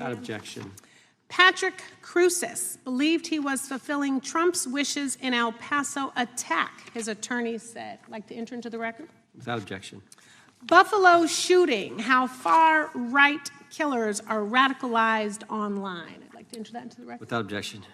Without objection. Patrick Crucis believed he was fulfilling Trump's wishes in El Paso attack, his attorneys said. Like to enter into the record? Without objection. Buffalo shooting, how far-right killers are radicalized online. I'd like to enter that into the record. Without objection.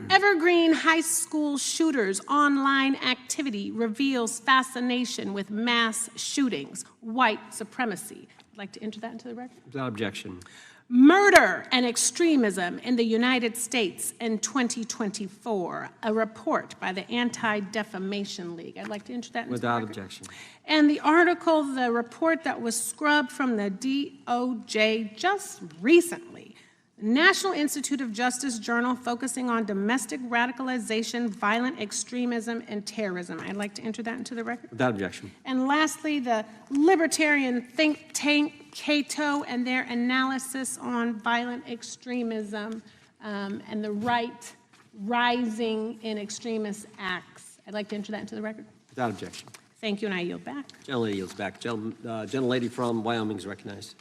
Evergreen High School shooters' online activity reveals fascination with mass shootings, white supremacy. I'd like to enter that into the record. Without objection. Murder and Extremism in the United States in 2024, a report by the Anti-Defamation League. I'd like to enter that into Without the record. objection. And the article, the report that was scrubbed from the DOJ just recently, National Institute of Justice Journal focusing on domestic radicalization, violent extremism, and terrorism. I'd like to enter that into the record. Without objection. And lastly, the libertarian think tank Cato and their analysis on violent extremism and the right rising in extremist acts. I'd like to enter that into the record. Without objection. Thank you, and I yield back. Gentlelady yields back. Gentlelady from Wyoming is recognized.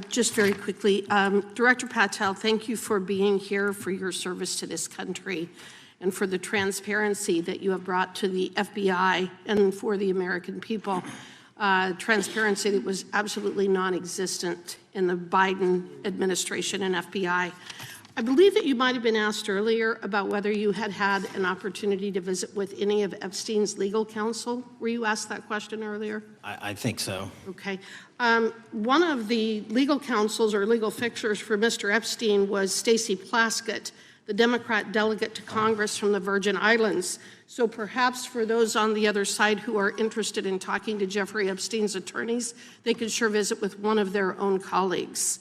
Just very quickly, Director Patel, thank you for being here, for your service to this country, and for the transparency that you have brought to the FBI and for the American people. Transparency that was absolutely non-existent in the Biden administration and FBI. I believe that you might have been asked earlier about whether you had had an opportunity to visit with any of Epstein's legal counsel. Were you asked that question earlier? I think so. Okay. One of the legal counsels or legal fixers for Mr. Epstein was Stacey Plaskett, the Democrat delegate to Congress from the Virgin Islands. So perhaps for those on the other side who are interested in talking to Jeffrey Epstein's attorneys, they could sure visit with one of their own colleagues.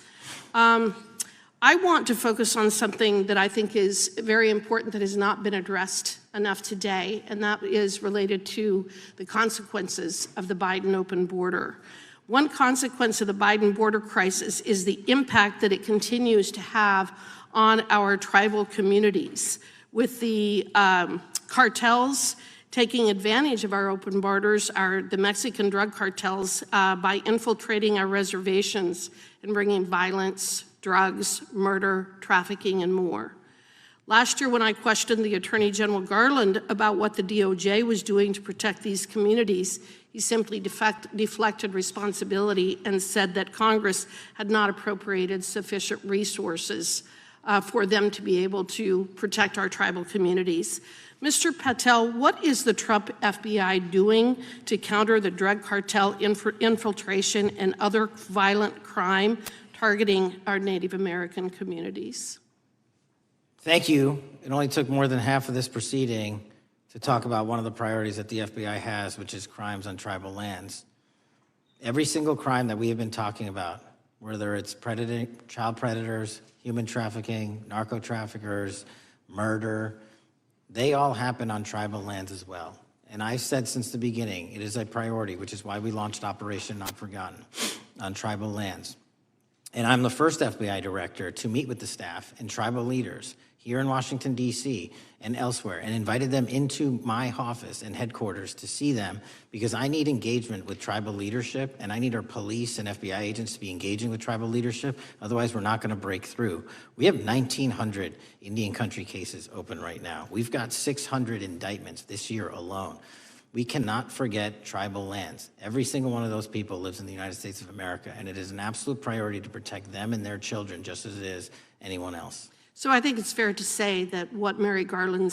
I want to focus on something that I think is very important that has not been addressed enough today, and that is related to the consequences of the Biden open border. One consequence of the Biden border crisis is the impact that it continues to have on our tribal communities, with the cartels taking advantage of our open borders, the Mexican drug cartels, by infiltrating our reservations and bringing violence, drugs, murder, trafficking, and more. Last year, when I questioned the Attorney General Garland about what the DOJ was doing to protect these communities, he simply deflected responsibility and said that Congress had not appropriated sufficient resources for them to be able to protect our tribal communities. Mr. Patel, what is the Trump FBI doing to counter the drug cartel infiltration and other violent crime targeting our Native American communities? Thank you. It only took more than half of this proceeding to talk about one of the priorities that the FBI has, which is crimes on tribal lands. Every single crime that we have been talking about, whether it's child predators, human trafficking, narco traffickers, murder, they all happen on tribal lands as well. And I've said since the beginning, it is a priority, which is why we launched Operation Not Forgotten on tribal lands. And I'm the first FBI director to meet with the staff and tribal leaders here in Washington, D.C. and elsewhere, and invited them into my office and headquarters to see them, because I need engagement with tribal leadership, and I need our police and FBI agents to be engaging with tribal leadership. Otherwise, we're not going to break through. We have 1,900 Indian country cases open right now. We've got 600 indictments this year alone. We cannot forget tribal lands. Every single one of those people lives in the United States of America, and it is an absolute priority to protect them and their children just as it is anyone else. So I think it's fair to say that what Mary Garland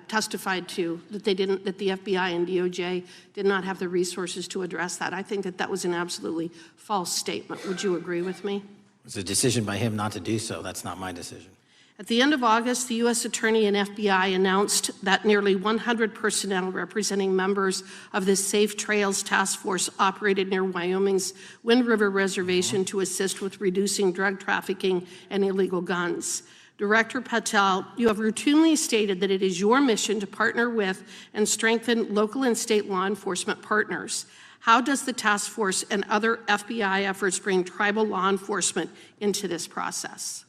testified to, that the FBI and DOJ did not have the resources to address that. I think that that was an absolutely false statement. Would you agree with me? It's a decision by him not to do so. That's not my decision. At the end of August, the U.S. Attorney and FBI announced that nearly 100 personnel representing members of the Safe Trails Task Force operated near Wyoming's Wind River Reservation to assist with reducing drug trafficking and illegal guns. Director Patel, you have routinely stated that it is your mission to partner with and strengthen local and state law enforcement partners. How does the task force and other FBI efforts bring tribal law enforcement into this process?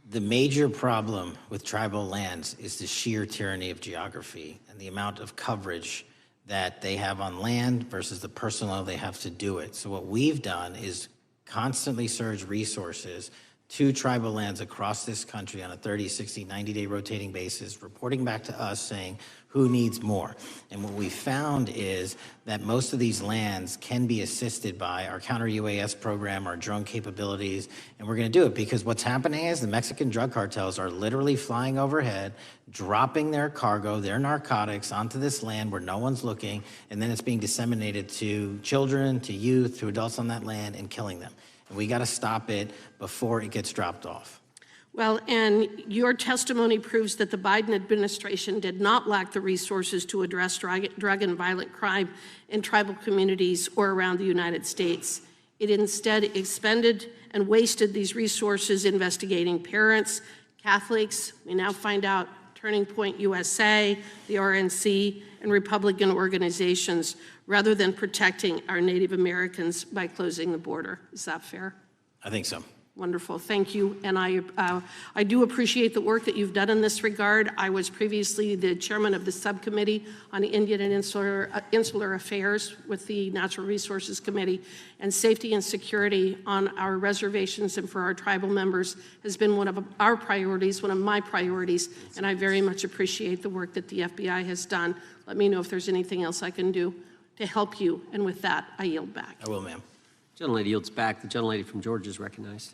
The major problem with tribal lands is the sheer tyranny of geography and the amount of coverage that they have on land versus the personnel they have to do it. So what we've done is constantly surge resources to tribal lands across this country on a 30, 60, 90-day rotating basis, reporting back to us saying who needs more. And what we found is that most of these lands can be assisted by our counter-UAS program, our drone capabilities, and we're going to do it because what's happening is the Mexican drug cartels are literally flying overhead, dropping their cargo, their narcotics onto this land where no one's looking, and then it's being disseminated to children, to youth, to adults on that land, and killing them. And we got to stop it before it gets dropped off. Well, and your testimony proves that the Biden administration did not lack the resources to address drug and violent crime in tribal communities or around the United States. It instead expended and wasted these resources investigating parents, Catholics, we now find out Turning Point USA, the RNC, and Republican organizations, rather than protecting our Native Americans by closing the border. Is that fair? I think so. Wonderful, thank you. And I do appreciate the work that you've done in this regard. I was previously the chairman of the subcommittee on Indian and Insular Affairs with the Natural Resources Committee, and safety and security on our reservations and for our tribal members has been one of our priorities, one of my priorities, and I very much appreciate the work that the FBI has done. Let me know if there's anything else I can do to help you, and with that, I yield back. I will, ma'am. Gentlelady yields back. The gentlelady from Georgia is recognized.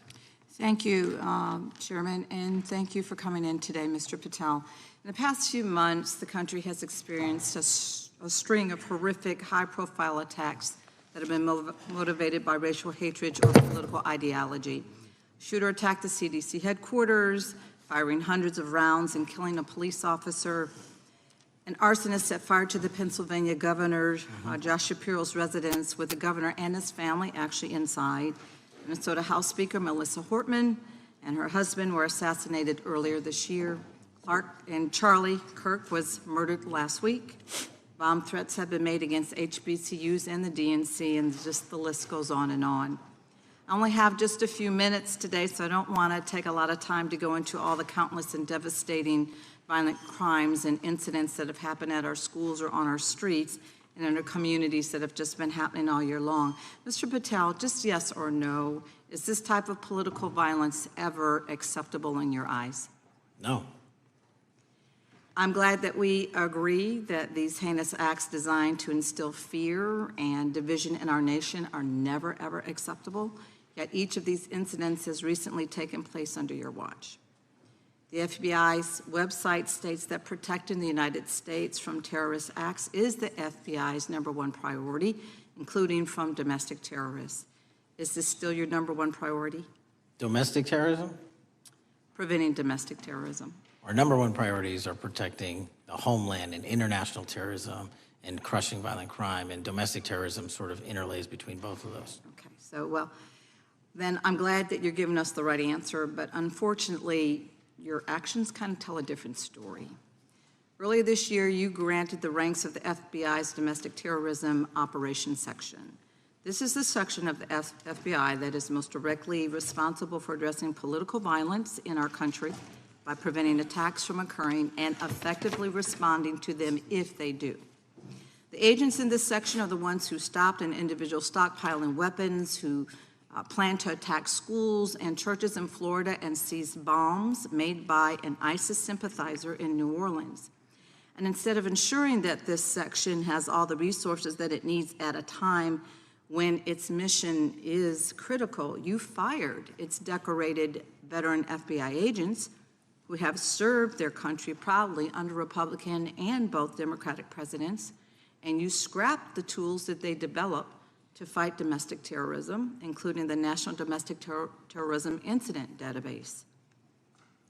Thank you, Chairman, and thank you for coming in today, Mr. Patel. In the past few months, the country has experienced a string of horrific, high-profile attacks that have been motivated by racial hatred or political ideology. Shooter attacked the CDC headquarters, firing hundreds of rounds and killing a police officer. An arsonist set fire to the Pennsylvania governor, Josh Shapiro's residence, with the governor and his family actually inside. Minnesota House Speaker Melissa Hortman and her husband were assassinated earlier this year. Clark and Charlie Kirk was murdered last week. Bomb threats have been made against HBCUs and the DNC, and just the list goes on and on. I only have just a few minutes today, so I don't want to take a lot of time to go into all the countless and devastating violent crimes and incidents that have happened at our schools or on our streets and in our communities that have just been happening all year long. Mr. Patel, just yes or no, is this type of political violence ever acceptable in your eyes? No. I'm glad that we agree that these heinous acts designed to instill fear and division in our nation are never, ever acceptable, yet each of these incidents has recently taken place under your watch. The FBI's website states that protecting the United States from terrorist acts is the FBI's #1 priority, including from domestic terrorists. Is this still your #1 priority? Domestic terrorism? Preventing domestic terrorism. Our #1 priorities are protecting the homeland and international terrorism and crushing violent crime, and domestic terrorism sort of interlays between both of those. Okay, so well, then I'm glad that you're giving us the right answer, but unfortunately, your actions kind of tell a different story. Earlier this year, you granted the ranks of the FBI's Domestic Terrorism Operations Section. This is the section of the FBI that is most directly responsible for addressing political violence in our country by preventing attacks from occurring and effectively responding to them if they do. The agents in this section are the ones who stopped an individual stockpiling weapons, who planned to attack schools and churches in Florida and seized bombs made by an ISIS sympathizer in New Orleans. And instead of ensuring that this section has all the resources that it needs at a time when its mission is critical, you fired its decorated veteran FBI agents who have served their country proudly under Republican and both Democratic presidents, and you scrapped the tools that they developed to fight domestic terrorism, including the National Domestic Terrorism Incident Database.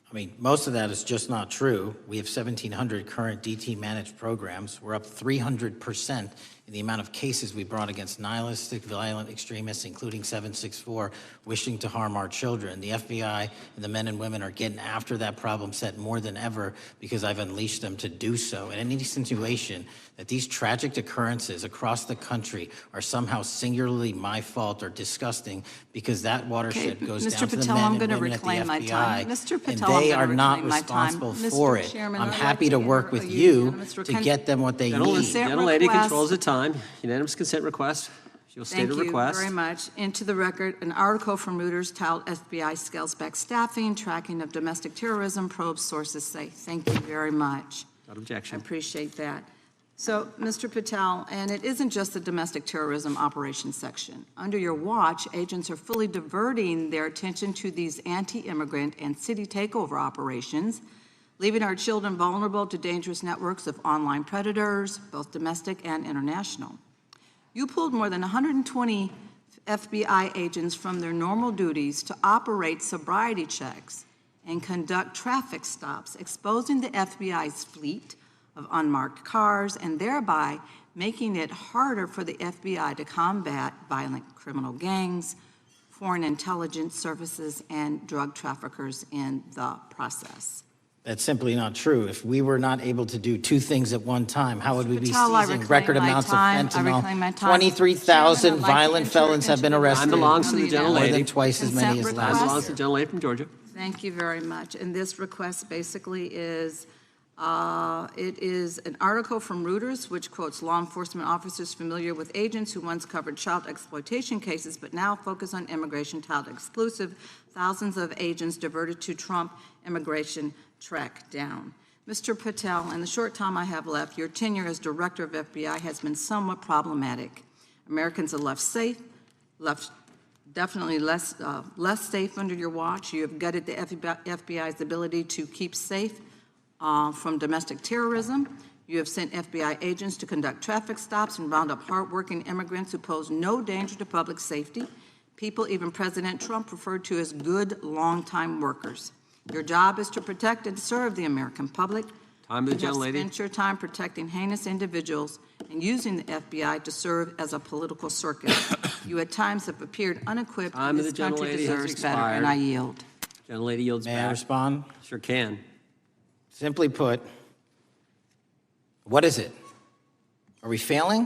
I mean, most of that is just not true. We have 1,700 current DT-managed programs. We're up 300% in the amount of cases we brought against nihilistic, violent extremists, including 764, wishing to harm our children. The FBI and the men and women are getting after that problem set more than ever because I've unleashed them to do so. And any insinuation that these tragic occurrences across the country are somehow singularly my fault or disgusting because that watershed goes Mr. down to the Patel, men I'm and going to women at the reclaim my FBI, time. Mr. Patel, and they I'm are going to not reclaim my time. responsible Mr. for it. Chairman, I'm I'd happy like to to work with enter a you unanimous to get them what they need. Consent Gentlelady request. controls the time. Unanimous consent request. You'll state a request. Thank you very much. Into the record, an article from Reuters titled FBI Scales Back Staffing, Tracking of Domestic Terrorism, Probes Sources Say. Thank you very much. Without I objection. appreciate that. So, Mr. Patel, and it isn't just the domestic terrorism operations section. Under your watch, agents are fully diverting their attention to these anti-immigrant and city takeover operations, leaving our children vulnerable to dangerous networks of online predators, both domestic and international. You pulled more than 120 FBI agents from their normal duties to operate sobriety checks and conduct traffic stops, exposing the FBI's fleet of unmarked cars and thereby making it harder for the FBI to combat violent criminal gangs, foreign intelligence services, and drug traffickers in the process. That's simply not true. If we were not able to do two things at one time, how would we be Patel, I seizing reclaim record my amounts of time. I reclaim my fentanyl? time. 23,000 Chairman, I'd like to violent enter felons have been into the arrested. Time belongs to the Consent More gentlelady. than twice as many as request. Time last belongs to year. the gentlelady from Georgia. Thank you very much. And this request basically is, it is an article from Reuters, which quotes law enforcement officers familiar with agents who once covered child exploitation cases, but now focus on immigration child exclusive. Thousands of agents diverted to Trump immigration track down. Mr. Patel, in the short time I have left, your tenure as director of FBI has been somewhat problematic. Americans are left definitely less safe under your watch. You have gutted the FBI's ability to keep safe from domestic terrorism. You have sent FBI agents to conduct traffic stops and round up hardworking immigrants who pose no danger to public safety. People even President Trump referred to as good, long-time workers. Your job is to protect and serve the American public. Time to the You have gentlelady. spent your time protecting heinous individuals and using the FBI to serve as a political circus. You at times have appeared unequipped. Time and of this the country gentlelady has deserves better, expired. and I yield. Gentlelady yields May I back. respond? Sure can. Simply put, what is it? Are we failing?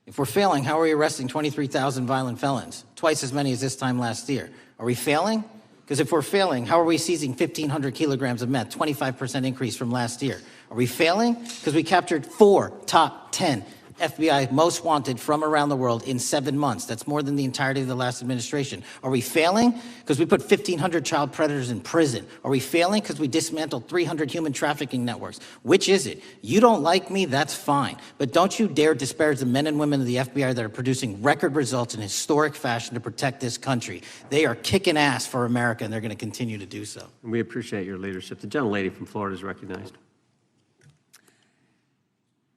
If we're failing, how are we arresting 23,000 violent felons? Twice as many as this time last year. Are we failing? Because if we're failing, how are we seizing 1,500 kilograms of meth, 25% increase from last year? Are we failing? Because we captured 4 top 10 FBI most wanted from around the world in 7 months. That's more than the entirety of the last administration. Are we failing? Because we put 1,500 child predators in prison. Are we failing? Because we dismantled 300 human trafficking networks. Which is it? You don't like me, that's fine. But don't you dare disparage the men and women of the FBI that are producing record results in historic fashion to protect this country. They are kicking ass for America, and they're going to continue to do so. And we appreciate your leadership. The gentlelady from Florida is recognized.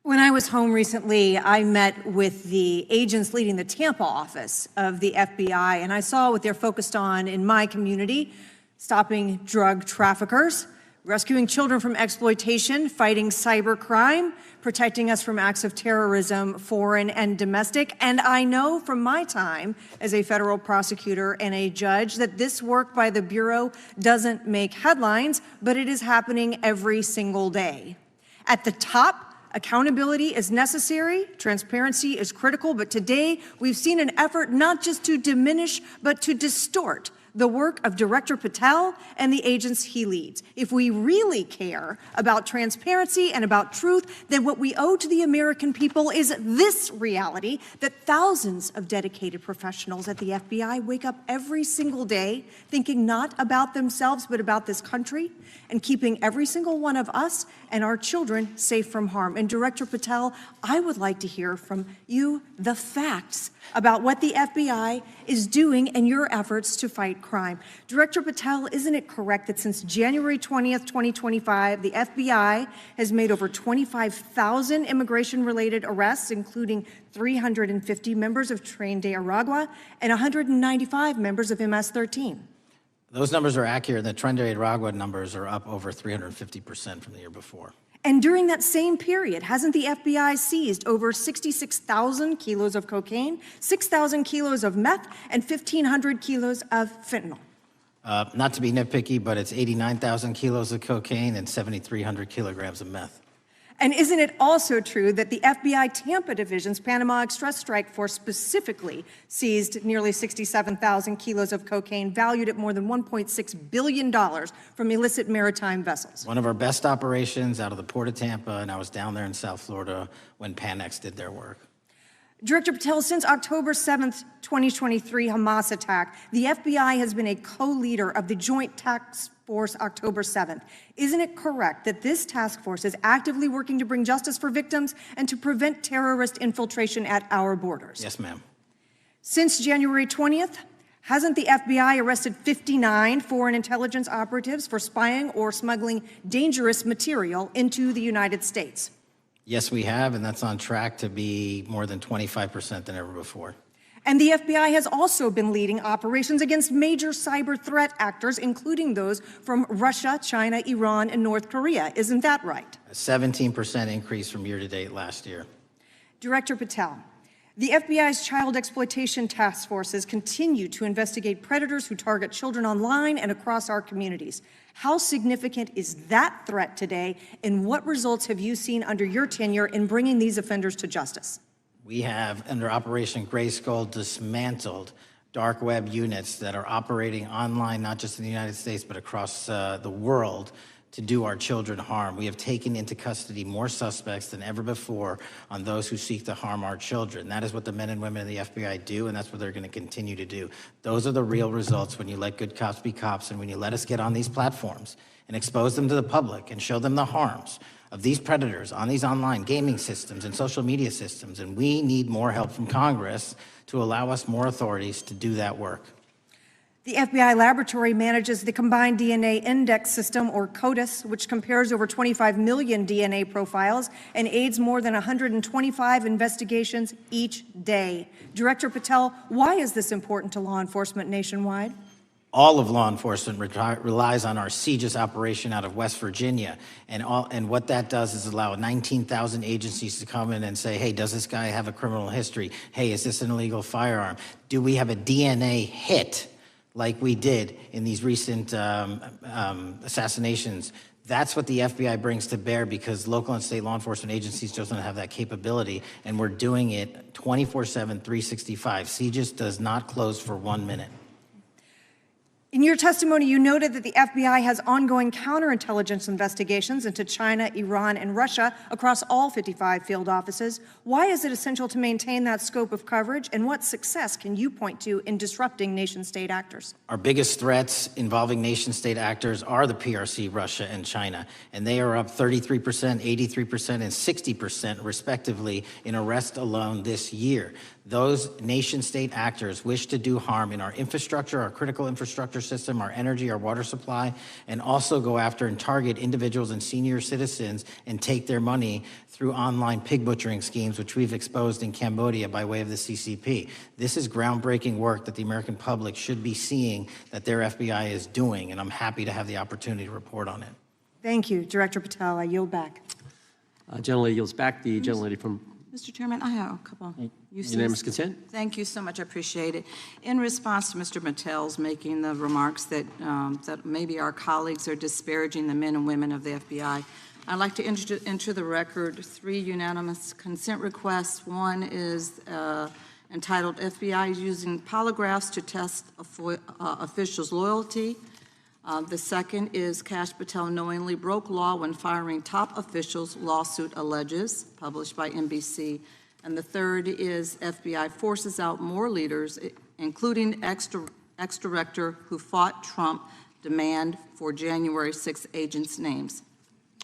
When I was home recently, I met with the agents leading the Tampa office of the FBI, and I saw what they're focused on in my community: stopping drug traffickers, rescuing children from exploitation, fighting cybercrime, protecting us from acts of terrorism, foreign and domestic. And I know from my time as a federal prosecutor and a judge that this work by the Bureau doesn't make headlines, but it is happening every single day. At the top, accountability is necessary, transparency is critical, but today we've seen an effort not just to diminish, but to distort the work of Director Patel and the agents he leads. If we really care about transparency and about truth, then what we owe to the American people is this reality: that thousands of dedicated professionals at the FBI wake up every single day thinking not about themselves, but about this country, and keeping every single one of us and our children safe from harm. And Director Patel, I would like to hear from you the facts about what the FBI is doing and your efforts to fight crime. Director Patel, isn't it correct that since January 20th, 2025, the FBI has made over 25,000 immigration-related arrests, including 350 members of Tren de Aragua and 195 members of MS-13? Those numbers are accurate. The Tren de Aragua numbers are up over 350% from the year before. And during that same period, hasn't the FBI seized over 66,000 kilos of cocaine, 6,000 kilos of meth, and 1,500 kilos of fentanyl? Not to be nitpicky, but it's 89,000 kilos of cocaine and 7,300 kilograms of meth. And isn't it also true that the FBI Tampa Division's Panama Express Strike Force specifically seized nearly 67,000 kilos of cocaine valued at more than $1.6 billion from illicit maritime vessels? One of our best operations out of the Port of Tampa, and I was down there in South Florida when Panex did their work. Director Patel, since October 7th, 2023 Hamas attack, the FBI has been a co-leader of the Joint Task Force October 7th. Isn't it correct that this task force is actively working to bring justice for victims and to prevent terrorist infiltration at our borders? Yes, ma'am. Since January 20th, hasn't the FBI arrested 59 foreign intelligence operatives for spying or smuggling dangerous material into the United States? Yes, we have, and that's on track to be more than 25% than ever before. And the FBI has also been leading operations against major cyber threat actors, including those from Russia, China, Iran, and North Korea. Isn't that right? A 17% increase from year to date last year. Director Patel, the FBI's child exploitation task forces continue to investigate predators who target children online and across our communities. How significant is that threat today, and what results have you seen under your tenure in bringing these offenders to justice? We have, under Operation Grayskull, dismantled dark web units that are operating online, not just in the United States, but across the world, to do our children harm. We have taken into custody more suspects than ever before on those who seek to harm our children. That is what the men and women of the FBI do, and that's what they're going to continue to do. Those are the real results when you let good cops be cops and when you let us get on these platforms and expose them to the public and show them the harms of these predators on these online gaming systems and social media systems. And we need more help from Congress to allow us more authorities to do that work. The FBI laboratory manages the Combined DNA Index System, or CODIS, which compares over 25 million DNA profiles and aids more than 125 investigations each day. Director Patel, why is this important to law enforcement nationwide? All of law enforcement relies on our CJIS operation out of West Virginia. And what that does is allow 19,000 agencies to come in and say, hey, does this guy have a criminal history? Hey, is this an illegal firearm? Do we have a DNA hit like we did in these recent assassinations? That's what the FBI brings to bear, because local and state law enforcement agencies just don't have that capability, and we're doing it 24/7, 365. CJIS does not close for 1 minute. In your testimony, you noted that the FBI has ongoing counterintelligence investigations into China, Iran, and Russia across all 55 field offices. Why is it essential to maintain that scope of coverage, and what success can you point to in disrupting nation-state actors? Our biggest threats involving nation-state actors are the PRC, Russia, and China, and they are up 33%, 83%, and 60% respectively in arrests alone this year. Those nation-state actors wish to do harm in our infrastructure, our critical infrastructure system, our energy, our water supply, and also go after and target individuals and senior citizens and take their money through online pig butchering schemes, which we've exposed in Cambodia by way of the CCP. This is groundbreaking work that the American public should be seeing that their FBI is doing, and I'm happy to have the opportunity to report on it. Thank you, Director Patel. I yield back. Gentlelady yields back. The gentlelady from Mr. Chairman, I have a couple. Unanimous Consent. Thank you so much. I appreciate it. In response to Mr. Patel's making the remarks that, that maybe our colleagues are disparaging the men and women of the FBI, I'd like to enter the record 3 unanimous consent requests. One is entitled FBI using polygraphs to test officials' loyalty. The second is Kash Patel knowingly broke law when firing top officials, lawsuit alleges, published by NBC. And the third is FBI forces out more leaders, including ex-director who fought Trump, demand for January 6 agents' names.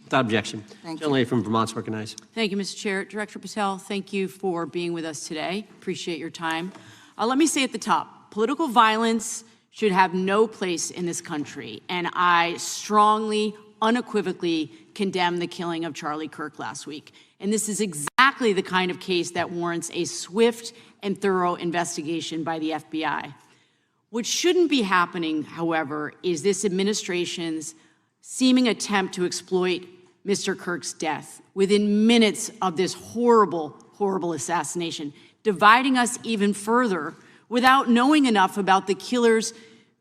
Without objection. Thank you. Gentlelady from Vermont's recognized. Thank you, Mr. Chair. Director Patel, thank you for being with us today. Appreciate your time. Let me say at the top, political violence should have no place in this country, and I strongly, unequivocally condemn the killing of Charlie Kirk last week. And this is exactly the kind of case that warrants a swift and thorough investigation by the FBI. What shouldn't be happening, however, is this administration's seeming attempt to exploit Mr. Kirk's death within minutes of this horrible, horrible assassination, dividing us even further without knowing enough about the killer's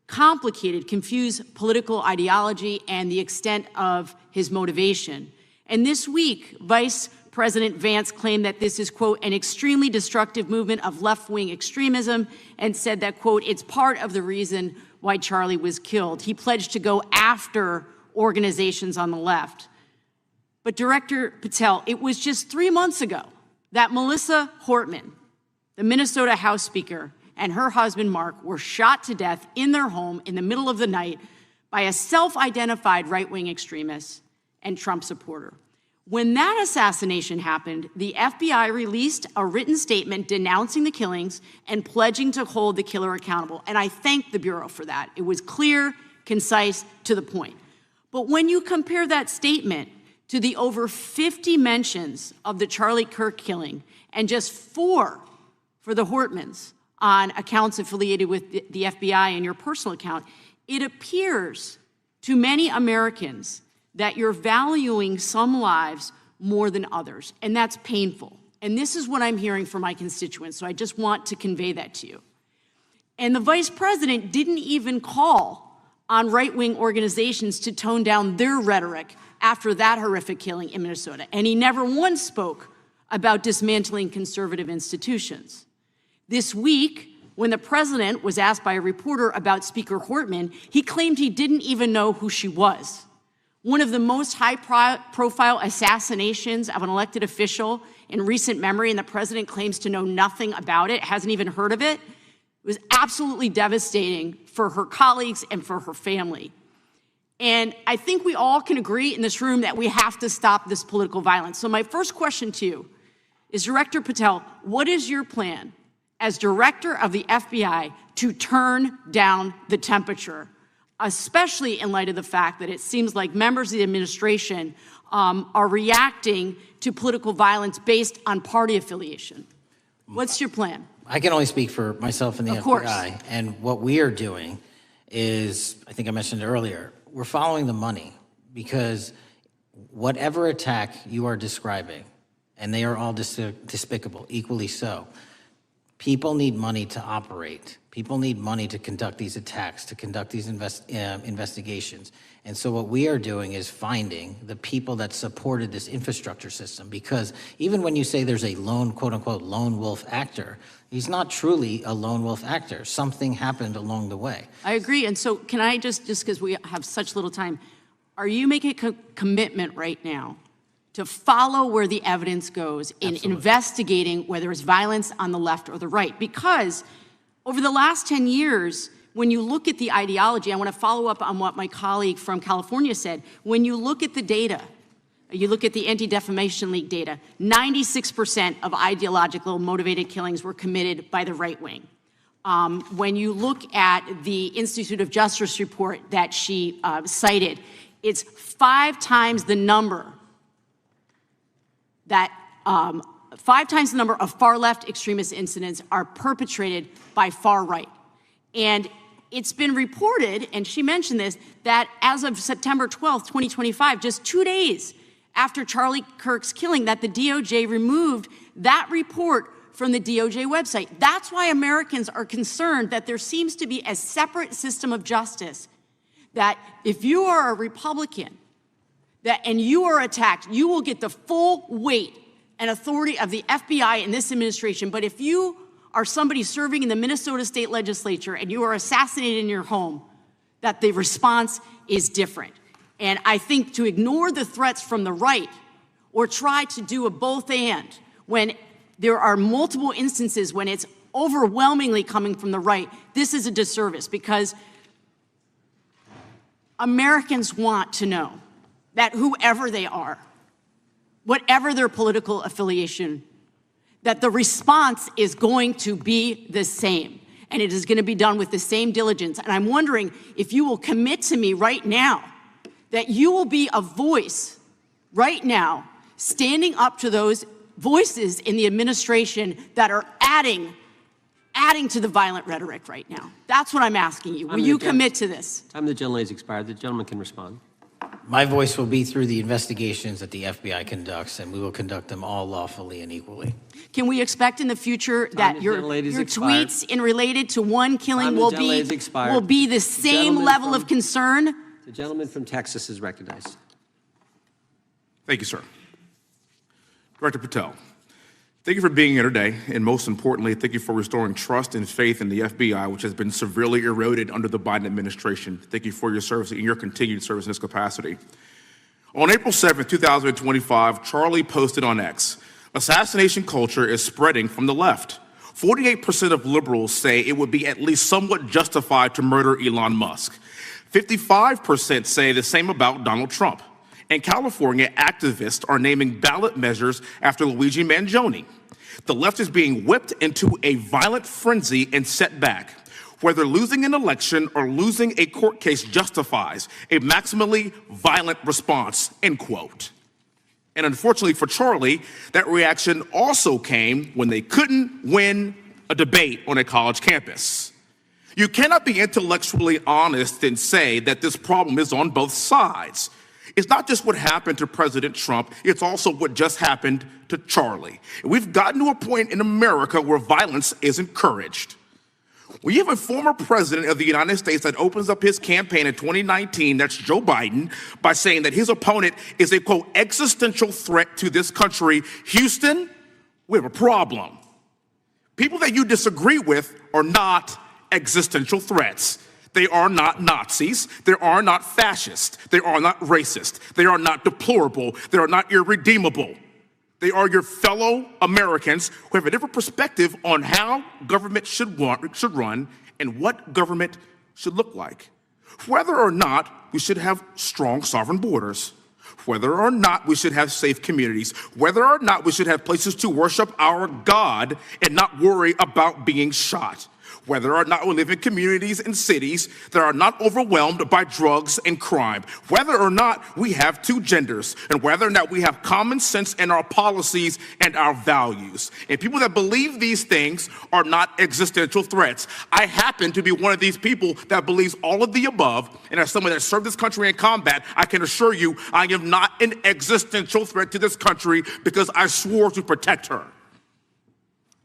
complicated, confused political ideology and the extent of his motivation. And this week, Vice President Vance claimed that this is, quote, an extremely destructive movement of left-wing extremism, and said that, quote, it's part of the reason why Charlie was killed. He pledged to go after organizations on the left. But Director Patel, it was just 3 months ago that Melissa Hortman, the Minnesota House Speaker and her husband, Mark, were shot to death in their home in the middle of the night by a self-identified right-wing extremist and Trump supporter. When that assassination happened, the FBI released a written statement denouncing the killings and pledging to hold the killer accountable. And I thank the Bureau for that. It was clear, concise, to the point. But when you compare that statement to the over 50 mentions of the Charlie Kirk killing and just 4 for the Hortmans on accounts affiliated with the FBI and your personal account, it appears to many Americans that you're valuing some lives more than others, and that's painful. And this is what I'm hearing from my constituents, so I just want to convey that to you. And the Vice President didn't even call on right-wing organizations to tone down their rhetoric after that horrific killing in Minnesota, and he never once spoke about dismantling conservative institutions. This week, when the president was asked by a reporter about Speaker Hortman, he claimed he didn't even know who she was. One of the most high-profile assassinations of an elected official in recent memory, and the president claims to know nothing about it, hasn't even heard of it. It was absolutely devastating for her colleagues and for her family. And I think we all can agree in this room that we have to stop this political violence. So my first question to you is, Director Patel, what is your plan as director of the FBI to turn down the temperature, especially in light of the fact that it seems like members of the administration are reacting to political violence based on party affiliation? What's your plan? I can only speak for myself and the Of course. FBI. And what we are doing is, I think I mentioned earlier, we're following the money, because whatever attack you are describing, and they are all despicable, equally so, people need money to operate. People need money to conduct these attacks, to conduct these investigations. And so what we are doing is finding the people that supported this infrastructure system, because even when you say there's a lone, quote unquote, lone wolf actor, he's not truly a lone wolf actor. Something happened along the way. I agree. And so can I just because we have such little time, are you making a commitment right now to follow where the evidence goes in investigating whether it's violence on the left or the right? Because over the last 10 years, when you look at the ideology, I want to follow up on what my colleague from California said. When you look at the data, you look at the Anti-Defamation League data, 96% of ideological motivated killings were committed by the right wing. When you look at the Institute of Justice report that she cited, it's 5 times the number that 5 times the number of far-left extremist incidents are perpetrated by far-right. And it's been reported, and she mentioned this, that as of September 12th, 2025, just 2 days after Charlie Kirk's killing, that the DOJ removed that report from the DOJ website. That's why Americans are concerned that there seems to be a separate system of justice, that if you are a Republican and you are attacked, you will get the full weight and authority of the FBI in this administration. But if you are somebody serving in the Minnesota State Legislature and you are assassinated in your home, that the response is different. And I think to ignore the threats from the right or try to do a both and when there are multiple instances when it's overwhelmingly coming from the right, this is a disservice, because Americans want to know that whoever they are, whatever their political affiliation, that the response is going to be the same, and it is going to be done with the same diligence. And I'm wondering if you will commit to me right now that you will be a voice right now standing up to those voices in the administration that are adding to the violent rhetoric right now. That's what I'm asking you. Will you commit to this? Time of the gentlelady's expired. The gentleman can respond. My voice will be through the investigations that the FBI conducts, and we will conduct them all lawfully and equally. Can we expect in the future that your tweets in related to one killing will be the same level of concern? The gentleman from Texas is recognized. Thank you, sir. Director Patel, thank you for being here today, and most importantly, thank you for restoring trust and faith in the FBI, which has been severely eroded under the Biden administration. Thank you for your service and your continued service in this capacity. On April 7th, 2025, Charlie posted on X, "Assassination culture is spreading from the left. 48% of liberals say it would be at least somewhat justified to murder Elon Musk. 55% say the same about Donald Trump. In California, activists are naming ballot measures after Luigi Mangione. The left is being whipped into a violent frenzy and set back. Whether losing an election or losing a court case justifies a maximally violent response, end quote. And unfortunately for Charlie, that reaction also came when they couldn't win a debate on a college campus. You cannot be intellectually honest and say that this problem is on both sides. It's not just what happened to President Trump, it's also what just happened to Charlie. We've gotten to a point in America where violence is encouraged. When you have a former president of the United States that opens up his campaign in 2019, that's Joe Biden, by saying that his opponent is a, quote, existential threat to this country, Houston, we have a problem. People that you disagree with are not existential threats. They are not Nazis. They are not fascist. They are not racist. They are not deplorable. They are not irredeemable. They are your fellow Americans who have a different perspective on how government should run and what government should look like. Whether or not we should have strong sovereign borders, whether or not we should have safe communities, whether or not we should have places to worship our God and not worry about being shot, whether or not we live in communities and cities that are not overwhelmed by drugs and crime, whether or not we have two genders, and whether or not we have common sense in our policies and our values. And people that believe these things are not existential threats. I happen to be one of these people that believes all of the above, and as someone that served this country in combat, I can assure you I am not an existential threat to this country because I swore to protect her.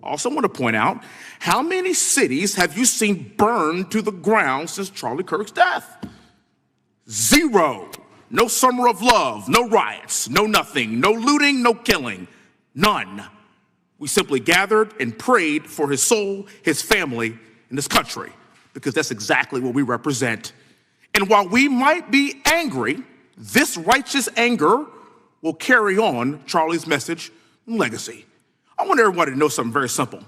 I also want to point out, how many cities have you seen burned to the ground since Charlie Kirk's death? 0. No summer of love, no riots, no nothing, no looting, no killing, none. We simply gathered and prayed for his soul, his family, and this country, because that's exactly what we represent. And while we might be angry, this righteous anger will carry on Charlie's message and legacy. I want everybody to know something very simple.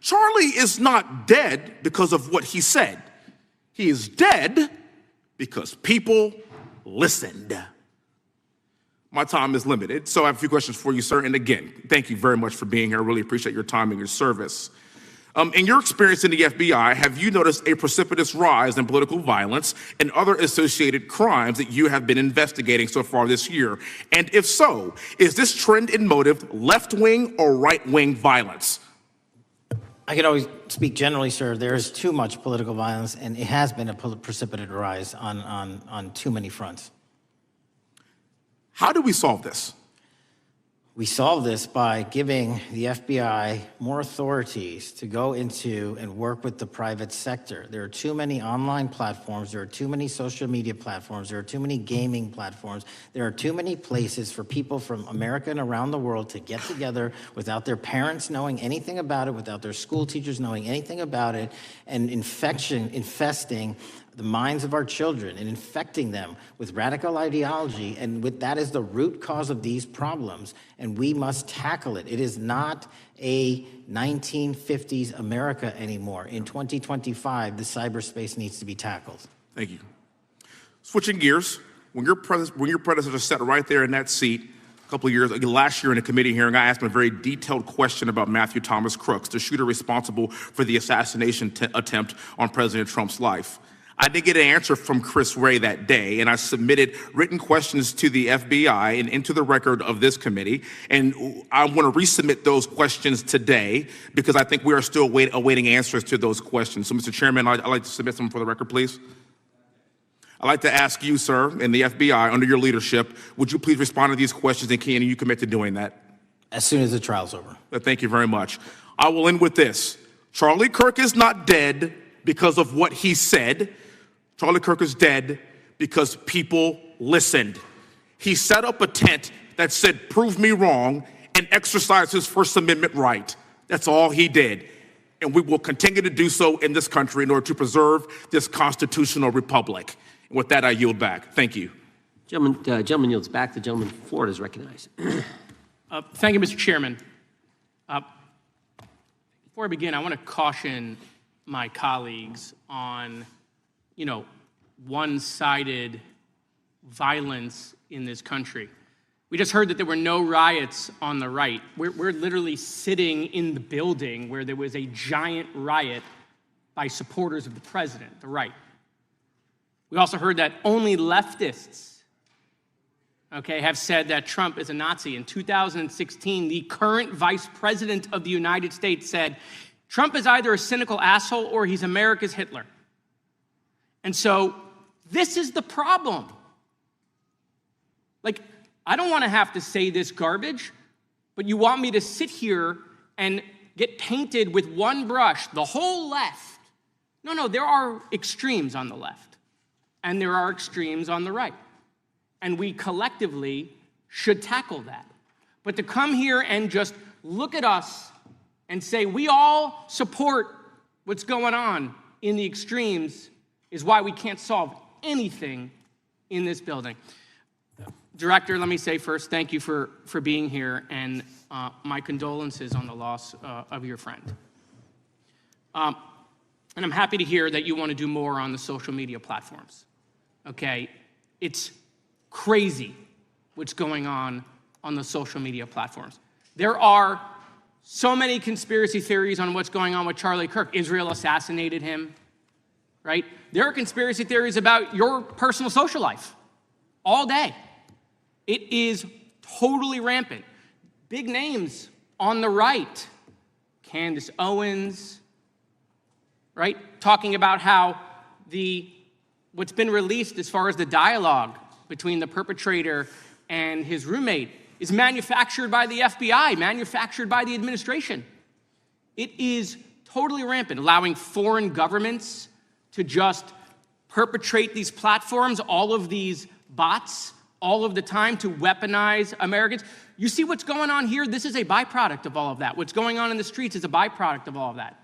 Charlie is not dead because of what he said. He is dead because people listened. My time is limited, so I have a few questions for you, sir. And again, thank you very much for being here. I really appreciate your time and your service. In your experience in the FBI, have you noticed a precipitous rise in political violence and other associated crimes that you have been investigating so far this year? And if so, is this trend in motive left-wing or right-wing violence? I can always speak generally, sir. There is too much political violence, and it has been a precipitous rise on too many fronts. How do we solve this? We solve this by giving the FBI more authorities to go into and work with the private sector. There are too many online platforms. There are too many social media platforms. There are too many gaming platforms. There are too many places for people from America and around the world to get together without their parents knowing anything about it, without their school teachers knowing anything about it, and infesting the minds of our children and infecting them with radical ideology, and that is the root cause of these problems, and we must tackle it. It is not a 1950s America anymore. In 2025, the cyberspace needs to be tackled. Thank you. Switching gears, when your predecessor sat right there in that seat a couple of years, last year in a committee hearing, I asked him a very detailed question about Matthew Thomas Crooks, the shooter responsible for the assassination attempt on President Trump's life. I did get an answer from Chris Wray that day, and I submitted written questions to the FBI and into the record of this committee, and I want to resubmit those questions today because I think we are still awaiting answers to those questions. So, Mr. Chairman, I'd like to submit them for the record, please. I'd like to ask you, sir, and the FBI, under your leadership, would you please respond to these questions, and can you commit to doing that? As soon as the trial's over. Thank you very much. I will end with this. Charlie Kirk is not dead because of what he said. Charlie Kirk is dead because people listened. He set up a tent that said, "Prove me wrong," and exercised his First Amendment right. That's all he did. And we will continue to do so in this country in order to preserve this constitutional republic. And with that, I yield back. Thank you. Gentleman yields back. The gentleman from Florida is recognized. Thank you, Mr. Chairman. Before I begin, I want to caution my colleagues on, one-sided violence in this country. We just heard that there were no riots on the right. We're literally sitting in the building where there was a giant riot by supporters of the president, the right. We also heard that only leftists, have said that Trump is a Nazi. In 2016, the current vice president of the United States said, Trump is either a cynical asshole or he's America's Hitler. And so this is the problem. I don't want to have to say this garbage, but you want me to sit here and get painted with one brush, the whole left. No, there are extremes on the left, and there are extremes on the right. And we collectively should tackle that. But to come here and just look at us and say we all support what's going on in the extremes is why we can't solve anything in this building. Director, let me say first, thank you for being here, and my condolences on the loss of your friend. And I'm happy to hear that you want to do more on the social media platforms. It's crazy what's going on the social media platforms. There are so many conspiracy theories on what's going on with Charlie Kirk. Israel assassinated him, right? There are conspiracy theories about your personal social life all day. It is totally rampant. Big names on the right, Candace Owens, right? Talking about how what's been released as far as the dialogue between the perpetrator and his roommate is manufactured by the FBI, manufactured by the administration. It is totally rampant, allowing foreign governments to just perpetrate these platforms, all of these bots, all of the time to weaponize Americans. You see what's going on here? This is a byproduct of all of that. What's going on in the streets is a byproduct of all of that.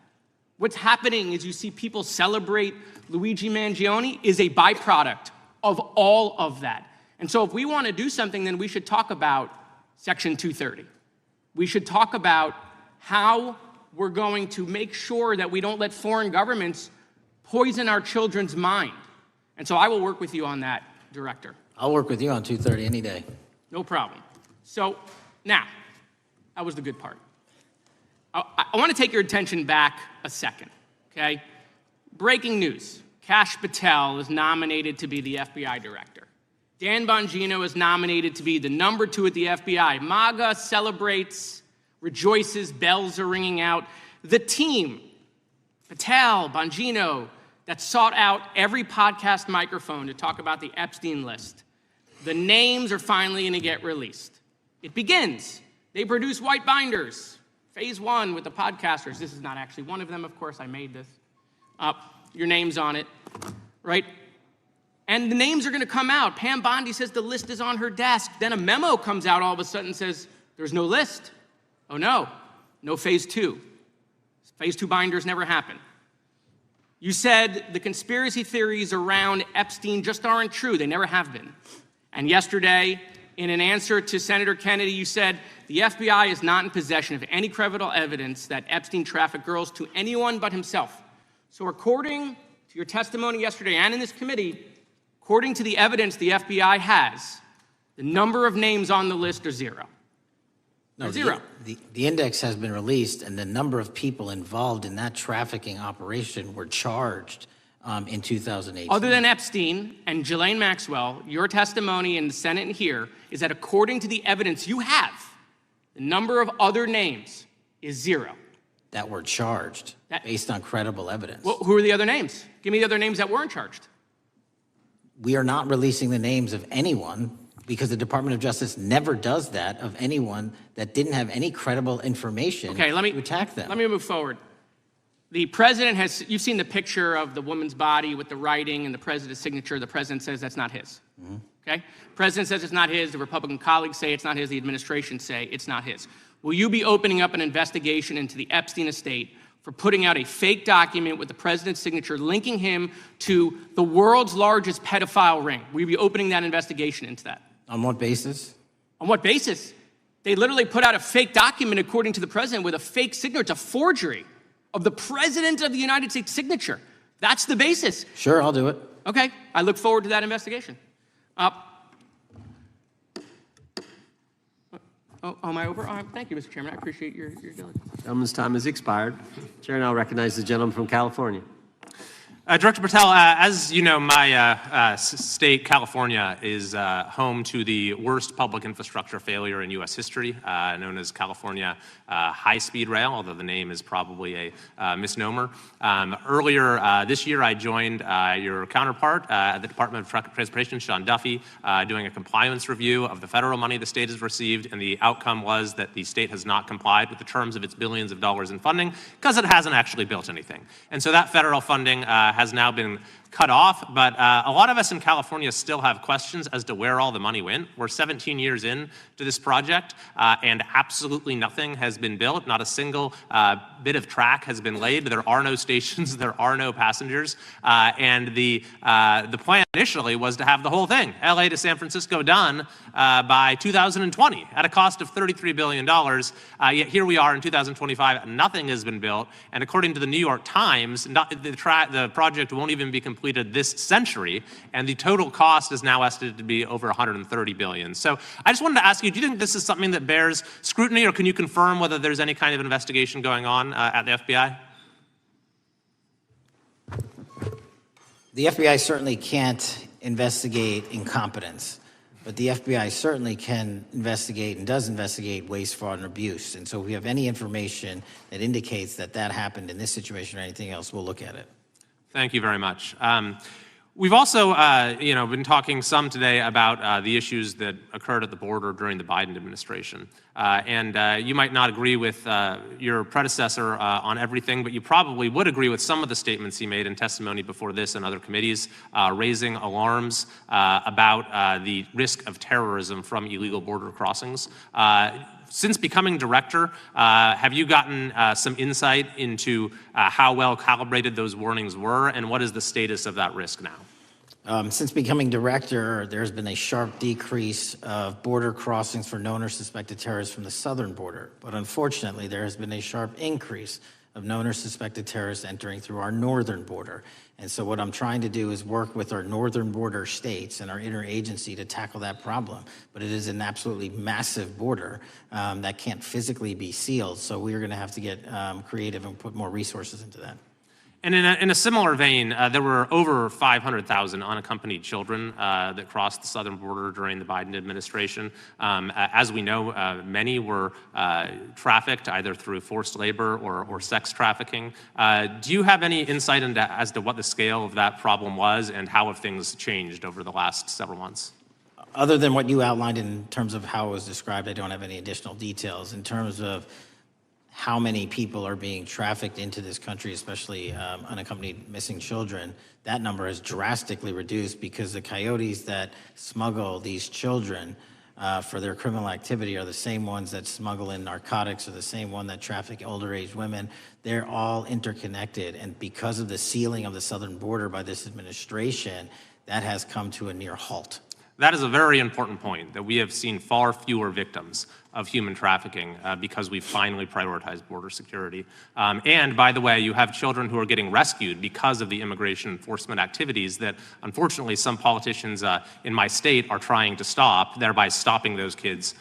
What's happening is you see people celebrate Luigi Mangione is a byproduct of all of that. And so if we want to do something, then we should talk about Section 230. We should talk about how we're going to make sure that we don't let foreign governments poison our children's mind. And so I will work with you on that, Director. I'll work with you on 230 any day. No problem. So now, that was the good part. I want to take your attention back a second, okay? Breaking news. Kash Patel is nominated to be the FBI Director. Dan Bongino is nominated to be the number 2 at the FBI. MAGA celebrates, rejoices, bells are ringing out. The team, Patel, Bongino, that sought out every podcast microphone to talk about the Epstein list. The names are finally going to get released. It begins. They produce white binders. Phase 1 with the podcasters. This is not actually one of them, of course. I made this. Your name's on it, right? And the names are going to come out. Pam Bondi says the list is on her desk. Then a memo comes out all of a sudden and says, there's no list. Oh, no phase 2. Phase 2 binders never happen. You said the conspiracy theories around Epstein just aren't true. They never have been. And yesterday, in an answer to Senator Kennedy, you said the FBI is not in possession of any credible evidence that Epstein trafficked girls to anyone but himself. So according to your testimony yesterday and in this committee, according to the evidence the FBI has, the number of names on the list are 0. No, zero. The index has been released, and the number of people involved in that trafficking operation were charged in 2018. Other than Epstein and Ghislaine Maxwell, your testimony in the Senate and here is that according to the evidence you have, the number of other names is 0. That were charged based on credible evidence. Well, who are the other names? Give me the other names that weren't charged. We are not releasing the names of anyone because the Department of Justice never does that of anyone that didn't have any credible information to attack them. Let me move forward. The president has, you've seen the picture of the woman's body with the writing and the president's signature. The president says that's not his, okay? President says it's not his. The Republican colleagues say it's not his. The administration say it's not his. Will you be opening up an investigation into the Epstein estate for putting out a fake document with the president's signature linking him to the world's largest pedophile ring? Will you be opening that investigation into that? On what basis? On what basis? They literally put out a fake document, according to the president, with a fake signature. It's a forgery. of the President of the United States signature. That's the basis. Sure, I'll do it. Okay, I look forward to that investigation. Am I over? Thank you, Mr. Chairman. I appreciate your diligence. Gentleman's time has expired. Chair now recognizes the gentleman from California. Director Patel, as you know, my state, California, is home to the worst public infrastructure failure in U.S. history, known as California High-Speed Rail, although the name is probably a misnomer. Earlier this year, I joined your counterpart at the Department of Transportation, Sean Duffy, doing a compliance review of the federal money the state has received, and the outcome was that the state has not complied with the terms of its billions of dollars in funding because it hasn't actually built anything. And so that federal funding has now been cut off, but a lot of us in California still have questions as to where all the money went. We're 17 years in to this project, and absolutely nothing has been built. Not a single bit of track has been laid. There are no stations. There are no passengers. And the plan initially was to have the whole thing, LA to San Francisco, done by 2020 at a cost of $33 billion. Yet here we are in 2025, nothing has been built. And according to the New York Times, the project won't even be completed this century, and the total cost is now estimated to be over $130 billion. So I just wanted to ask you, do you think this is something that bears scrutiny, or can you confirm whether there's any kind of investigation going on at the FBI? The FBI certainly can't investigate incompetence, but the FBI certainly can investigate and does investigate waste, fraud, and abuse. And so if we have any information that indicates that that happened in this situation or anything else, we'll look at it. Thank you very much. We've also, been talking some today about the issues that occurred at the border during the Biden administration. And you might not agree with your predecessor on everything, but you probably would agree with some of the statements he made in testimony before this and other committees, raising alarms about the risk of terrorism from illegal border crossings. Since becoming director, have you gotten some insight into how well calibrated those warnings were, and what is the status of that risk now? Since becoming director, there's been a sharp decrease of border crossings for known or suspected terrorists from the southern border. But unfortunately, there has been a sharp increase of known or suspected terrorists entering through our northern border. And so what I'm trying to do is work with our northern border states and our interagency to tackle that problem. But it is an absolutely massive border that can't physically be sealed. So we're going to have to get creative and put more resources into that. And in a similar vein, there were over 500,000 unaccompanied children that crossed the southern border during the Biden administration. As we know, many were trafficked either through forced labor or sex trafficking. Do you have any insight as to what the scale of that problem was and how have things changed over the last several months? Other than what you outlined in terms of how it was described, I don't have any additional details. In terms of how many people are being trafficked into this country, especially unaccompanied missing children, that number has drastically reduced because the coyotes that smuggle these children for their criminal activity are the same ones that smuggle in narcotics, or the same one that traffic older age women. They're all interconnected, and because of the sealing of the southern border by this administration, that has come to a near halt. That is a very important point, that we have seen far fewer victims of human trafficking because we finally prioritized border security. And by the way, you have children who are getting rescued because of the immigration enforcement activities that unfortunately some politicians in my state are trying to stop, thereby stopping those kids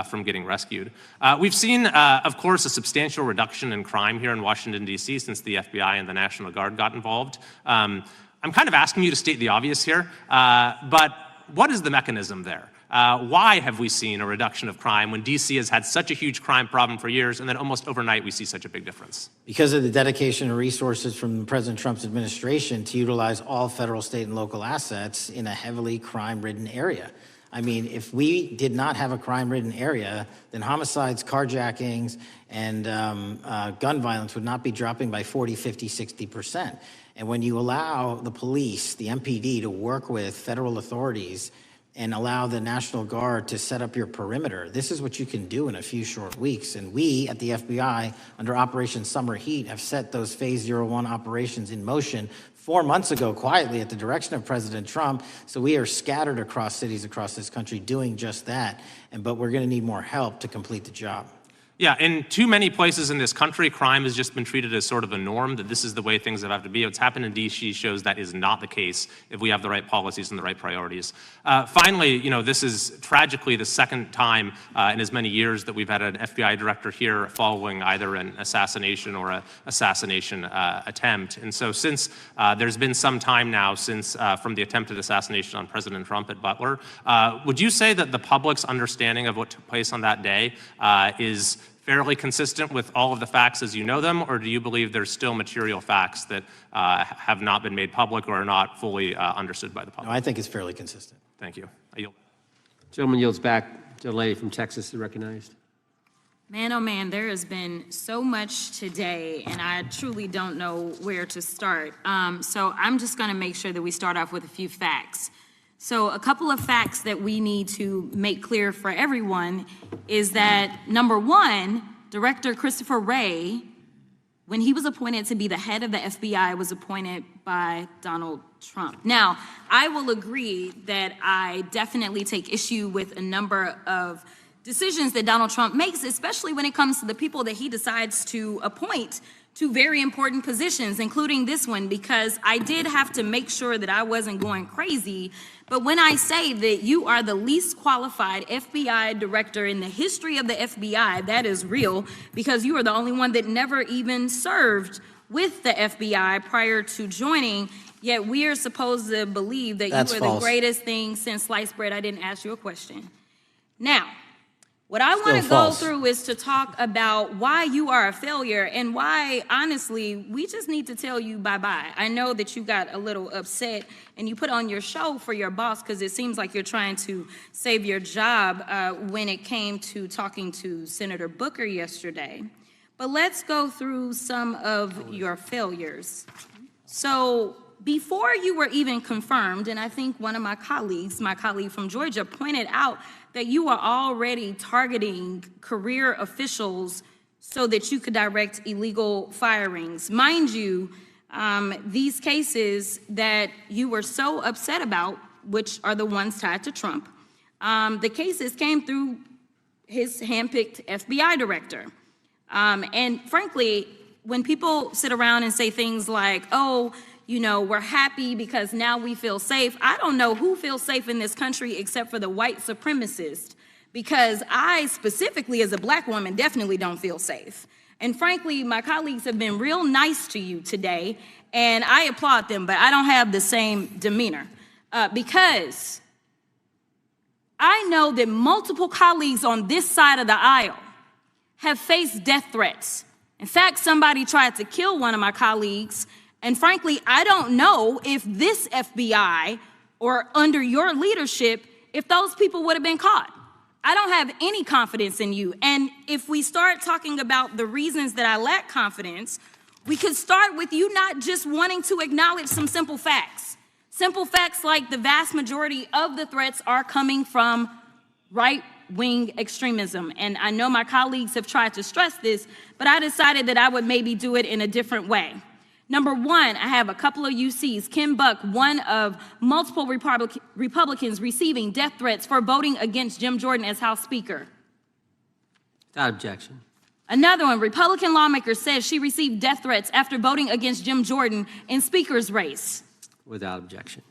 from getting rescued. We've seen, of course, a substantial reduction in crime here in Washington, D.C. since the FBI and the National Guard got involved. I'm kind of asking you to state the obvious here, but what is the mechanism there? Why have we seen a reduction of crime when D.C. has had such a huge crime problem for years, and then almost overnight we see such a big difference? Because of the dedication and resources from President Trump's administration to utilize all federal, state, and local assets in a heavily crime-ridden area. I mean, if we did not have a crime-ridden area, then homicides, carjackings, and gun violence would not be dropping by 40, 50, 60%. And when you allow the police, the MPD, to work with federal authorities and allow the National Guard to set up your perimeter, this is what you can do in a few short weeks. And we at the FBI, under Operation Summer Heat, have set those Phase 01 operations in motion 4 months ago, quietly at the direction of President Trump. So we are scattered across cities across this country doing just that. But we're going to need more help to complete the job. Yeah, in too many places in this country, crime has just been treated as sort of a norm, that this is the way things have to be. What's happened in D.C. shows that is not the case if we have the right policies and the right priorities. Finally, this is tragically the second time in as many years that we've had an FBI director here following either an assassination or an assassination attempt. And so since there's been some time now since from the attempted assassination on President Trump at Butler, would you say that the public's understanding of what took place on that day is fairly consistent with all of the facts as you know them, or do you believe there's still material facts that have not been made public or are not fully understood by the public? No, I think it's fairly consistent. Thank you. I yield. Gentleman yields back. The lady from Texas is recognized. Man, oh man, there has been so much today, and I truly don't know where to start. So I'm just going to make sure that we start off with a few facts. So a couple of facts that we need to make clear for everyone is that, number one, Director Christopher Wray, when he was appointed to be the head of the FBI, was appointed by Donald Trump. Now, I will agree that I definitely take issue with a number of decisions that Donald Trump makes, especially when it comes to the people that he decides to appoint to very important positions, including this one, because I did have to make sure that I wasn't going crazy. But when I say that you are the least qualified FBI director in the history of the FBI, that is real, because you are the only one that never even served with the FBI prior to joining, yet we are supposed to believe that That's you are false. the greatest thing since sliced bread. I didn't ask you a question. Now, what I want to go false. through is to talk about why you are a failure and why, honestly, we just need to tell you bye-bye. I know that you got a little upset and you put on your show for your boss because it seems like you're trying to save your job when it came to talking to Senator Booker yesterday. But let's go through some of your failures. So before you were even confirmed, and I think one of my colleague from Georgia, pointed out that you are already targeting career officials so that you could direct illegal firings. Mind you, these cases that you were so upset about, which are the ones tied to Trump, the cases came through his handpicked FBI director. And frankly, when people sit around and say things like, oh, we're happy because now we feel safe. I don't know who feels safe in this country except for the white supremacists, because I specifically as a black woman definitely don't feel safe. And frankly, my colleagues have been real nice to you today, and I applaud them, but I don't have the same demeanor because I know that multiple colleagues on this side of the aisle have faced death threats. In fact, somebody tried to kill one of my colleagues. And frankly, I don't know if this FBI or under your leadership, if those people would have been caught. I don't have any confidence in you. And if we start talking about the reasons that I lack confidence, we could start with you not just wanting to acknowledge some simple facts. Simple facts like the vast majority of the threats are coming from right-wing extremism. And I know my colleagues have tried to stress this, but I decided that I would maybe do it in a different way. Number one, I have a couple of UCs. Kim Buck, one of multiple Republicans receiving death threats for voting against Jim Jordan as House Speaker. Without objection. Another one, Republican lawmaker says she received death threats after voting against Jim Jordan in Speaker's race. Without objection.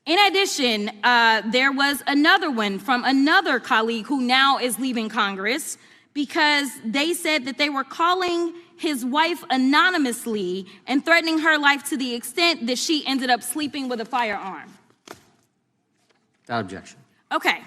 In addition, there was another one from another colleague who now is leaving Congress because they said that they were calling his wife anonymously and threatening her life to the extent that she ended up sleeping with a firearm. Without objection. Okay,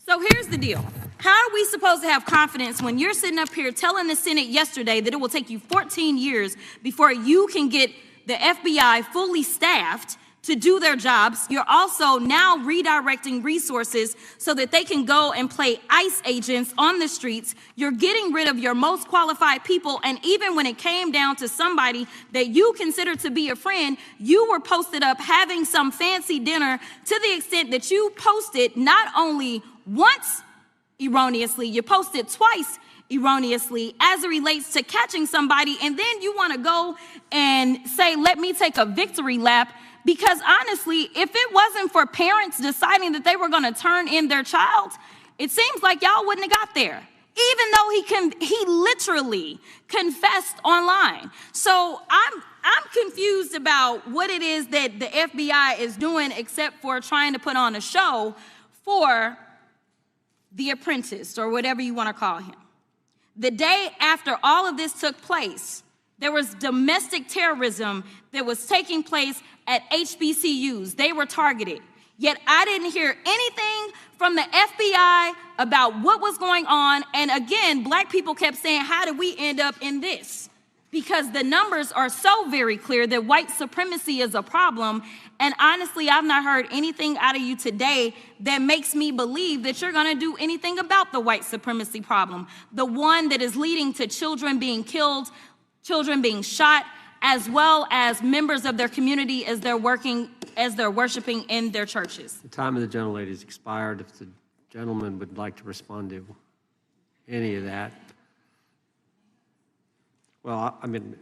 so here's the deal. How are we supposed to have confidence when you're sitting up here telling the Senate yesterday that it will take you 14 years before you can get the FBI fully staffed to do their jobs? You're also now redirecting resources so that they can go and play ICE agents on the streets. You're getting rid of your most qualified people, and even when it came down to somebody that you consider to be a friend, you were posted up having some fancy dinner to the extent that you posted not only once erroneously, you posted twice erroneously as it relates to catching somebody, and then you want to go and say, let me take a victory lap. Because honestly, if it wasn't for parents deciding that they were going to turn in their child, it seems like y'all wouldn't have got there. even though he literally confessed online. So I'm confused about what it is that the FBI is doing except for trying to put on a show for the apprentice, or whatever you want to call him. The day after all of this took place, there was domestic terrorism that was taking place at HBCUs. They were targeted. Yet I didn't hear anything from the FBI about what was going on. And again, black people kept saying, how did we end up in this? Because the numbers are so very clear that white supremacy is a problem. And honestly, I've not heard anything out of you today that makes me believe that you're going to do anything about the white supremacy problem, the one that is leading to children being killed, children being shot, as well as members of their community as they're worshiping in their churches. The time of the gentlelady has expired. If the gentleman would like to respond to any of that. Well, I mean,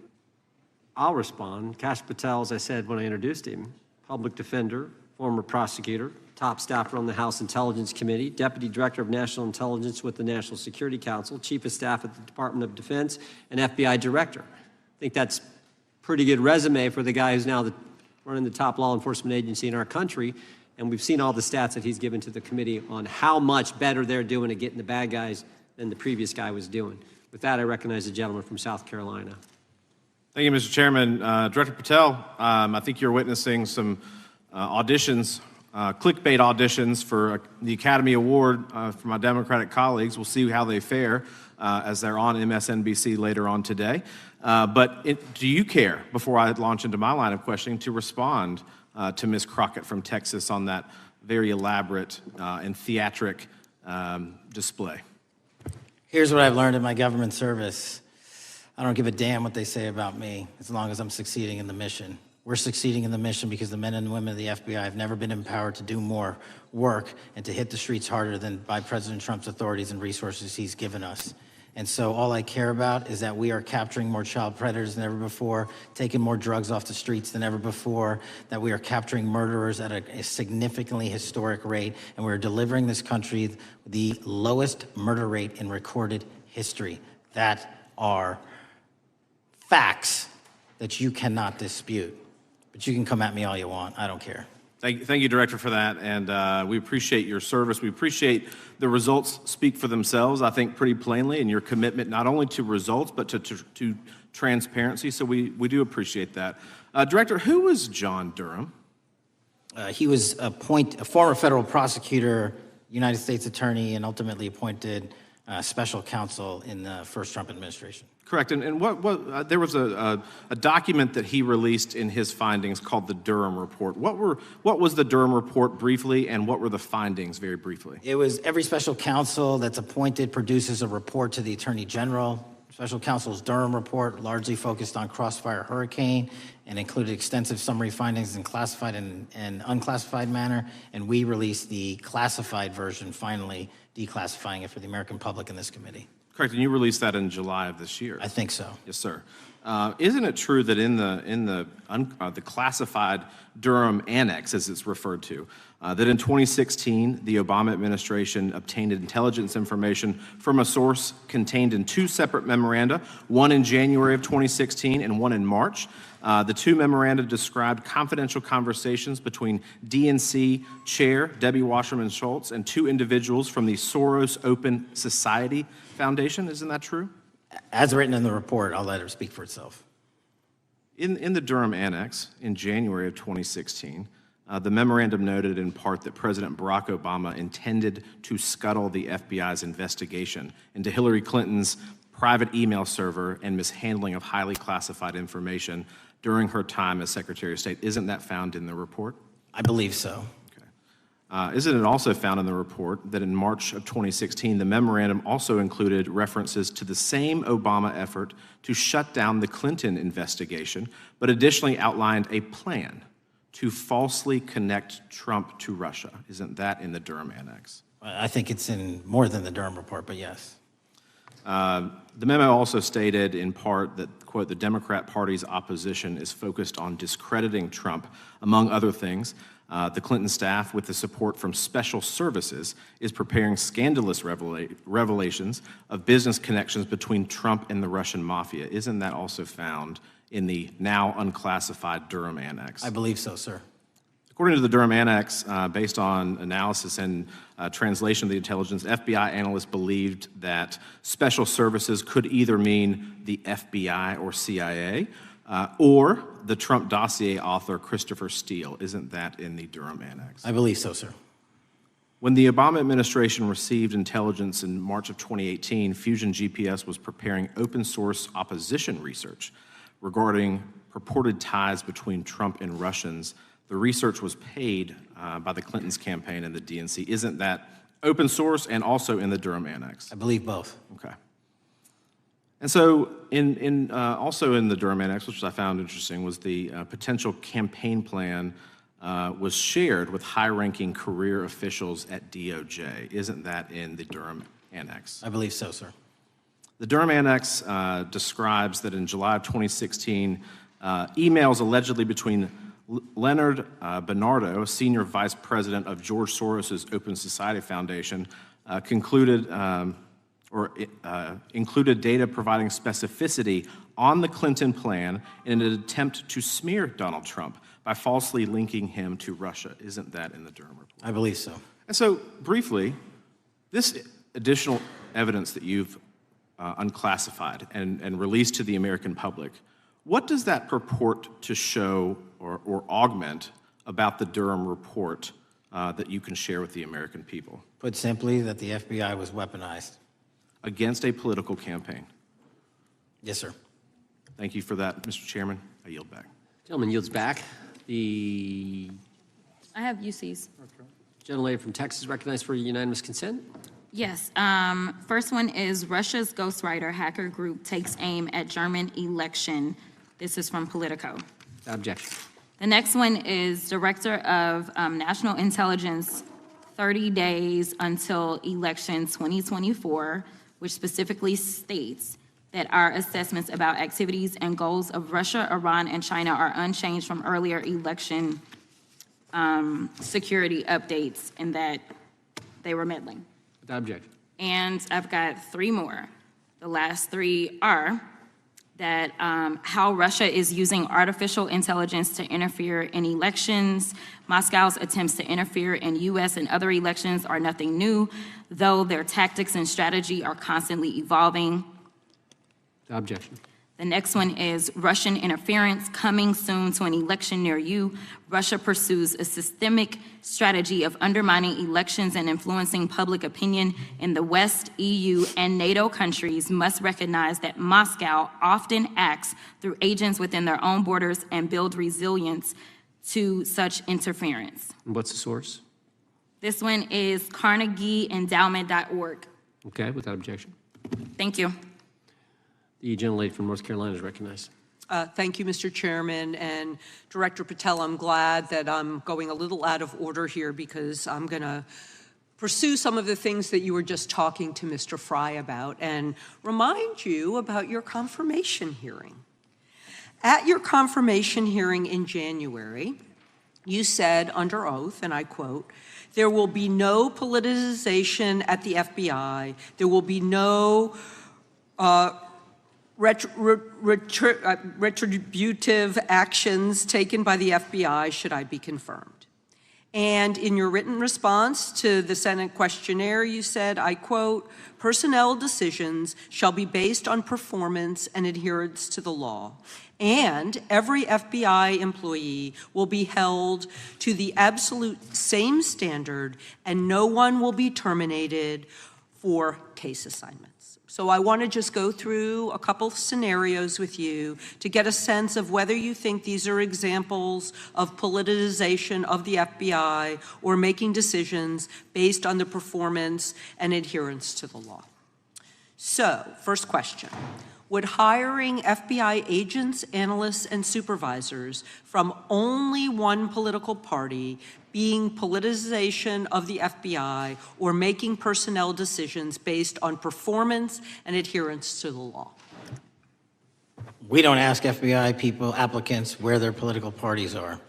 I'll respond. Kash Patel, as I said when I introduced him, public defender, former prosecutor, top staffer on the House Intelligence Committee, Deputy Director of National Intelligence with the National Security Council, Chief of Staff at the Department of Defense, and FBI Director. I think that's a pretty good resume for the guy who's now running the top law enforcement agency in our country. And we've seen all the stats that he's given to the committee on how much better they're doing at getting the bad guys than the previous guy was doing. With that, I recognize the gentleman from South Carolina. Thank you, Mr. Chairman. Director Patel, I think you're witnessing some auditions, clickbait auditions for the Academy Award for my Democratic colleagues. We'll see how they fare as they're on MSNBC later on today. But do you care, before I launch into my line of questioning, to respond to Ms. Crockett from Texas on that very elaborate and theatric display? Here's what I've learned in my government service. I don't give a damn what they say about me as long as I'm succeeding in the mission. We're succeeding in the mission because the men and women of the FBI have never been empowered to do more work and to hit the streets harder than by President Trump's authorities and resources he's given us. And so all I care about is that we are capturing more child predators than ever before, taking more drugs off the streets than ever before, that we are capturing murderers at a significantly historic rate, and we're delivering this country the lowest murder rate in recorded history. That are facts that you cannot dispute. But you can come at me all you want. I don't care. Thank you, Director, for that, and we appreciate your service. We appreciate the results speak for themselves, I think, pretty plainly, and your commitment not only to results, but to transparency, so we do appreciate that. Director, who was John Durham? He was a former federal prosecutor, United States attorney, and ultimately appointed special counsel in the first Trump administration. Correct, and there was a document that he released in his findings called the Durham Report. What was the Durham Report briefly, and what were the findings very briefly? It was every special counsel that's appointed produces a report to the Attorney General. Special counsel's Durham Report largely focused on Crossfire Hurricane and included extensive summary findings in classified and unclassified manner, and we released the classified version, finally declassifying it for the American public in this committee. Correct, and you released that in July of this year. I think so. Yes, sir. Isn't it true that in the classified Durham Annex, as it's referred to, that in 2016 the Obama administration obtained intelligence information from a source contained in two separate memoranda, one in January of 2016 and one in March? The two memoranda described confidential conversations between DNC Chair Debbie Wasserman Schultz and two individuals from the Soros Open Society Foundation. Isn't that true? As written in the report, I'll let it speak for itself. In the Durham Annex in January of 2016, the memorandum noted in part that President Barack Obama intended to scuttle the FBI's investigation into Hillary Clinton's private email server and mishandling of highly classified information during her time as Secretary of State. Isn't that found in the report? I believe so. Isn't it also found in the report that in March of 2016, the memorandum also included references to the same Obama effort to shut down the Clinton investigation, but additionally outlined a plan to falsely connect Trump to Russia? Isn't that in the Durham Annex? I think it's in more than the Durham Report, but yes. The memo also stated in part that, quote, the Democrat Party's opposition is focused on discrediting Trump, among other things. The Clinton staff, with the support from special services, is preparing scandalous revelations of business connections between Trump and the Russian mafia. Isn't that also found in the now unclassified Durham Annex? I believe so, sir. According to the Durham Annex, based on analysis and translation of the intelligence, FBI analysts believed that special services could either mean the FBI or CIA, or the Trump dossier author Christopher Steele. Isn't that in the Durham Annex? I believe so, sir. When the Obama administration received intelligence in March of 2018, Fusion GPS was preparing open source opposition research regarding purported ties between Trump and Russians. The research was paid by the Clintons campaign and the DNC. Isn't that open source and also in the Durham Annex? I believe both. Okay. And so also in the Durham Annex, which I found interesting, was the potential campaign plan was shared with high-ranking career officials at DOJ. Isn't that in the Durham Annex? I believe so, sir. The Durham Annex describes that in July of 2016, emails allegedly between Leonard Bernardo, senior vice president of George Soros's Open Society Foundation, included data providing specificity on the Clinton plan in an attempt to smear Donald Trump by falsely linking him to Russia. Isn't that in the Durham report? I believe so. And so, briefly, this additional evidence that you've unclassified and released to the American public, what does that purport to show or augment about the Durham report that you can share with the American people? Put simply, that the FBI was weaponized. Against a political campaign. Yes, sir. Thank you for that, Mr. Chairman. I yield back. Gentleman yields back. The I have UCs. gentlelady from Texas recognized for unanimous consent. Yes. First one is Russia's ghostwriter hacker group takes aim at German election. This is from Politico. Objection. The next one is Director of National Intelligence, 30 days until election 2024, which specifically states that our assessments about activities and goals of Russia, Iran, and China are unchanged from earlier election security updates, and that they were meddling. Without objection. And I've got three more. The last three are that how Russia is using artificial intelligence to interfere in elections. Moscow's attempts to interfere in U.S. and other elections are nothing new, though their tactics and strategy are constantly evolving. Without objection. The next one is Russian interference coming soon to an election near you. Russia pursues a systemic strategy of undermining elections and influencing public opinion in the West. EU and NATO countries must recognize that Moscow often acts through agents within their own borders and build resilience to such interference. And what's the source? This one is CarnegieEndowment.org. Okay, without objection. Thank you. The gentlelady from North Carolina is recognized. Thank you, Mr. Chairman. And Director Patel, I'm glad that I'm going a little out of order here because I'm going to pursue some of the things that you were just talking to Mr. Fry about and remind you about your confirmation hearing. At your confirmation hearing in January, you said under oath, and I quote, "There will be no politicization at the FBI. There will be no retributive actions taken by the FBI should I be confirmed." And in your written response to the Senate questionnaire, you said, I quote, "Personnel decisions shall be based on performance and adherence to the law. And every FBI employee will be held to the absolute same standard, and no one will be terminated for case assignments." So I want to just go through a couple of scenarios with you to get a sense of whether you think these are examples of politicization of the FBI or making decisions based on the performance and adherence to the law. So, first question. Would hiring FBI agents, analysts, and supervisors from only one political party being politicization of the FBI or making personnel decisions based on performance and adherence to the law? We don't ask FBI people, applicants, where their political parties are.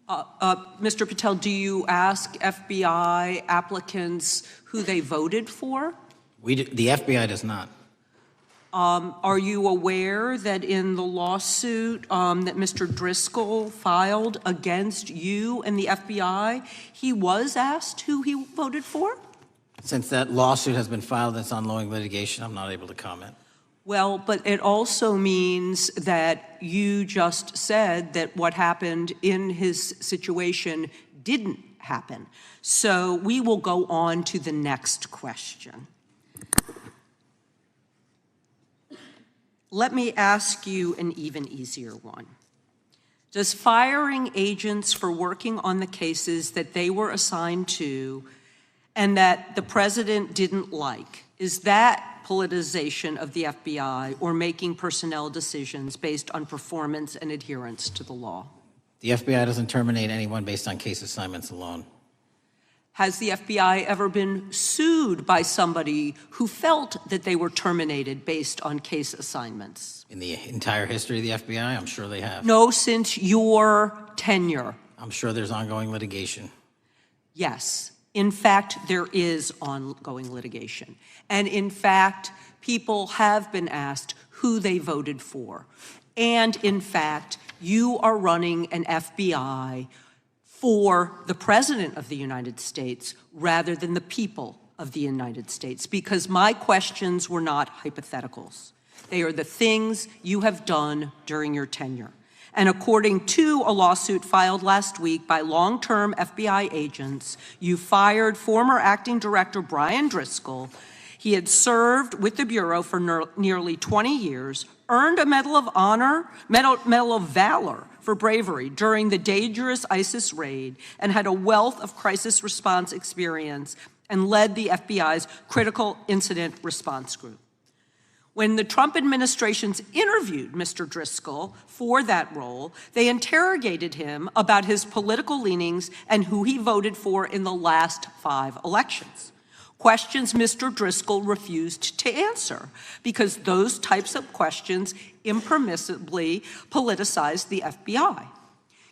Mr. Patel, do you ask FBI applicants who they voted for? The FBI does not. Are you aware that in the lawsuit that Mr. Driscoll filed against you and the FBI, he was asked who he voted for? Since that lawsuit has been filed and it's ongoing litigation, I'm not able to comment. Well, but it also means that you just said that what happened in his situation didn't happen. So we will go on to the next question. Let me ask you an even easier one. Does firing agents for working on the cases that they were assigned to and that the president didn't like, is that politicization of the FBI or making personnel decisions based on performance and adherence to the law? The FBI doesn't terminate anyone based on case assignments alone. Has the FBI ever been sued by somebody who felt that they were terminated based on case assignments? In the entire history of the FBI, I'm sure they have. No, since your tenure. I'm sure there's ongoing litigation. Yes. In fact, there is ongoing litigation. And in fact, people have been asked who they voted for. And in fact, you are running an FBI for the President of the United States rather than the people of the United States, because my questions were not hypotheticals. They are the things you have done during your tenure. And according to a lawsuit filed last week by long-term FBI agents, you fired former acting director Brian Driscoll. He had served with the Bureau for nearly 20 years, earned a Medal of Honor, Medal of Valor for bravery during the dangerous ISIS raid, and had a wealth of crisis response experience and led the FBI's Critical Incident Response Group. When the Trump administrations interviewed Mr. Driscoll for that role, they interrogated him about his political leanings and who he voted for in the last 5 elections. Questions Mr. Driscoll refused to answer because those types of questions impermissibly politicized the FBI.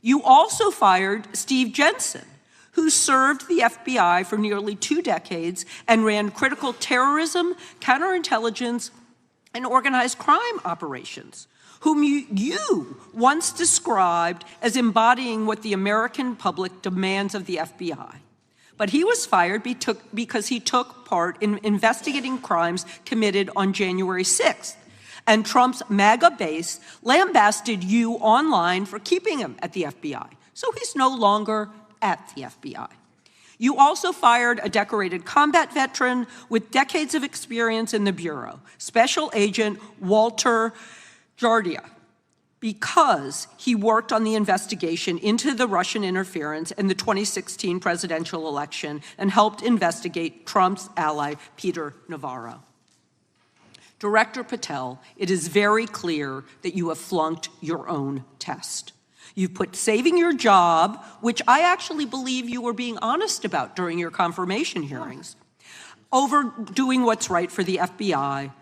You also fired Steve Jensen, who served the FBI for nearly 2 decades and ran critical terrorism, counterintelligence, and organized crime operations, whom you once described as embodying what the American public demands of the FBI. But he was fired because he took part in investigating crimes committed on January 6th. And Trump's MAGA base lambasted you online for keeping him at the FBI. So he's no longer at the FBI. You also fired a decorated combat veteran with decades of experience in the Bureau, Special Agent Walter Jardia, because he worked on the investigation into the Russian interference in the 2016 presidential election and helped investigate Trump's ally, Peter Navarro. Director Patel, it is very clear that you have flunked your own test. You've put saving your job, which I actually believe you were being honest about during your confirmation hearings, over doing what's right for the FBI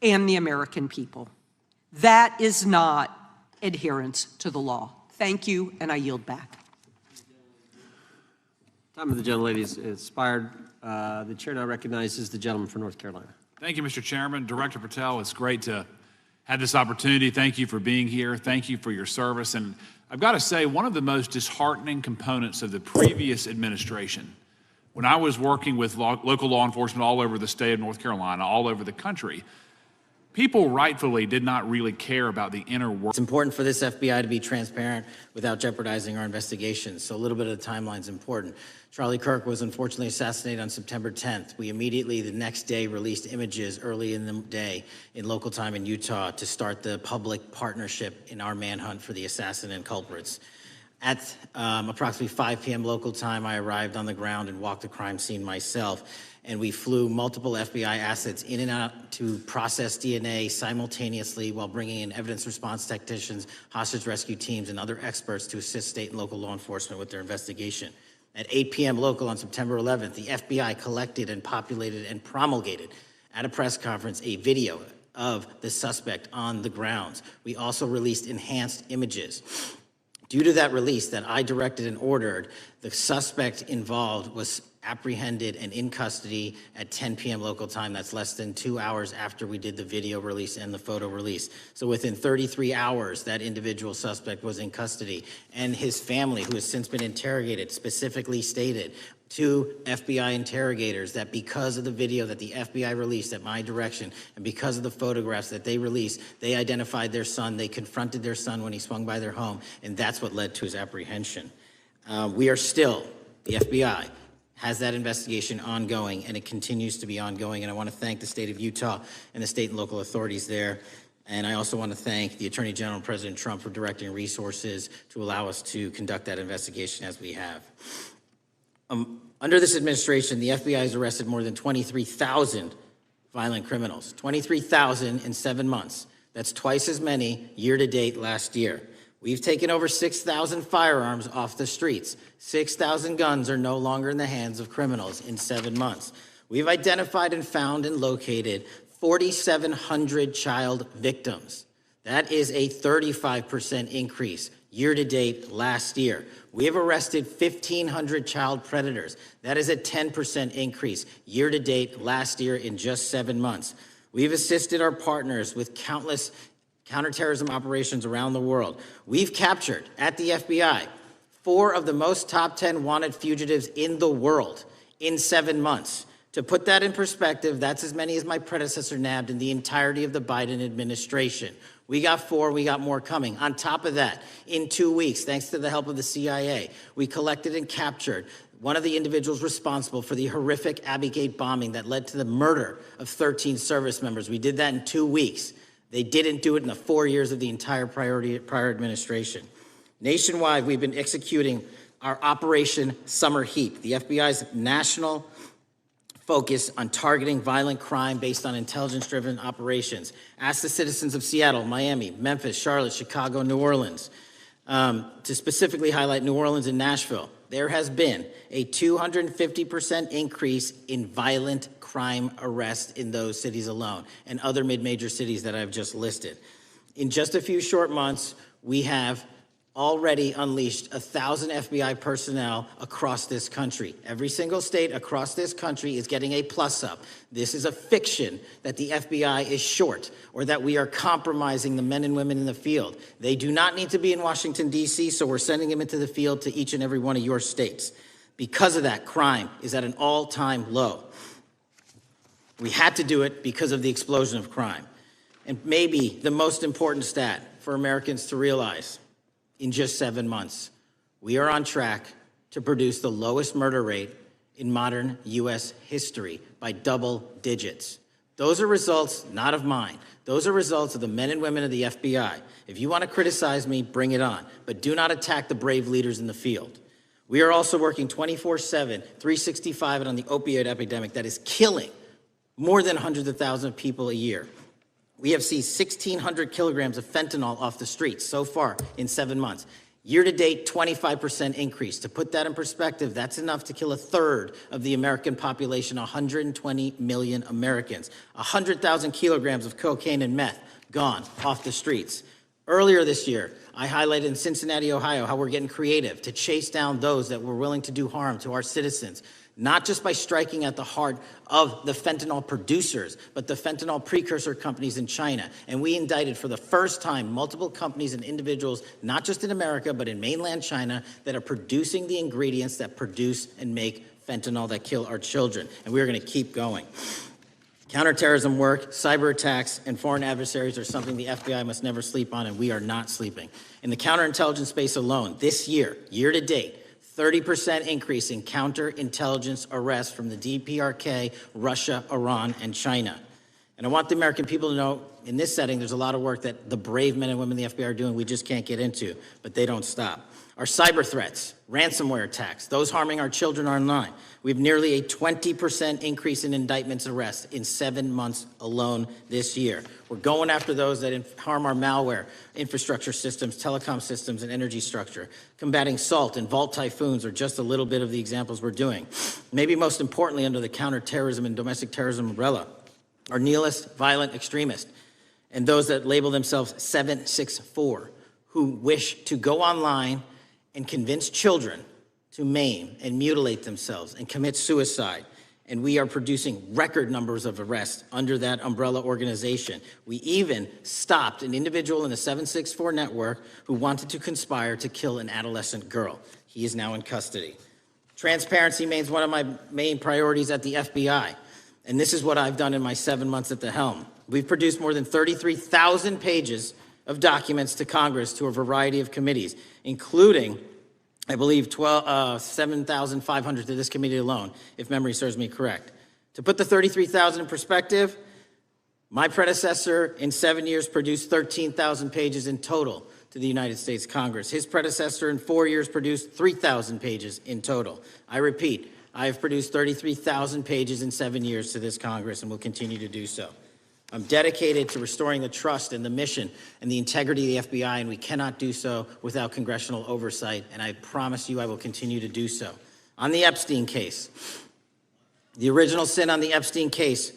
and the American people. That is not adherence to the law. Thank you, and I yield back. Time of the gentlelady is expired. The chair now recognizes the gentleman from North Carolina. Thank you, Mr. Chairman. Director Patel, it's great to have this opportunity. Thank you for being here. Thank you for your service. And I've got to say, one of the most disheartening components of the previous administration, when I was working with local law enforcement all over the state of North Carolina, all over the country, people rightfully did not really care about the inner work. It's important for this FBI to be transparent without jeopardizing our investigations, so a little bit of the timeline is important. Charlie Kirk was unfortunately assassinated on September 10th. We immediately, the next day, released images early in the day in local time in Utah to start the public partnership in our manhunt for the assassin and culprits. At approximately 5 p.m. local time, I arrived on the ground and walked the crime scene myself. And we flew multiple FBI assets in and out to process DNA simultaneously while bringing in evidence response technicians, hostage rescue teams, and other experts to assist state and local law enforcement with their investigation. At 8 p.m. local on September 11th, the FBI collected and populated and promulgated at a press conference a video of the suspect on the grounds. We also released enhanced images Due to that release that I directed and ordered, the suspect involved was apprehended and in custody at 10 p.m. local time. That's less than 2 hours after we did the video release and the photo release. So within 33 hours, that individual suspect was in custody. And his family, who has since been interrogated, specifically stated to FBI interrogators that because of the video that the FBI released at my direction and because of the photographs that they released, they identified their son, they confronted their son when he swung by their home, and that's what led to his apprehension. We are still, the FBI has that investigation ongoing, and it continues to be ongoing, and I want to thank the state of Utah and the state and local authorities there. And I also want to thank the Attorney General and President Trump for directing resources to allow us to conduct that investigation as we have. Under this administration, the FBI has arrested more than 23,000 violent criminals. 23,000 in 7 months. That's twice as many year to date last year. We've taken over 6,000 firearms off the streets. 6,000 guns are no longer in the hands of criminals in 7 months. We've identified and found and located 4,700 child victims. That is a 35% increase year to date last year. We have arrested 1,500 child predators. That is a 10% increase year to date last year in just 7 months. We've assisted our partners with countless counterterrorism operations around the world. We've captured at the FBI 4 of the most top 10 wanted fugitives in the world in 7 months. To put that in perspective, that's as many as my predecessor nabbed in the entirety of the Biden administration. We got 4, we got more coming. On top of that, in 2 weeks, thanks to the help of the CIA, we collected and captured one of the individuals responsible for the horrific Abbey Gate bombing that led to the murder of 13 service members. We did that in 2 weeks. They didn't do it in the 4 years of the entire prior administration. Nationwide, we've been executing our Operation Summer Heap, the FBI's national focus on targeting violent crime based on intelligence-driven operations. Ask the citizens of Seattle, Miami, Memphis, Charlotte, Chicago, New Orleans. To specifically highlight New Orleans and Nashville, there has been a 250% increase in violent crime arrests in those cities alone and other mid-major cities that I've just listed. In just a few short months, we have already unleashed 1,000 FBI personnel across this country. Every single state across this country is getting a plus-up. This is a fiction that the FBI is short or that we are compromising the men and women in the field. They do not need to be in Washington, D.C., so we're sending them into the field to each and every one of your states. Because of that, crime is at an all-time low. We had to do it because of the explosion of crime. And maybe the most important stat for Americans to realize, in just 7 months, we are on track to produce the lowest murder rate in modern U.S. history by double digits. Those are results not of mine. Those are results of the men and women of the FBI. If you want to criticize me, bring it on, but do not attack the brave leaders in the field. We are also working 24/7, 365 on the opioid epidemic that is killing more than hundreds of thousands of people a year. We have seized 1,600 kilograms of fentanyl off the streets so far in 7 months. Year to date, 25% increase. To put that in perspective, that's enough to kill a third of the American population, 120 million Americans. 100,000 kilograms of cocaine and meth gone off the streets. Earlier this year, I highlighted in Cincinnati, Ohio, how we're getting creative to chase down those that were willing to do harm to our citizens, not just by striking at the heart of the fentanyl producers, but the fentanyl precursor companies in China. And we indicted for the first time multiple companies and individuals, not just in America, but in mainland China, that are producing the ingredients that produce and make fentanyl that kill our children. And we're going to keep going. Counterterrorism work, cyber attacks, and foreign adversaries are something the FBI must never sleep on, and we are not sleeping. In the counterintelligence space alone, this year, year to date, 30% increase in counterintelligence arrests from the DPRK, Russia, Iran, and China. And I want the American people to know, in this setting, there's a lot of work that the brave men and women in the FBI are doing we just can't get into, but they don't stop. Our cyber threats, ransomware attacks, those harming our children online. We have nearly a 20% increase in indictments and arrests in 7 months alone this year. We're going after those that harm our malware, infrastructure systems, telecom systems, and energy structure. Combating SALT and Vault typhoons are just a little bit of the examples we're doing. Maybe most importantly, under the counterterrorism and domestic terrorism umbrella, are nihilist, violent extremists, and those that label themselves 764, who wish to go online and convince children to maim and mutilate themselves and commit suicide. And we are producing record numbers of arrests under that umbrella organization. We even stopped an individual in the 764 network who wanted to conspire to kill an adolescent girl. He is now in custody. Transparency remains one of my main priorities at the FBI. And this is what I've done in my 7 months at the helm. We've produced more than 33,000 pages of documents to Congress to a variety of committees, including, I believe, 7,500 to this committee alone, if memory serves me correct. To put the 33,000 in perspective, my predecessor in 7 years produced 13,000 pages in total to the United States Congress. His predecessor in 4 years produced 3,000 pages in total. I repeat, I have produced 33,000 pages in 7 years to this Congress and will continue to do so. I'm dedicated to restoring the trust in the mission and the integrity of the FBI, and we cannot do so without congressional oversight, and I promise you I will continue to do so. On the Epstein case, the original sin on the Epstein case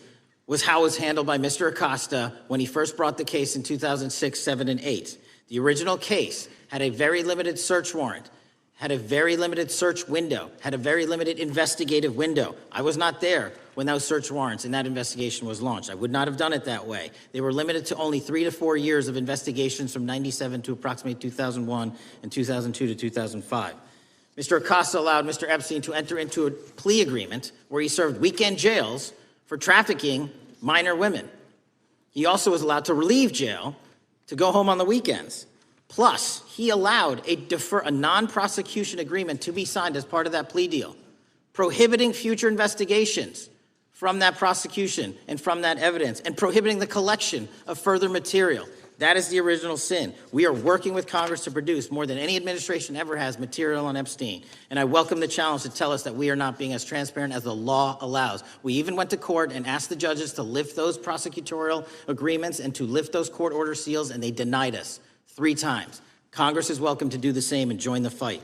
was how it was handled by Mr. Acosta when he first brought the case in 2006, 7, and 8. The original case had a very limited search warrant, had a very limited search window, had a very limited investigative window. I was not there when those search warrants and that investigation was launched. I would not have done it that way. They were limited to only 3 to 4 years of investigations from 97 to approximately 2001 and 2002 to 2005. Mr. Acosta allowed Mr. Epstein to enter into a plea agreement where he served weekend jails for trafficking minor women. He also was allowed to leave jail to go home on the weekends. Plus, he allowed a non-prosecution agreement to be signed as part of that plea deal, prohibiting future investigations from that prosecution and from that evidence, and prohibiting the collection of further material. That is the original sin. We are working with Congress to produce more than any administration ever has material on Epstein. And I welcome the challenge to tell us that we are not being as transparent as the law allows. We even went to court and asked the judges to lift those prosecutorial agreements and to lift those court order seals, and they denied us 3 times. Congress is welcome to do the same and join the fight.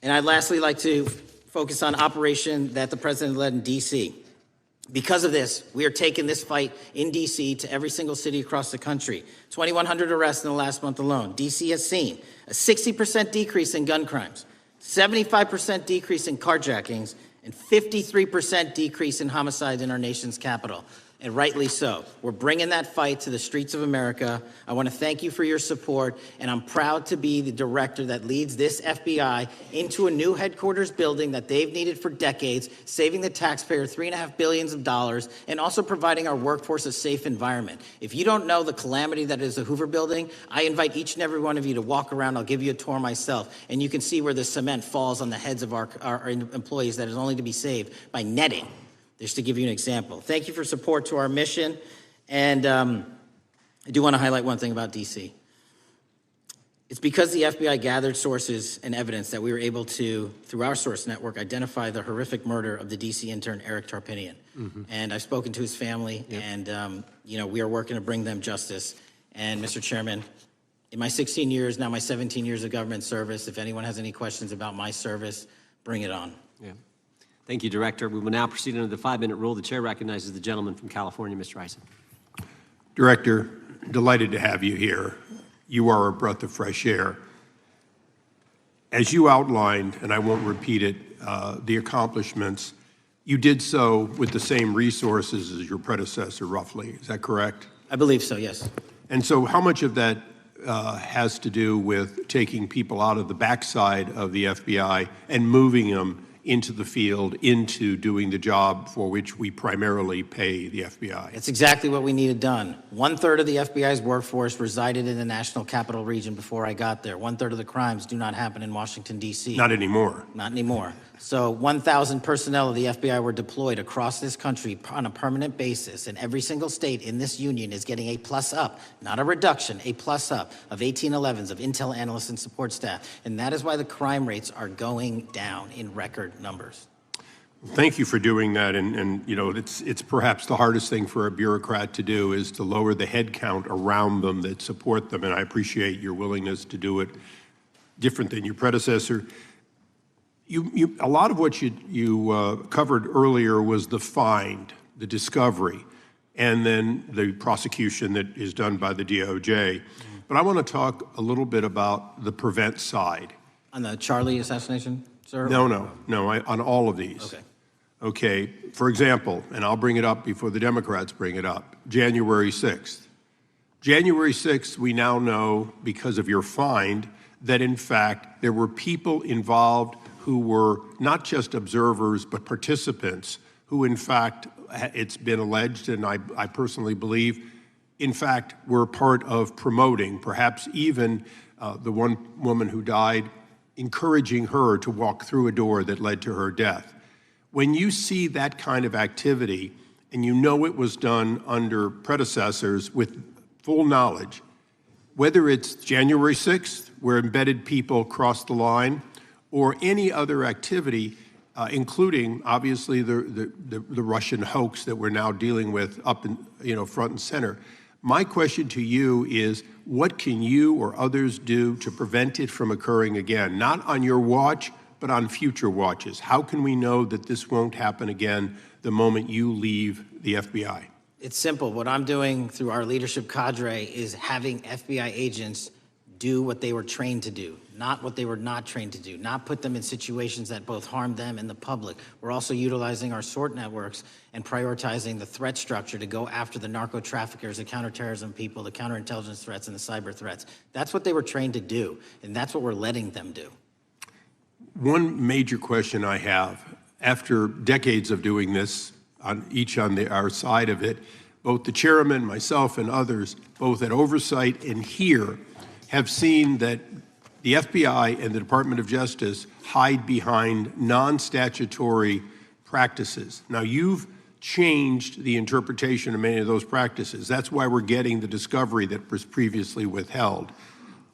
And I'd lastly like to focus on operation that the president led in D.C. Because of this, we are taking this fight in D.C. to every single city across the country. 2,100 arrests in the last month alone. D.C. has seen a 60% decrease in gun crimes, 75% decrease in carjackings, and 53% decrease in homicides in our nation's capital. And rightly so. We're bringing that fight to the streets of America. I want to thank you for your support, and I'm proud to be the director that leads this FBI into a new headquarters building that they've needed for decades, saving the taxpayer $3.5 billion, and also providing our workforce a safe environment. If you don't know the calamity that is the Hoover Building, I invite each and every one of you to walk around. I'll give you a tour myself, and you can see where the cement falls on the heads of our employees that is only to be saved by netting. Just to give you an example. Thank you for support to our mission. And I do want to highlight one thing about D.C. It's because the FBI gathered sources and evidence that we were able to, through our source network, identify the horrific murder of the D.C. intern, Eric Tarpinian. Mm-hmm. And I've spoken to his family, and we are working to bring them justice. And Mr. Chairman, in my 16 years, now my 17 years of government service, if anyone has any questions about my service, bring it on. Yeah. Thank you, Director. We will now proceed under the 5-minute rule. The chair recognizes the gentleman from California, Mr. Ison. Director, delighted to have you here. You are a breath of fresh air. As you outlined, and I won't repeat it, the accomplishments, you did so with the same resources as your predecessor, roughly. Is that correct? I believe so, yes. And so how much of that has to do with taking people out of the backside of the FBI and moving them into the field, into doing the job for which we primarily pay the FBI? It's exactly what we needed done. 1/3 of the FBI's workforce resided in the National Capital Region before I got there. 1/3 of the crimes do not happen in Washington, D.C. Not anymore. Not anymore. So 1,000 personnel of the FBI were deployed across this country on a permanent basis, and every single state in this union is getting a plus up, not a reduction, a plus up of 1811s of intel analysts and support staff. And that is why the crime rates are going down in record numbers. Thank you for doing that, and it's perhaps the hardest thing for a bureaucrat to do is to lower the head count around them that support them, and I appreciate your willingness to do it different than your predecessor. A lot of what you covered earlier was the find, the discovery, and then the prosecution that is done by the DOJ. But I want to talk a little bit about the prevent side. On the Charlie assassination, sir? No, on all of these. Okay. Okay, for example, and I'll bring it up before the Democrats bring it up, January 6th. January 6th, we now know, because of your find, that in fact there were people involved who were not just observers but participants who in fact, it's been alleged, and I personally believe, in fact, were part of promoting, perhaps even the one woman who died, encouraging her to walk through a door that led to her death. When you see that kind of activity, and you know it was done under predecessors with full knowledge, whether it's January 6th, where embedded people crossed the line, or any other activity, including obviously the Russian hoax that we're now dealing with up in, front and center. My question to you is, what can you or others do to prevent it from occurring again? Not on your watch, but on future watches. How can we know that this won't happen again the moment you leave the FBI? It's simple. What I'm doing through our leadership cadre is having FBI agents do what they were trained to do, not what they were not trained to do, not put them in situations that both harm them and the public. We're also utilizing our SORT networks and prioritizing the threat structure to go after the narco traffickers, the counterterrorism people, the counterintelligence threats, and the cyber threats. That's what they were trained to do, and that's what we're letting them do. One major question I have, after decades of doing this, on our side of it, both the chairman, myself, and others, both at Oversight and here, have seen that the FBI and the Department of Justice hide behind non-statutory practices. Now, you've changed the interpretation of many of those practices. That's why we're getting the discovery that was previously withheld.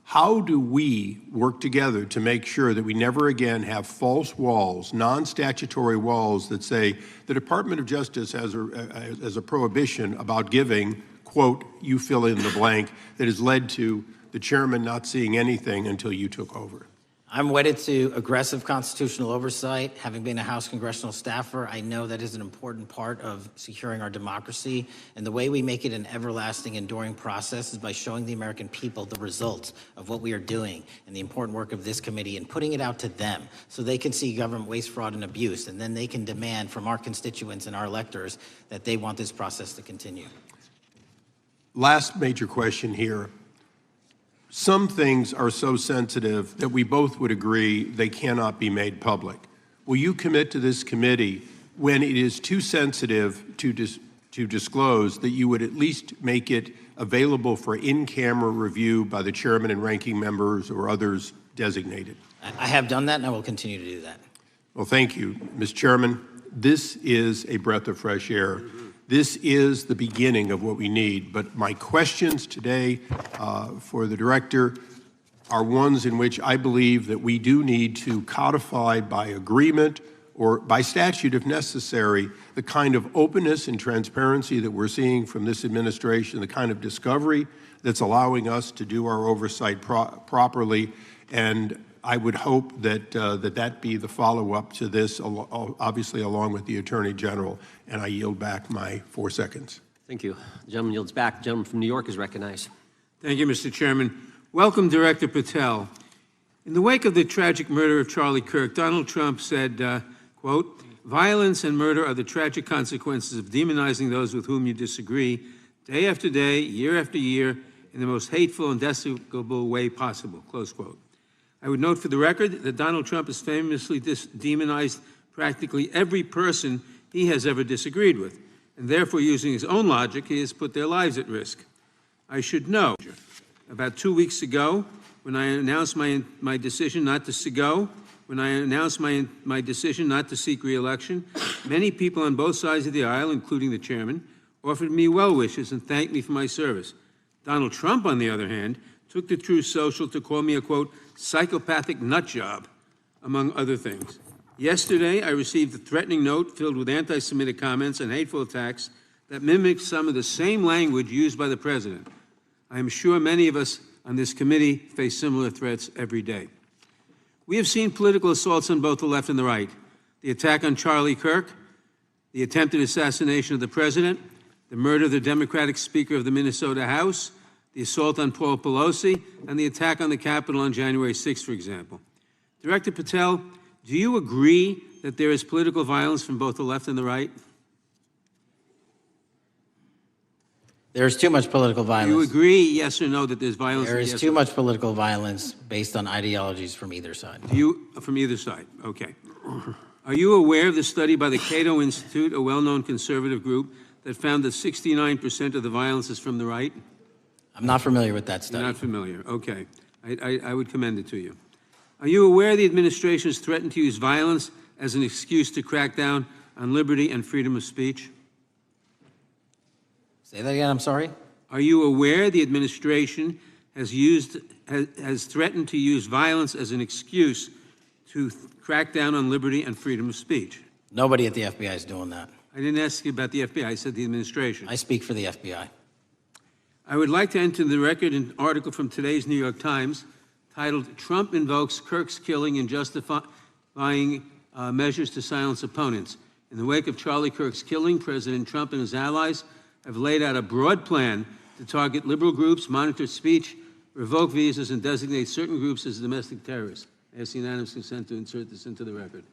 How do we work together to make sure that we never again have false walls, non-statutory walls that say the Department of Justice has a prohibition about giving, quote, you fill in the blank, that has led to the chairman not seeing anything until you took over? I'm wedded to aggressive constitutional oversight. Having been a House congressional staffer, I know that is an important part of securing our democracy. And the way we make it an everlasting, enduring process is by showing the American people the results of what we are doing and the important work of this committee and putting it out to them so they can see government waste, fraud, and abuse. And then they can demand from our constituents and our electors that they want this process to continue. Last major question here. Some things are so sensitive that we both would agree they cannot be made public. Will you commit to this committee, when it is too sensitive to disclose, that you would at least make it available for in-camera review by the chairman and ranking members or others designated? I have done that, and I will continue to do that. Well, thank you, Mr. Chairman. This is a breath of fresh air. This is the beginning of what we need. But my questions today for the director are ones in which I believe that we do need to codify by agreement or by statute, if necessary, the kind of openness and transparency that we're seeing from this administration, the kind of discovery that's allowing us to do our oversight properly. And I would hope that that be the follow-up to this, obviously along with the Attorney General. And I yield back my 4 seconds. Thank you. The gentleman yields back. The gentleman from New York is recognized. Thank you, Mr. Chairman. Welcome, Director Patel. In the wake of the tragic murder of Charlie Kirk, Donald Trump said, quote, "Violence and murder are the tragic consequences of demonizing those with whom you disagree, day after day, year after year, in the most hateful and despicable way possible," close quote. I would note for the record that Donald Trump has famously demonized practically every person he has ever disagreed with, and therefore, using his own logic, he has put their lives at risk. I should know, about 2 weeks ago, when I announced my decision not to my decision not to seek re-election, many people on both sides of the aisle, including the chairman, offered me well wishes and thanked me for my service. Donald Trump, on the other hand, took to Truth Social to call me a, quote, psychopathic nut job, among other things. Yesterday, I received a threatening note filled with anti-Semitic comments and hateful attacks that mimicked some of the same language used by the president. I am sure many of us on this committee face similar threats every day. We have seen political assaults on both the left and the right. The attack on Charlie Kirk, the attempted assassination of the president, the murder of the Democratic Speaker of the Minnesota House, the assault on Paul Pelosi, and the attack on the Capitol on January 6th, for example. Director Patel, do you agree that there is political violence from both the left and the right? There's too much political violence. Do you agree, yes or no, that there's violence? There is too much political violence based on ideologies from either side. From either side, okay. Are you aware of the study by the Cato Institute, a well-known conservative group, that found that 69% of the violence is from the right? I'm not familiar with that study. You're not familiar, okay. I would commend it to you. Are you aware the administration has threatened to use violence as an excuse to crack down on liberty and freedom of speech? Say that again, I'm sorry? Are you aware the administration has threatened to use violence as an excuse to crack down on liberty and freedom of speech? Nobody at the FBI is doing that. I didn't ask you about the FBI, I said the administration. I speak for the FBI. I would like to enter the record an article from today's New York Times titled, "Trump Invokes Kirk's Killing and Justifying Measures to Silence Opponents." In the wake of Charlie Kirk's killing, President Trump and his allies have laid out a broad plan to target liberal groups, monitor speech, revoke visas, and designate certain groups as domestic terrorists. I ask unanimous consent to insert this into the record.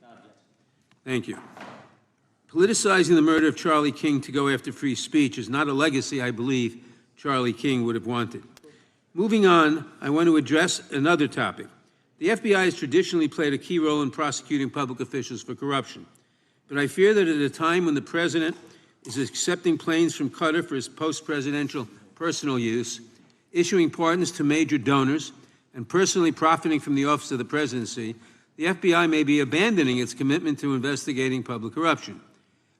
Thank you. Politicizing the murder of Charlie King to go after free speech is not a legacy I believe Charlie King would have wanted. Moving on, I want to address another topic. The FBI has traditionally played a key role in prosecuting public officials for corruption. But I fear that at a time when the president is accepting planes from Qatar for his post-presidential personal use, issuing pardons to major donors, and personally profiting from the office of the presidency, the FBI may be abandoning its commitment to investigating public corruption.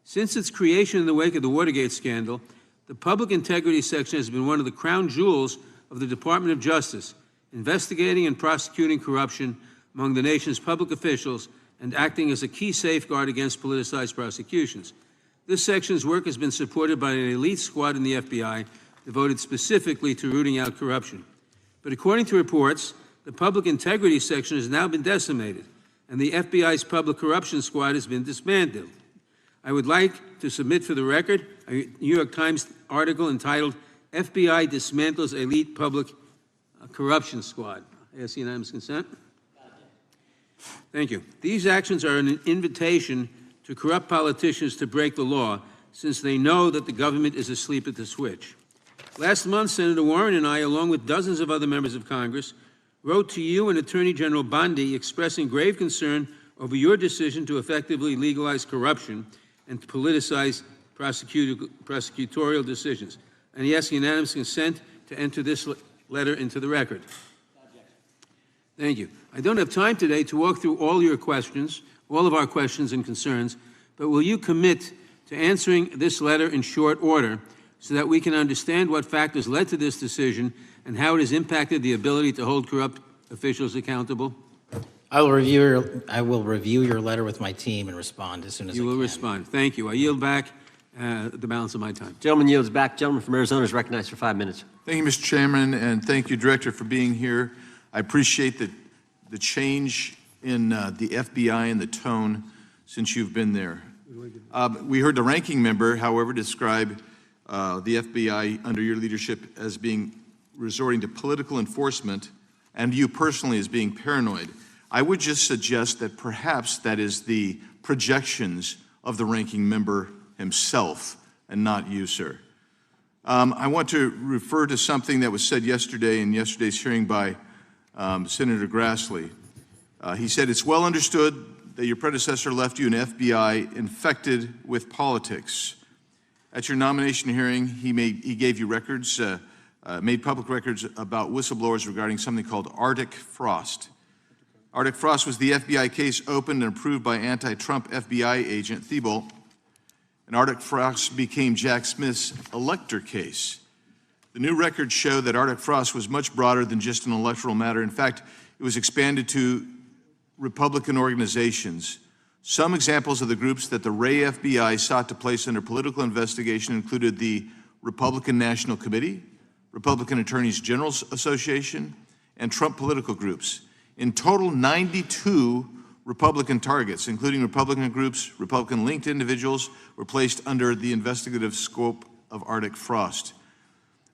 Since its creation in the wake of the Watergate scandal, the Public Integrity Section has been one of the crown jewels of the Department of Justice, investigating and prosecuting corruption among the nation's public officials and acting as a key safeguard against politicized prosecutions. This section's work has been supported by an elite squad in the FBI devoted specifically to rooting out corruption. But according to reports, the Public Integrity Section has now been decimated, and the FBI's Public Corruption Squad has been disbanded. I would like to submit for the record a New York Times article entitled, "FBI Dismantles Elite Public Corruption Squad." I ask unanimous consent. Thank you. These actions are an invitation to corrupt politicians to break the law, since they know that the government is asleep at the switch. Last month, Senator Warren and I, along with dozens of other members of Congress, wrote to you and Attorney General Bondi expressing grave concern over your decision to effectively legalize corruption and to politicize prosecutorial decisions. And he asks unanimous consent to enter this letter into the record. Thank you. I don't have time today to walk through all your questions, all of our questions and concerns, but will you commit to answering this letter in short order so that we can understand what factors led to this decision and how it has impacted the ability to hold corrupt officials accountable? I will review your letter with my team and respond as soon as I can. You will respond. Thank you. I yield back the balance of my time. Gentleman yields back. Gentleman from Arizona is recognized for 5 minutes. Thank you, Mr. Chairman, and thank you, Director, for being here. I appreciate the change in the FBI and the tone since you've been there. We heard the ranking member, however, describe the FBI under your leadership as being resorting to political enforcement and you personally as being paranoid. I would just suggest that perhaps that is the projections of the ranking member himself and not you, sir. I want to refer to something that was said yesterday in yesterday's hearing by Senator Grassley. He said, "It's well understood that your predecessor left you an FBI infected with politics." At your nomination hearing, he gave you records, made public records about whistleblowers regarding something called Arctic Frost. Arctic Frost was the FBI case opened and approved by anti-Trump FBI agent Thibault, and Arctic Frost became Jack Smith's elector case. The new records show that Arctic Frost was much broader than just an electoral matter. In fact, it was expanded to Republican organizations. Some examples of the groups that the Ray FBI sought to place under political investigation included the Republican National Committee, Republican Attorneys General Association, and Trump political groups. In total, 92 Republican targets, including Republican groups, Republican-linked individuals, were placed under the investigative scope of Arctic Frost.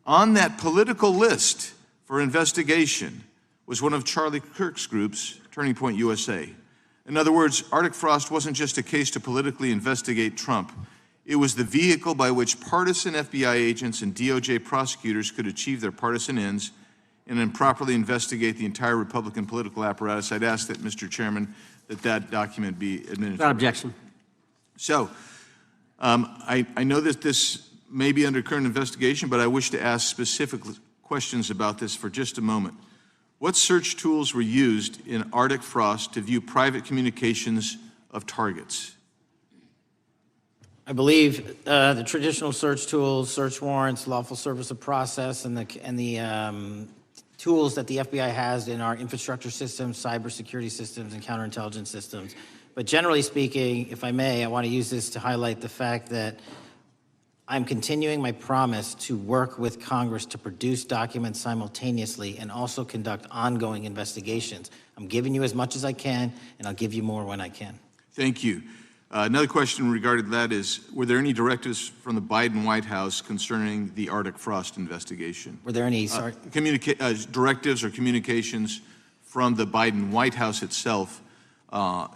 On that political list for investigation was one of Charlie Kirk's groups, Turning Point USA. In other words, Arctic Frost wasn't just a case to politically investigate Trump. It was the vehicle by which partisan FBI agents and DOJ prosecutors could achieve their partisan ends and improperly investigate the entire Republican political apparatus. I'd ask that, Mr. Chairman, that document be administered. Without objection. So, I know that this may be under current investigation, but I wish to ask specific questions about this for just a moment. What search tools were used in Arctic Frost to view private communications of targets? I believe the traditional search tools, search warrants, lawful service of process, and the tools that the FBI has in our infrastructure systems, cybersecurity systems, and counterintelligence systems. But generally speaking, if I may, I want to use this to highlight the fact that I'm continuing my promise to work with Congress to produce documents simultaneously and also conduct ongoing investigations. I'm giving you as much as I can, and I'll give you more when I can. Thank you. Another question regarding that is, were there any directives from the Biden White House concerning the Arctic Frost investigation? Were there any directives or communications from the Biden White House itself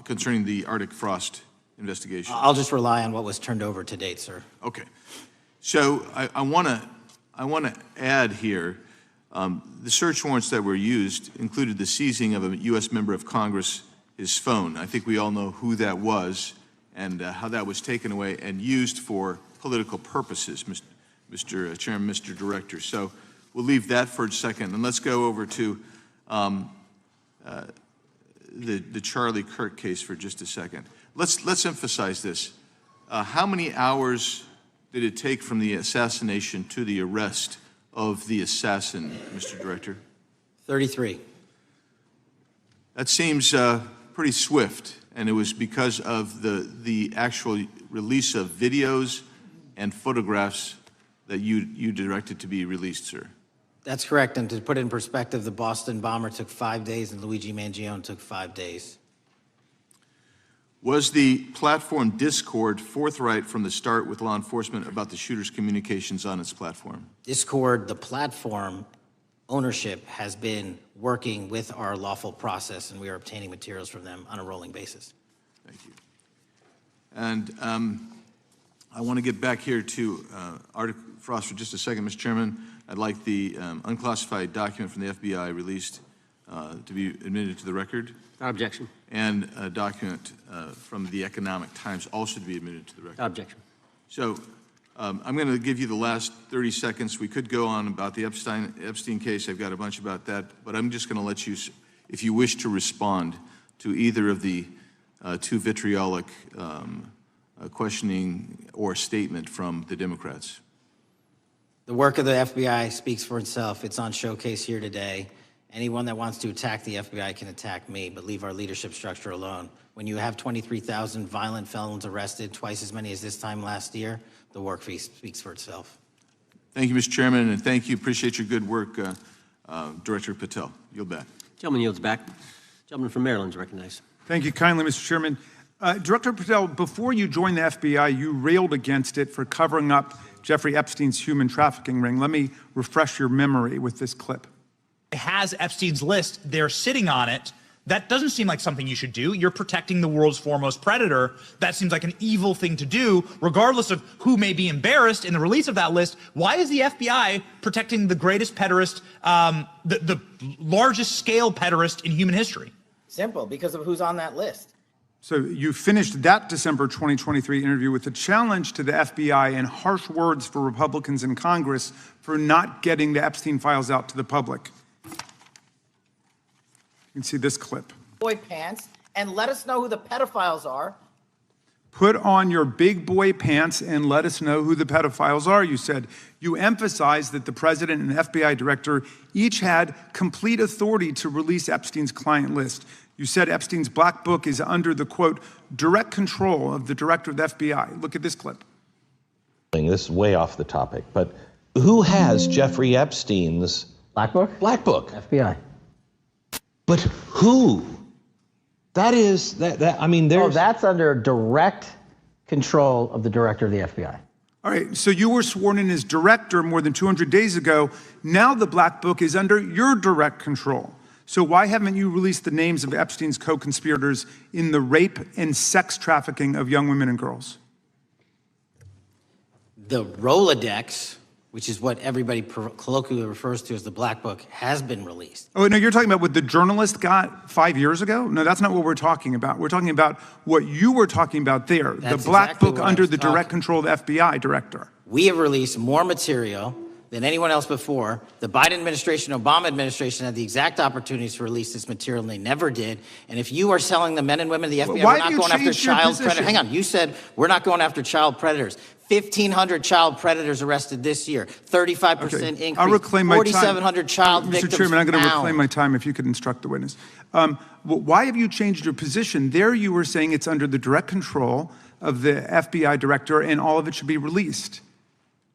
concerning the Arctic Frost investigation? I'll just rely on what was turned over to date, sir. Okay. So I want to add here, the search warrants that were used included the seizing of a U.S. member of Congress, his phone. I think we all know who that was and how that was taken away and used for political purposes, Mr. Chairman, Mr. Director. So we'll leave that for a second, and let's go over to the Charlie Kirk case for just a second. Let's emphasize this. How many hours did it take from the assassination to the arrest of the assassin, Mr. Director? 33. That seems pretty swift, and it was because of the actual release of videos and photographs that you directed to be released, sir. That's correct, and to put it in perspective, the Boston bomber took 5 days and Luigi Mangione took 5 days. Was the platform Discord forthright from the start with law enforcement about the shooter's communications on its platform? Discord, the platform ownership, has been working with our lawful process, and we are obtaining materials from them on a rolling basis. Thank you. And I want to get back here to Arctic Frost for just a second, Mr. Chairman. I'd like the unclassified document from the FBI released to be admitted to the record. Without objection. And a document from the Economic Times also to be admitted to the record. Without objection. So I'm going to give you the last 30 seconds. We could go on about the Epstein case. I've got a bunch about that, but I'm just going to let you, if you wish to respond to either of the two vitriolic questioning or statement from the Democrats. The work of the FBI speaks for itself. It's on showcase here today. Anyone that wants to attack the FBI can attack me, but leave our leadership structure alone. When you have 23,000 violent felons arrested, twice as many as this time last year, the work speaks for itself. Thank you, Mr. Chairman, and thank you. Appreciate your good work, Director Patel. Yield back. Gentleman yields back. Gentleman from Maryland is recognized. Thank you kindly, Mr. Chairman. Director Patel, before you joined the FBI, you railed against it for covering up Jeffrey Epstein's human trafficking ring. Let me refresh your memory with this clip. Has Epstein's list, they're sitting on it. That doesn't seem like something you should do. You're protecting the world's foremost predator. That seems like an evil thing to do, regardless of who may be embarrassed in the release of that list. Why is the FBI protecting the greatest pederast, the largest scale pederast in human history? Simple, because of who's on that list. So you finished that December 2023 interview with a challenge to the FBI and harsh words for Republicans in Congress for not getting the Epstein files out to the public. You can see this clip. Boy pants, and let us know who the pedophiles are. Put on your big boy pants and let us know who the pedophiles are, you said. You emphasized that the president and FBI director each had complete authority to release Epstein's client list. You said Epstein's black book is under the, quote, direct control of the director of the FBI. Look at this clip. This is way off the topic, but who has Jeffrey Epstein's black book? Black book. FBI. But who? That is, I mean, there's... Oh, that's under direct control of the director of the FBI. All right, so you were sworn in as director more than 200 days ago. Now the Black Book is under your direct control. So why haven't you released the names of Epstein's co-conspirators in the rape and sex trafficking of young women and girls? The Rolodex, which is what everybody colloquially refers to as the Black Book, has been released. Oh, no, you're talking about what the journalist got 5 years ago? No, that's not what we're talking about. We're talking about what you were talking about there, That's the Black exactly Book what I under was the direct control of the FBI director. We have released more material than anyone else before. The Biden administration, Obama administration had the exact opportunities to release this material, and they never did. And if you are telling the men and women of the FBI, Why we're not going after child predators. Hang on, you said we're not going after child predators. 1,500 child predators arrested this year, 35% increase, I'll reclaim my time. 4,700 child victims Mr. Chairman, I'm going to found. reclaim my time if you could instruct the witness. Why have you changed your position? There you were saying it's under the direct control of the FBI director and all of it should be released.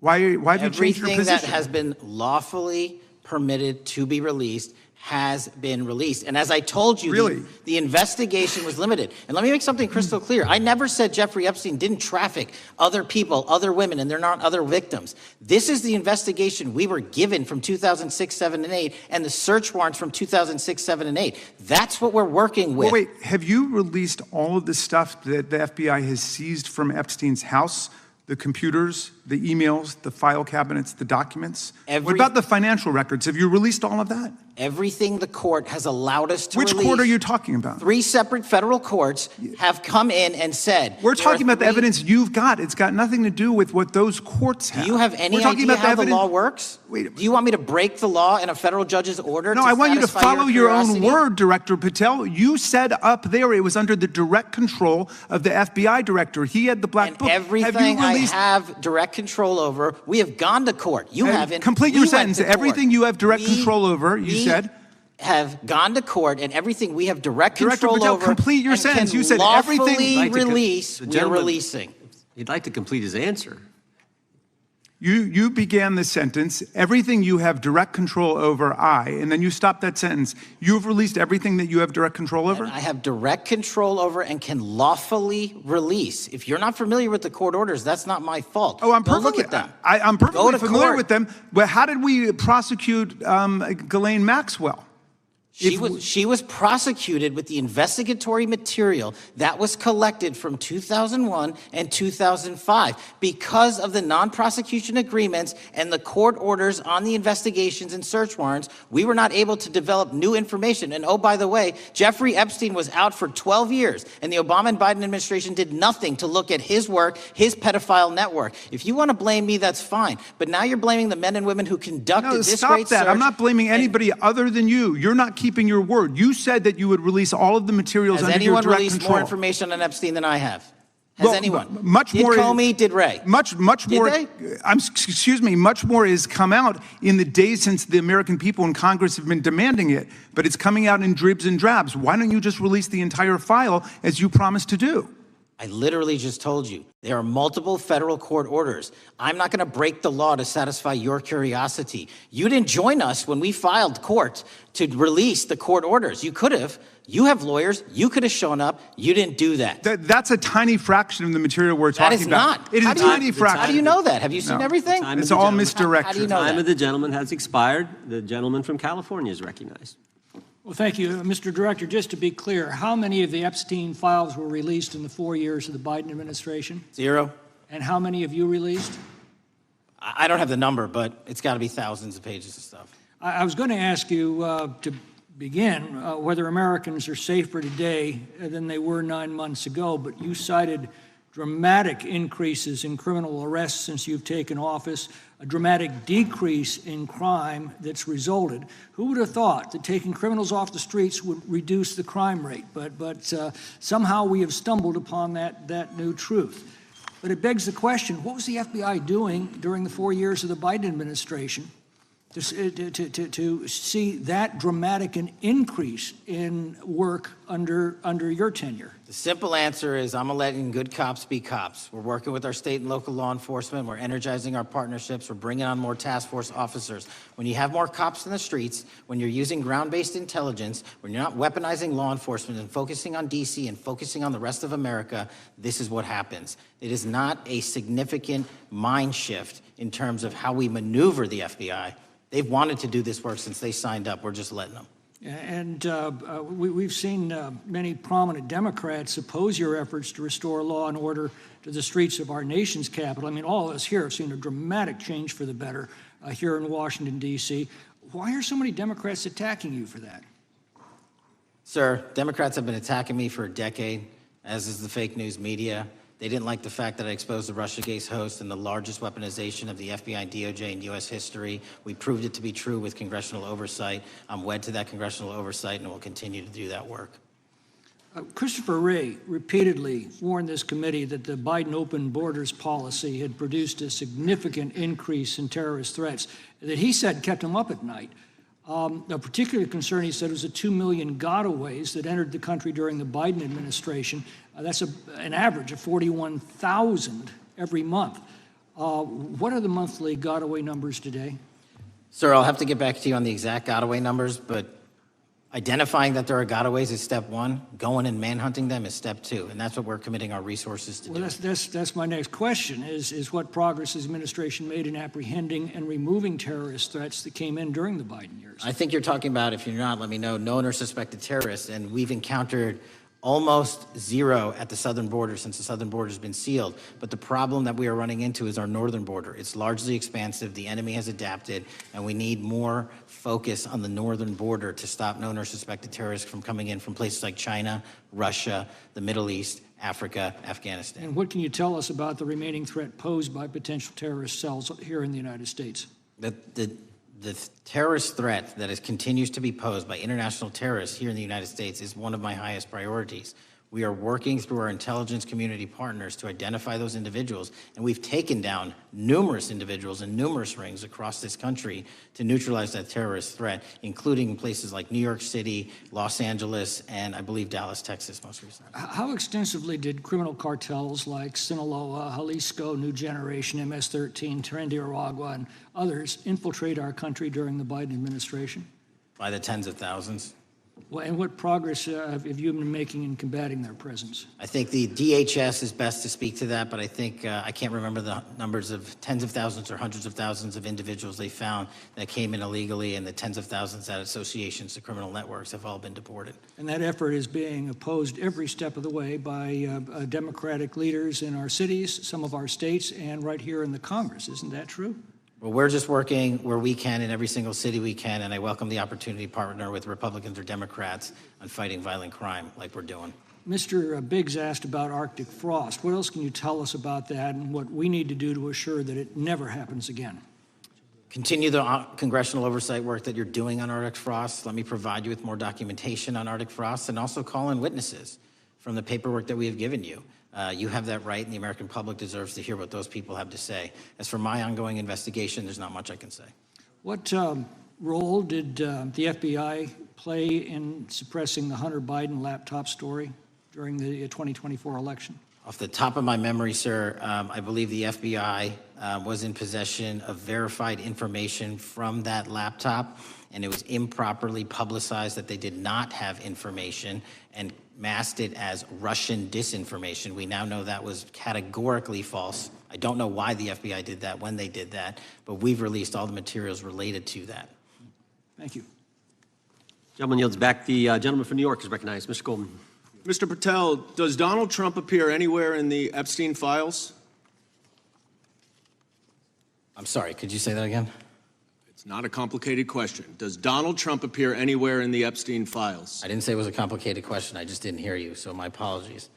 Why have you changed your position? Everything that has been lawfully permitted to be released has been released. And as I told you, the investigation was limited. And let me make something crystal clear. I never said Jeffrey Epstein didn't traffic other people, other women, and they're not other victims. This is the investigation we were given from 2006, 7, and 8, and the search warrants from 2006, 7, and 8. That's what we're working with. Well, wait, have you released all of the stuff that the FBI has seized from Epstein's house? The computers, the emails, the file cabinets, the documents? What about the financial records? Have you released all of that? Everything the court has allowed us to release. Which court are you talking about? 3 separate federal courts have come in and said. We're talking about the evidence you've got. It's got nothing to do with what those courts have. Do you have any idea how the law works? Do you want me to break the law in a federal judge's order? No, I want you to follow your own word, Director Patel. You said up there it was under the direct control of the FBI director. He had the Black Book. Everything I have direct control over, we have gone to court. You haven't. Complete your sentence. Everything you have direct control over, you said. Have gone to court, and everything we have direct control over. Complete your sentence. You said everything. Release. We're releasing. He'd like to complete his answer. You began the sentence, everything you have direct control over, and then you stopped that sentence. You've released everything that you have direct control over? And I have direct control over and can lawfully release. If you're not familiar with the court orders, that's not my fault. Oh, I'm perfectly, look at them. I'm perfectly familiar court. with them. But how did we prosecute Ghislaine Maxwell? She was prosecuted with the investigatory material that was collected from 2001 and 2005. Because of the non-prosecution agreements and the court orders on the investigations and search warrants, we were not able to develop new information. And oh, by the way, Jeffrey Epstein was out for 12 years, and the Obama and Biden administration did nothing to look at his work, his pedophile network. If you want to blame me, that's fine. But now you're blaming the men and women who conducted this great search. Stop that. I'm not blaming anybody other than you. You're not keeping your word. You said that you would release all of the materials under your direct control. Has anyone released more information on Epstein than I have? Has anyone? Much more. Did Comey? Did Ray? Much more. Did they? Excuse me. Much more has come out in the days since the American people in Congress have been demanding it, but it's coming out in dribs and drabs. Why don't you just release the entire file as you promised to do? I literally just told you, there are multiple federal court orders. I'm not going to break the law to satisfy your curiosity. You didn't join us when we filed court to release the court orders. You could have. You have lawyers. You could have shown up. You didn't do that. That's a tiny fraction of the material we're talking about. That is not. It is a tiny fraction. How do you know that? Have you seen everything? It's all misdirection. How do you know The time that? of the gentleman has expired. The gentleman from California is recognized. Well, thank you, Mr. Director. Just to be clear, how many of the Epstein files were released in the 4 years of the Biden administration? 0. And how many have you released? I don't have the number, but it's got to be thousands of pages of stuff. I was going to ask you to begin whether Americans are safer today than they were 9 months ago, but you cited dramatic increases in criminal arrests since you've taken office, a dramatic decrease in crime that's resulted. Who would have thought that taking criminals off the streets would reduce the crime rate? But somehow we have stumbled upon that new truth. But it begs the question, what was the FBI doing during the 4 years of the Biden administration to see that dramatic an increase in work under your tenure? The simple answer is I'm letting good cops be cops. We're working with our state and local law enforcement. We're energizing our partnerships. We're bringing on more task force officers. When you have more cops in the streets, when you're using ground-based intelligence, when you're not weaponizing law enforcement and focusing on D.C. and focusing on the rest of America, this is what happens. It is not a significant mind shift in terms of how we maneuver the FBI. They've wanted to do this work since they signed up. We're just letting them. And we've seen many prominent Democrats oppose your efforts to restore law and order to the streets of our nation's capital. I mean, all of us here have seen a dramatic change for the better here in Washington, D.C. Why are so many Democrats attacking you for that? Sir, Democrats have been attacking me for a decade, as is the fake news media. They didn't like the fact that I exposed the Russiagate host and the largest weaponization of the FBI and DOJ in U.S. history. We proved it to be true with congressional oversight. I'm wed to that congressional oversight and will continue to do that work. Christopher Wray repeatedly warned this committee that the Biden open borders policy had produced a significant increase in terrorist threats that he said kept him up at night. A particular concern, he said, was the 2 million gotaways that entered the country during the Biden administration. That's an average of 41,000 every month. What are the monthly gotaway numbers today? Sir, I'll have to get back to you on the exact gotaway numbers, but identifying that there are gotaways is step one. Going and manhunting them is step two, and that's what we're committing our resources to do. Well, that's my next question, is what progress has the administration made in apprehending and removing terrorist threats that came in during the Biden years? I think you're talking about, if you're not, let me know, known or suspected terrorists, and we've encountered almost zero at the southern border since the southern border has been sealed. But the problem that we are running into is our northern border. It's largely expansive. The enemy has adapted, and we need more focus on the northern border to stop known or suspected terrorists from coming in from places like China, Russia, the Middle East, Africa, Afghanistan. And what can you tell us about the remaining threat posed by potential terrorist cells here in the United States? The terrorist threat that continues to be posed by international terrorists here in the United States is one of my highest priorities. We are working through our intelligence community partners to identify those individuals, and we've taken down numerous individuals in numerous rings across this country to neutralize that terrorist threat, including places like New York City, Los Angeles, and I believe Dallas, Texas most recently. How extensively did criminal cartels like Sinaloa, Jalisco, New Generation, MS-13, Trinidad, and others infiltrate our country during the Biden administration? By the tens of thousands. Well, and what progress have you been making in combating their presence? I think the DHS is best to speak to that, but I think I can't remember the numbers of tens of thousands or hundreds of thousands of individuals they found that came in illegally, and the tens of thousands that associations to criminal networks have all been deported. And that effort is being opposed every step of the way by Democratic leaders in our cities, some of our states, and right here in the Congress. Isn't that true? Well, we're just working where we can in every single city we can, and I welcome the opportunity to partner with Republicans or Democrats on fighting violent crime like we're doing. Mr. Biggs asked about Arctic frost. What else can you tell us about that and what we need to do to assure that it never happens again? Continue the congressional oversight work that you're doing on Arctic frost. Let me provide you with more documentation on Arctic frost, and also call in witnesses from the paperwork that we have given you. You have that right, and the American public deserves to hear what those people have to say. As for my ongoing investigation, there's not much I can say. What role did the FBI play in suppressing the Hunter Biden laptop story during the 2024 election? Off the top of my memory, sir, I believe the FBI was in possession of verified information from that laptop, and it was improperly publicized that they did not have information and masked it as Russian disinformation. We now know that was categorically false. I don't know why the FBI did that, when they did that, but we've released all the materials related to that. Thank you. Gentleman yields back. The gentleman from New York is recognized. Mr. Golden. Mr. Patel, does Donald Trump appear anywhere in the Epstein files? I'm sorry, could you say that again? It's not a complicated question. Does Donald Trump appear anywhere in the Epstein files? I didn't say it was a complicated question. I just didn't hear you, so my apologies.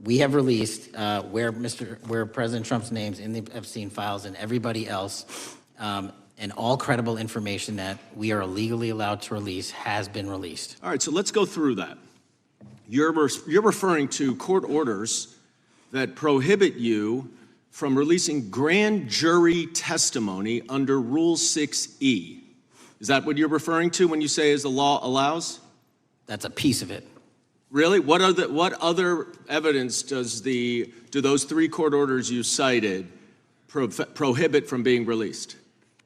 We have released where President Trump's name's in the Epstein files and everybody else, and all credible information that we are legally allowed to release has been released. All right, so let's go through that. You're referring to court orders that prohibit you from releasing grand jury testimony under Rule 6E. Is that what you're referring to when you say as the law allows? That's a piece of it. Really? What other evidence do those 3 court orders you cited prohibit from being released?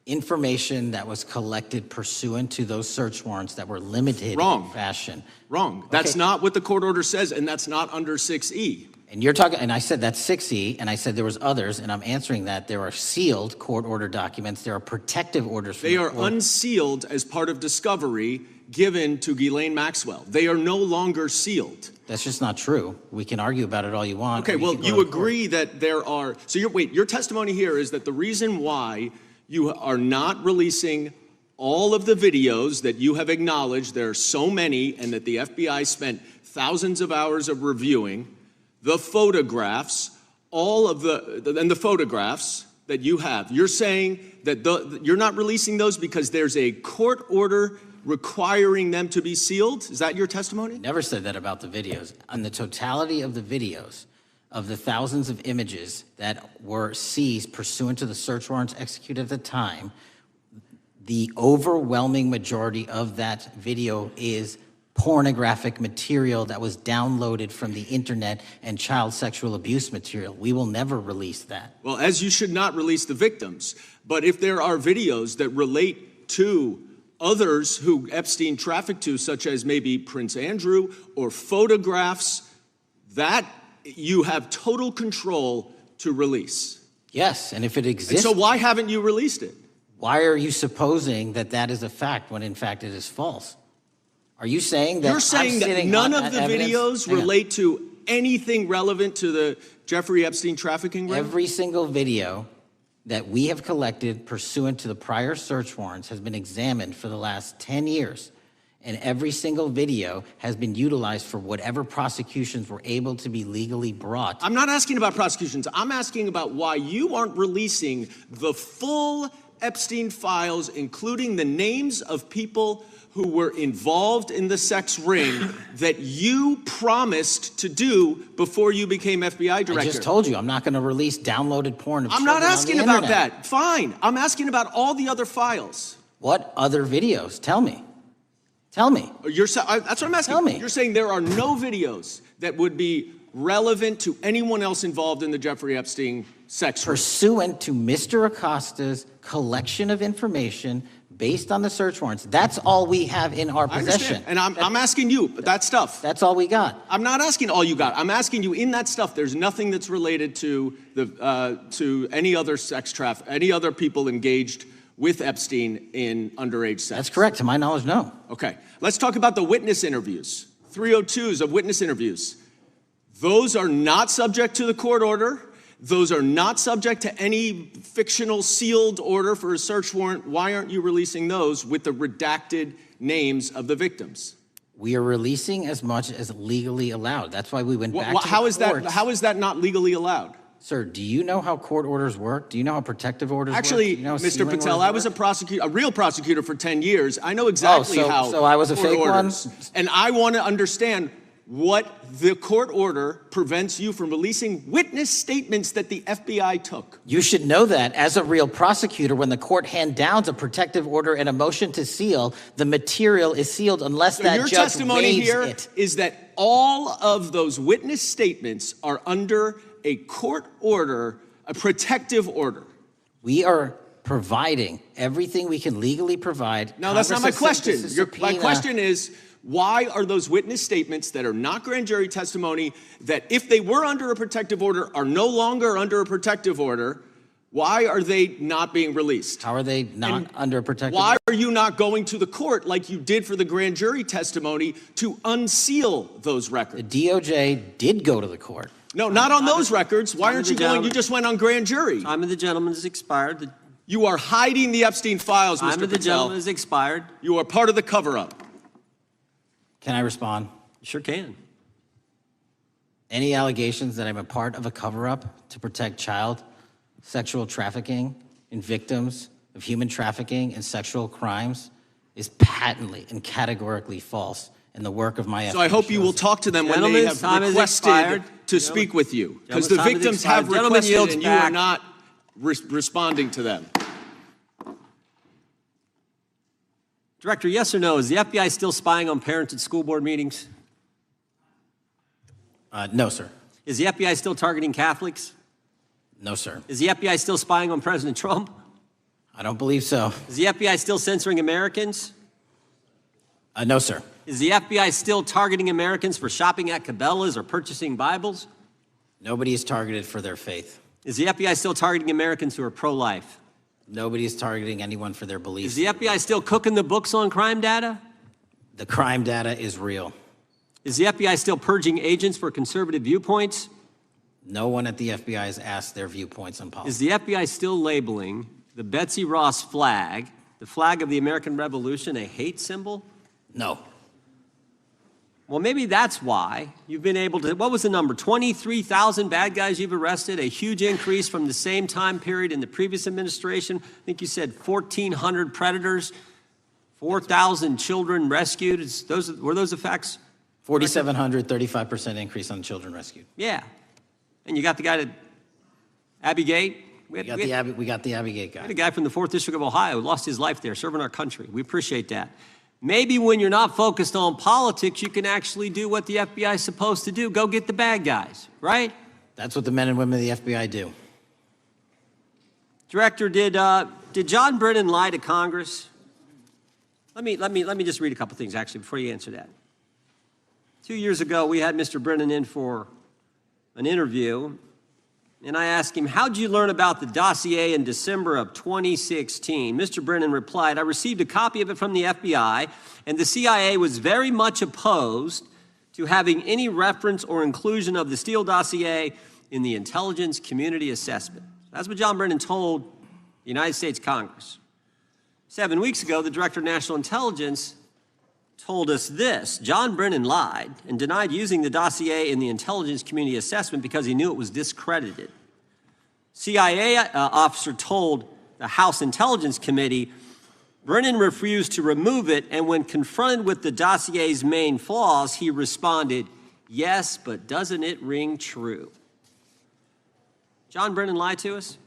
Information that was collected pursuant to those search warrants that were limited in fashion. Wrong. That's not what the court order says, and that's not under 6E. And you're talking, and I said that's 6E, and I said there was others, and I'm answering that. There are sealed court order documents. There are protective orders. They are unsealed as part of discovery given to Ghislaine Maxwell. They are no longer sealed. That's just not true. We can argue about it all you want. Okay, well, you agree that there are, so your testimony here is that the reason why you are not releasing all of the videos that you have acknowledged, there are so many, and that the FBI spent thousands of hours of reviewing, the photographs, and the photographs that you have. You're saying that you're not releasing those because there's a court order requiring them to be sealed? Is that your testimony? Never said that about the videos. On the totality of the videos, of the thousands of images that were seized pursuant to the search warrants executed at the time, the overwhelming majority of that video is pornographic material that was downloaded from the internet and child sexual abuse material. We will never release that. Well, as you should not release the victims. But if there are videos that relate to others who Epstein trafficked to, such as maybe Prince Andrew, or photographs, that you have total control to release. Yes, and if it exists. And so why haven't you released it? Why are you supposing that that is a fact when in fact it is false? Are you saying that You're saying that none of the videos relate to anything relevant to the Jeffrey Epstein trafficking ring? Every single video that we have collected pursuant to the prior search warrants has been examined for the last 10 years. And every single video has been utilized for whatever prosecutions were able to be legally brought. I'm not asking about prosecutions. I'm asking about why you aren't releasing the full Epstein files, including the names of people who were involved in the sex ring that you promised to do before you became FBI director. I just told you, I'm not going to release downloaded porn of I'm not children asking on the about internet. that. Fine. I'm asking about all the other files. What other videos? Tell me. Tell me. That's what I'm asking. Tell me. You're saying there are no videos that would be relevant to anyone else involved in the Jeffrey Epstein sex ring. Pursuant to Mr. Acosta's collection of information based on the search warrants. That's all we have in our possession. And I'm asking you, that stuff. That's all we got. I'm not asking all you got. I'm asking you, in that stuff, there's nothing that's related to any other any other people engaged with Epstein in underage sex. That's correct. To my knowledge, no. Okay. Let's talk about the witness interviews. 302s of witness interviews. Those are not subject to the court order. Those are not subject to any fictional sealed order for a search warrant. Why aren't you releasing those with the redacted names of the victims? We are releasing as much as legally allowed. That's why we went back to the courts. How is that not legally allowed? Sir, do you know how court orders work? Do you know how protective orders Actually, work? Do you know how Mr. sealing Patel, orders I was work? a real prosecutor for 10 years. I know exactly how. So I was a court fake one? orders. And I want to understand what the court order prevents you from releasing witness statements that the FBI took. You should know that as a real prosecutor, when the court hand downs a protective order and a motion to seal, the material is sealed unless that Your judge testimony waives here it. is that all of those witness statements are under a court order, a protective order. We are providing everything we can legally provide. No, that's not my question. My My question is, why are those witness statements that are not grand jury testimony, that if they were under a protective order are no longer under a protective order, why are they not being released? How are they not under a protective Why are you not going to the court like you did for the grand jury testimony to unseal those records? The DOJ did go to the court. No, not on those records. Why aren't you going? You just went on grand jury. Time of the gentleman has expired. You are hiding the Epstein files, Mr. Patel. Time of the gentleman has expired. You are part of the cover-up. Can I respond? You sure can. Any allegations that I'm a part of a cover-up to protect child sexual trafficking and victims of human trafficking and sexual crimes is patently and categorically false in the work of my So I hope you will talk to them when they have requested to speak with you because the Gentleman's time victims has have expired. Gentleman requested yields and you are back. not responding to them. Director, yes or no, is the FBI still spying on parents at school board meetings? No, sir. Is the FBI still targeting Catholics? No, sir. Is the FBI still spying on President Trump? I don't believe so. Is the FBI still censoring Americans? No, sir. Is the FBI still targeting Americans for shopping at Cabela's or purchasing Bibles? Nobody is targeted for their faith. Is the FBI still targeting Americans who are pro-life? Nobody is targeting anyone for their Is beliefs. the FBI still cooking the books on crime data? The crime data is real. Is the FBI still purging agents for conservative viewpoints? No one at the FBI has asked their viewpoints on Is politics. the FBI still labeling the Betsy Ross flag, the flag of the American Revolution, a hate symbol? No. Well, maybe that's why you've been able to, what was the number? 23,000 bad guys you've arrested, a huge increase from the same time period in the previous administration. I think you said 1,400 predators, 4,000 children rescued. Were those the facts? 4,700, 35% increase on children rescued. Yeah. And you got the guy at Abbey Gate? We We got the Abbey Gate had guy. a guy from the 4th District of Ohio who lost his life there serving our country. We appreciate that. Maybe when you're not focused on politics, you can actually do what the FBI is supposed to do. Go get the bad guys, right? That's what the men and women of the FBI do. Director, did John Brennan lie to Congress? Let me just read a couple things, actually, before you answer that. 2 years ago, we had Mr. Brennan in for an interview, and I asked him, how'd you learn about the dossier in December of 2016? Mr. Brennan replied, I received a copy of it from the FBI, and the CIA was very much opposed to having any reference or inclusion of the Steele dossier in the intelligence community assessment. That's what John Brennan told the United States Congress. 7 weeks ago, the Director of National Intelligence told us this: John Brennan lied and denied using the dossier in the intelligence community assessment because he knew it was discredited. CIA officer told the House Intelligence Committee Brennan refused to remove it, and when confronted with the dossier's main flaws, he responded, yes, but doesn't it ring true? John Brennan lied to us?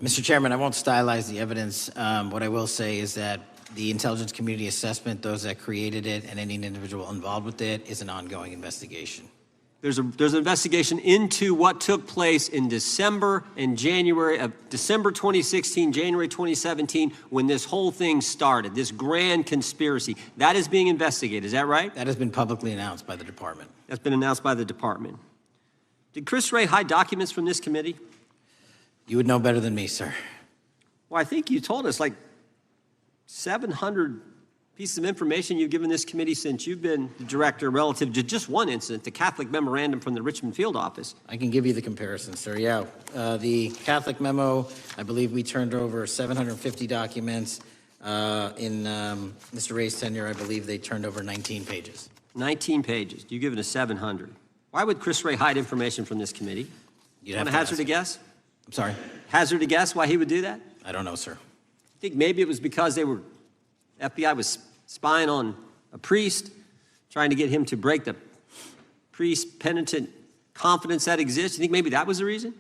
Mr. Chairman, I won't stylize the evidence. What I will say is that the intelligence community assessment, those that created it, and any individual involved with it, is an ongoing investigation. There's an investigation into what took place in December and January of December 2016, January 2017, when this whole thing started, this grand conspiracy. That is being investigated, is that right? That has been publicly announced by the department. That's been announced by the department. Did Chris Wray hide documents from this committee? You would know better than me, sir. Well, I think you told us like 700 pieces of information you've given this committee since you've been the director relative to just one incident, the Catholic memorandum from the Richmond field office. I can give you the comparison, sir. Yeah, the Catholic memo, I believe we turned over 750 documents. In Mr. Ray's tenure, I believe they turned over 19 pages. 19 pages. You've given us 700. Why would Chris Wray hide information from this committee? You'd Want have to to hazard ask a him. guess? I'm sorry? Hazard a guess why he would do that? I don't know, sir. I think maybe it was because FBI was spying on a priest, trying to get him to break the priest-penitent confidence that exists. You think maybe that was the reason?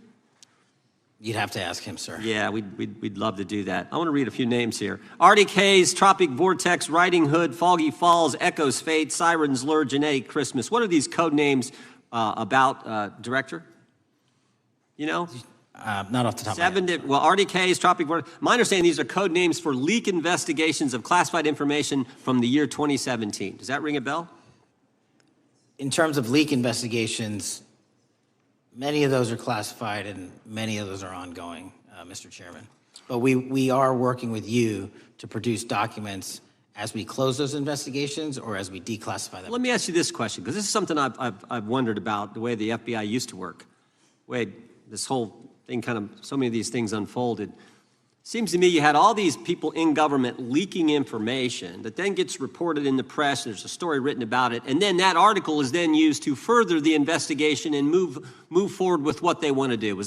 You'd have to ask him, sir. Yeah, we'd love to do that. I want to read a few names here. Arctic Haze, Tropic Vortex, Riding Hood, Foggy Falls, Echoes Fate, Sirens Lure, Genetic Christmas. What are these code names about, Director? You know? Not off the top of my head. Well, Arctic Haze, Tropic Vortex. My understanding, these are code names for leak investigations of classified information from the year 2017. Does that ring a bell? In terms of leak investigations, many of those are classified and many of those are ongoing, Mr. Chairman. But we are working with you to produce documents as we close those investigations or as we declassify them. Let me ask you this question, because this is something I've wondered about, the way the FBI used to work. The way this whole thing so many of these things unfolded. Seems to me you had all these people in government leaking information that then gets reported in the press, and there's a story written about it, and then that article is then used to further the investigation and move forward with what they want to do.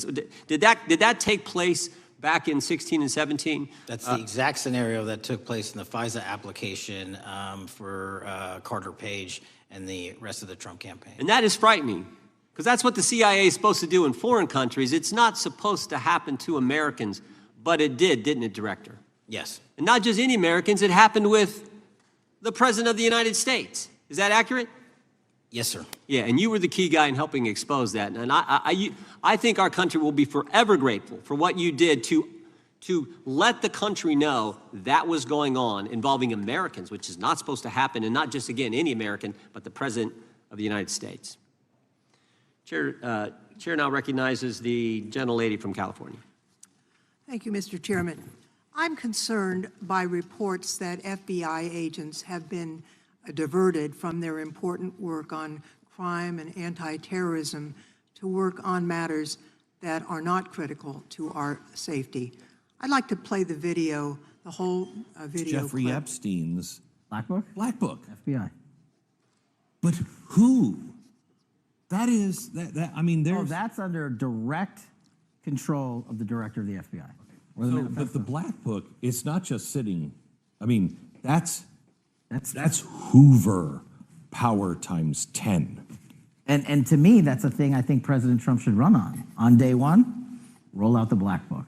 Did that take place back in 16 and 17? That's the exact scenario that took place in the FISA application for Carter Page and the rest of the Trump campaign. And that is frightening. Because that's what the CIA is supposed to do in foreign countries. It's not supposed to happen to Americans, but it did, didn't it, Director? Yes. And not just any Americans, it happened with the President of the United States. Is that accurate? Yes, sir. Yeah, and you were the key guy in helping expose that. And I think our country will be forever grateful for what you did to let the country know that was going on involving Americans, which is not supposed to happen, and not just, again, any American, but the President of the United States. Chair now recognizes the gentlelady from California. Thank you, Mr. Chairman. I'm concerned by reports that FBI agents have been diverted from their important work on crime and anti-terrorism to work on matters that are not critical to our safety. I'd like to play the video, the whole video. Jeffrey clip. Epstein's Black Book. FBI. But who? That is, I mean, there's... Oh, that's under direct control of the director of the FBI. Or the but the Black Book, it's not just sitting, I mean, that's Hoover power times 10. And to me, that's a thing I think President Trump should run on. On day one, roll out the Black Book.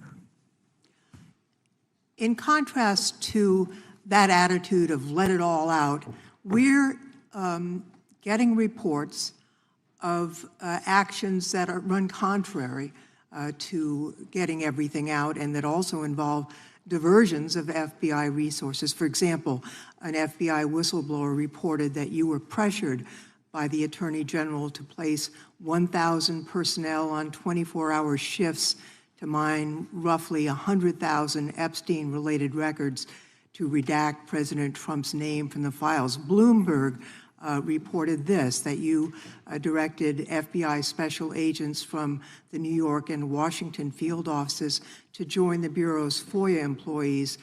In contrast to that attitude of let it all out, we're getting reports of actions that run contrary to getting everything out and that also involve diversions of FBI resources. For example, an FBI whistleblower reported that you were pressured by the Attorney General to place 1,000 personnel on 24-hour shifts to mine roughly 100,000 Epstein-related records to redact President Trump's name from the files. Bloomberg reported this, that you directed FBI special agents from the New York and Washington field offices to join the Bureau's FOIA employees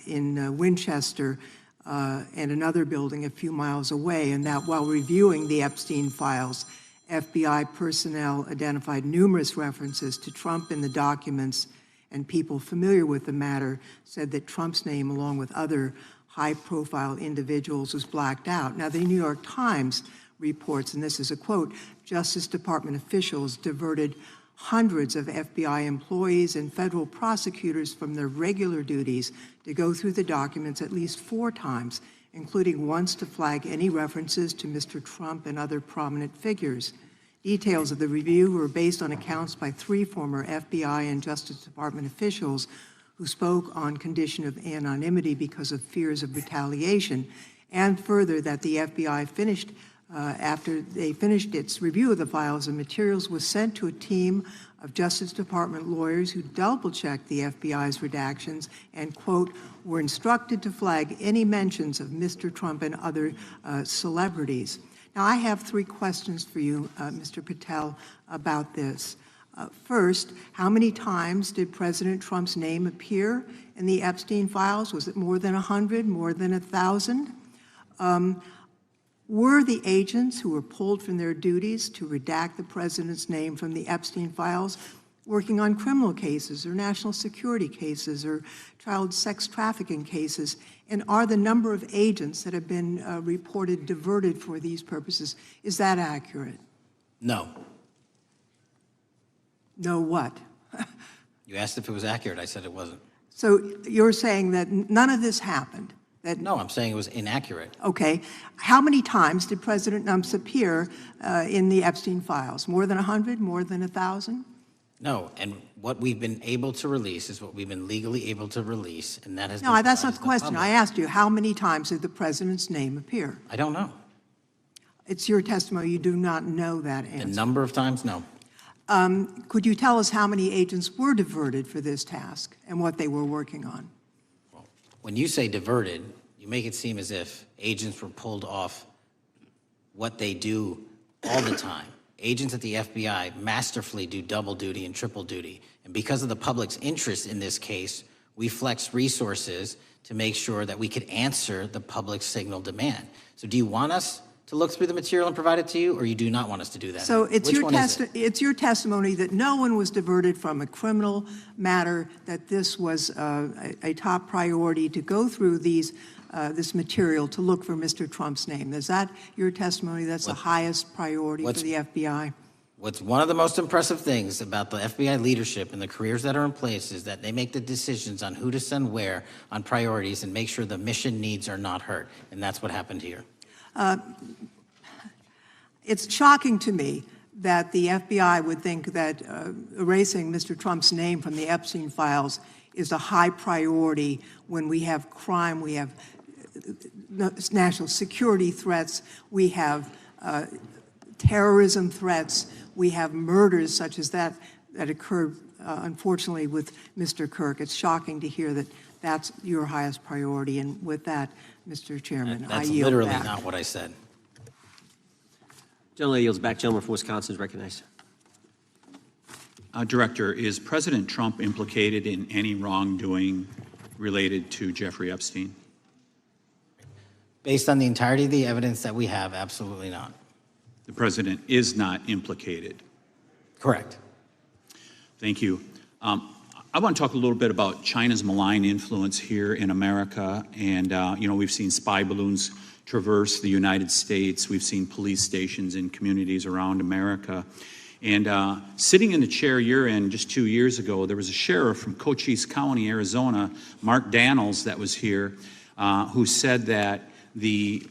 in Winchester and another building a few miles away, and that while reviewing the Epstein files, FBI personnel identified numerous references to Trump in the documents, and people familiar with the matter said that Trump's name, along with other high-profile individuals, was blacked out. Now, the New York Times reports, and this is a quote, Justice Department officials diverted hundreds of FBI employees and federal prosecutors from their regular duties to go through the documents at least 4 times, including once to flag any references to Mr. Trump and other prominent figures. Details of the review were based on accounts by 3 former FBI and Justice Department officials who spoke on condition of anonymity because of fears of retaliation, and further that the FBI finished, after they finished its review of the files and materials, was sent to a team of Justice Department lawyers who double-checked the FBI's redactions and, quote, were instructed to flag any mentions of Mr. Trump and other celebrities. Now, I have 3 questions for you, Mr. Patel, about this. First, how many times did President Trump's name appear in the Epstein files? Was it more than 100, more than 1,000? Were the agents who were pulled from their duties to redact the president's name from the Epstein files working on criminal cases or national security cases or child sex trafficking cases? And are the number of agents that have been reported diverted for these purposes, is that accurate? No. No what? You asked if it was accurate. I said it wasn't. So you're saying that none of this happened? No, I'm saying it was inaccurate. Okay. How many times did President Trump appear in the Epstein files? More than 100? More than 1,000? No, and what we've been able to release is what we've been legally able to release, and that has been No, that's not the provided to question. public. I asked you, how many times did the president's name appear? I don't know. It's your testimony. You do not know that answer. The number of times, no. Could you tell us how many agents were diverted for this task and what they were working on? When you say diverted, you make it seem as if agents were pulled off what they do all the time. Agents at the FBI masterfully do double duty and triple duty. And because of the public's interest in this case, we flex resources to make sure that we could answer the public's signal demand. So do you want us to look through the material and provide it to you, or you do not want us to do that? So it's Which your testimony that no one was diverted from a criminal matter, that this was a top priority to go through these this material to look for Mr. Trump's name. Is that your testimony? That's the highest priority for the FBI? What's one of the most impressive things about the FBI leadership and the careers that are in place is that they make the decisions on who to send where on priorities and make sure the mission needs are not hurt. And that's what happened here. It's shocking to me that the FBI would think that erasing Mr. Trump's name from the Epstein files is a high priority when we have crime, we have national security threats, we have terrorism threats, we have murders such as that occurred, unfortunately, with Mr. Kirk. It's shocking to hear that that's your highest priority. And with that, Mr. Chairman, I yield back. That's literally not what I said. Gentleman yields back. Gentleman from Wisconsin is recognized. Director, is President Trump implicated in any wrongdoing related to Jeffrey Epstein? Based on the entirety of the evidence that we have, absolutely not. The president is not implicated. Correct. Thank you. I want to talk a little bit about China's malign influence here in America. And, we've seen spy balloons traverse the United States. We've seen police stations in communities around America. And sitting in the chair you're in just 2 years ago, there was a sheriff from Cochise County, Arizona, Mark Daniels, that was here, who said that the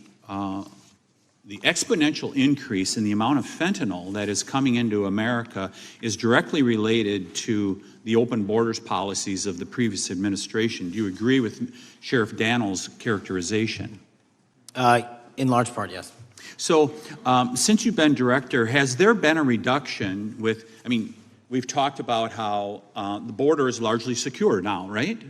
exponential increase in the amount of fentanyl that is coming into America is directly related to the open borders policies of the previous administration. Do you agree with Sheriff Daniels' characterization? In large part, yes. So since you've been director, has there been a reduction we've talked about how the border is largely secure now, right?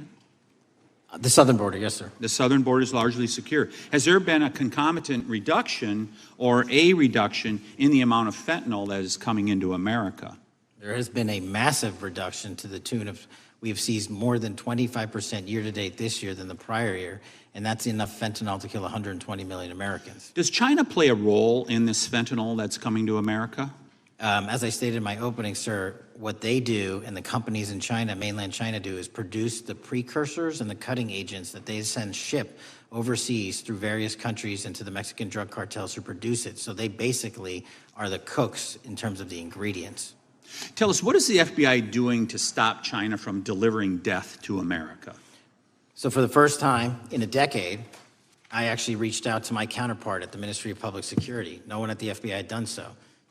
The southern border, yes, sir. The southern border is largely secure. Has there been a concomitant reduction or a reduction in the amount of fentanyl that is coming into America? There has been a massive reduction to the tune of, we have seized more than 25% year-to-date this year than the prior year, and that's enough fentanyl to kill 120 million Americans. Does China play a role in this fentanyl that's coming to America? As I stated in my opening, sir, what they do and the companies in China, mainland China, do is produce the precursors and the cutting agents that they ship overseas through various countries into the Mexican drug cartels who produce it. So they basically are the cooks in terms of the ingredients. Tell us, what is the FBI doing to stop China from delivering death to America? So for the first time in a decade, I actually reached out to my counterpart at the Ministry of Public Security. No one at the FBI had done so.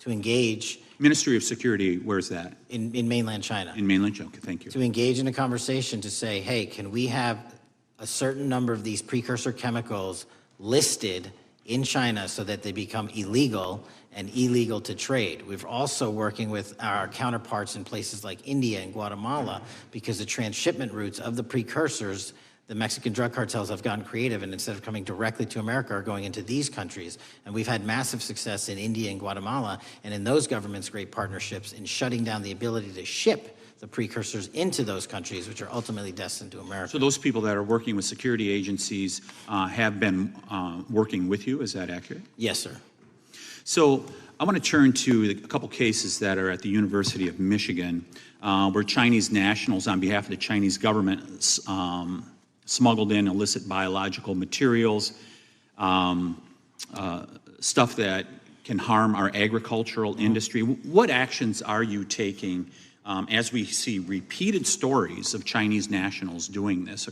To engage. Ministry of Security, where's that? In mainland China. In mainland China, okay, thank you. To engage in a conversation to say, hey, can we have a certain number of these precursor chemicals listed in China so that they become illegal and illegal to trade. We're also working with our counterparts in places like India and Guatemala because the transshipment routes of the precursors, the Mexican drug cartels have gotten creative, and instead of coming directly to America are going into these countries. And we've had massive success in India and Guatemala, and in those governments, great partnerships in shutting down the ability to ship the precursors into those countries, which are ultimately destined to America. So those people that are working with security agencies have been working with you, is that accurate? Yes, sir. So I want to turn to a couple cases that are at the University of Michigan, where Chinese nationals, on behalf of the Chinese government, smuggled in illicit biological materials, stuff that can harm our agricultural industry. What actions are you taking as we see repeated stories of Chinese nationals doing this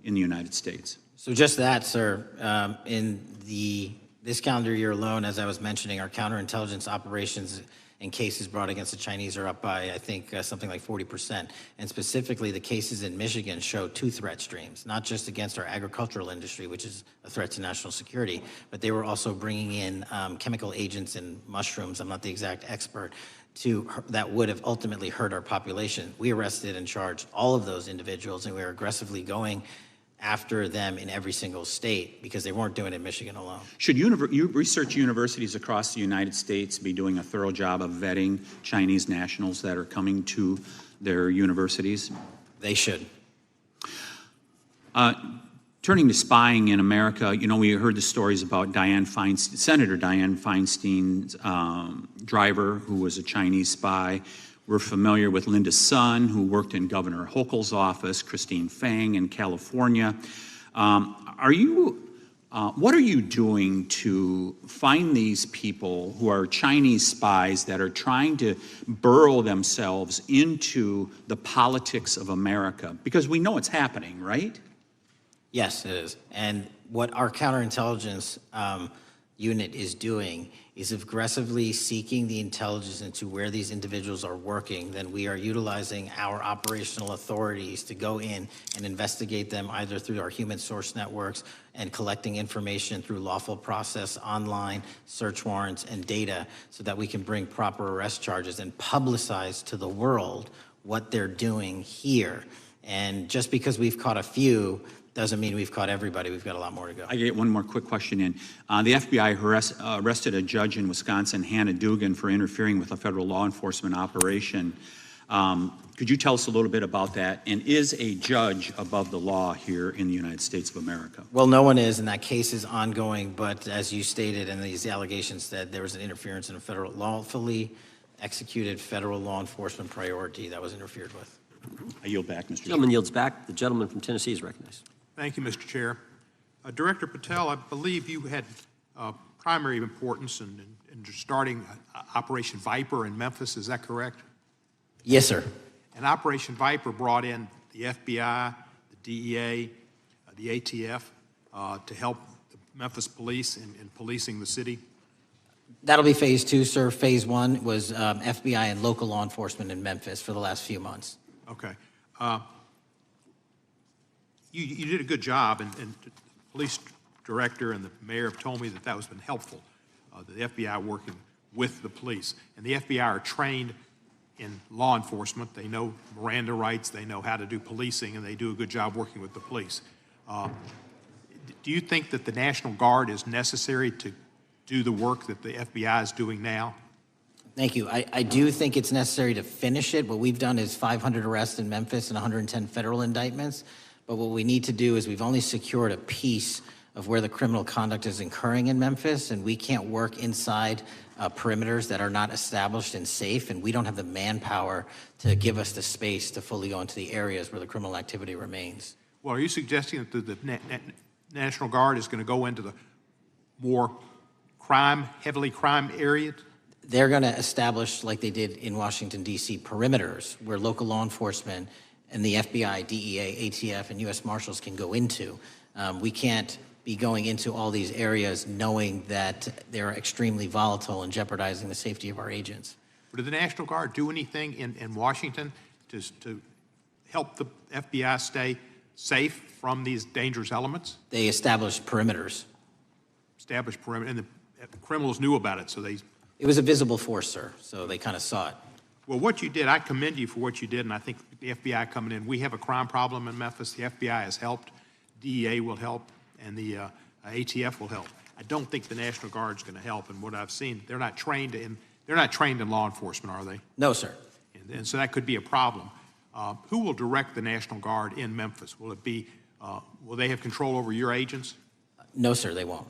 in the United States? So just that, sir. In this calendar year alone, as I was mentioning, our counterintelligence operations and cases brought against the Chinese are up by, I think, something like 40%. And specifically, the cases in Michigan show two threat streams, not just against our agricultural industry, which is a threat to national security, but they were also bringing in chemical agents and mushrooms, I'm not the exact expert, that would have ultimately hurt our population. We arrested and charged all of those individuals, and we are aggressively going after them in every single state because they weren't doing it in Michigan alone. Should research universities across the United States be doing a thorough job of vetting Chinese nationals that are coming to their universities? They should. Turning to spying in America, we heard the stories about Senator Dianne Feinstein's driver, who was a Chinese spy. We're familiar with Linda's son, who worked in Governor Hochul's office, Christine Fang in California. Are you What are you doing to find these people who are Chinese spies that are trying to burrow themselves into the politics of America? Because we know it's happening, right? Yes, it is. And what our counterintelligence unit is doing is aggressively seeking the intelligence into where these individuals are working. Then we are utilizing our operational authorities to go in and investigate them either through our human source networks and collecting information through lawful process, online search warrants and data, so that we can bring proper arrest charges and publicize to the world what they're doing here. And just because we've caught a few doesn't mean we've caught everybody. We've got a lot more to go. I get one more quick question in. The FBI arrested a judge in Wisconsin, Hannah Dugan, for interfering with a federal law enforcement operation. Could you tell us a little bit about that? And is a judge above the law here in the United States of America? Well, no one is, and that case is ongoing. But as you stated, and these allegations said, there was an interference in a federal lawfully executed federal law enforcement priority that was interfered with. I yield back, Mr. Gentleman yields back. The gentleman from Tennessee is recognized. Thank you, Mr. Chair. Director Patel, I believe you had primary importance in starting Operation Viper in Memphis. Is that correct? Yes, sir. And Operation Viper brought in the FBI, the DEA, the ATF to help the Memphis police in policing the city. That'll be phase 2, sir. Phase 1 was FBI and local law enforcement in Memphis for the last few months. Okay. You did a good job, and the police director and the mayor have told me that that has been helpful, the FBI working with the police. And the FBI are trained in law enforcement. They know Miranda rights, they know how to do policing, and they do a good job working with the police. Do you think that the National Guard is necessary to do the work that the FBI is doing now? Thank you. I do think it's necessary to finish it. What we've done is 500 arrests in Memphis and 110 federal indictments. But what we need to do is we've only secured a piece of where the criminal conduct is occurring in Memphis, and we can't work inside perimeters that are not established and safe, and we don't have the manpower to give us the space to fully go into the areas where the criminal activity remains. Well, are you suggesting that the National Guard is going to go into the more heavily crime areas? They're going to establish, like they did in Washington, D.C., perimeters where local law enforcement and the FBI, DEA, ATF, and U.S. Marshals can go into. We can't be going into all these areas knowing that they're extremely volatile and jeopardizing the safety of our agents. But did the National Guard do anything in Washington to help the FBI stay safe from these dangerous elements? They established perimeters. Established perimeter, and the criminals knew about it, so they... It was a visible force, sir, so they kind of saw it. Well, what you did, I commend you for what you did, and I think the FBI coming in, we have a crime problem in Memphis. The FBI has helped, DEA will help, and the ATF will help. I don't think the National Guard is going to help, and what I've seen, they're not trained in law enforcement, are they? No, sir. And so that could be a problem. Who will direct the National Guard in Memphis? Will it be, will they have control over your agents? No, sir, they won't.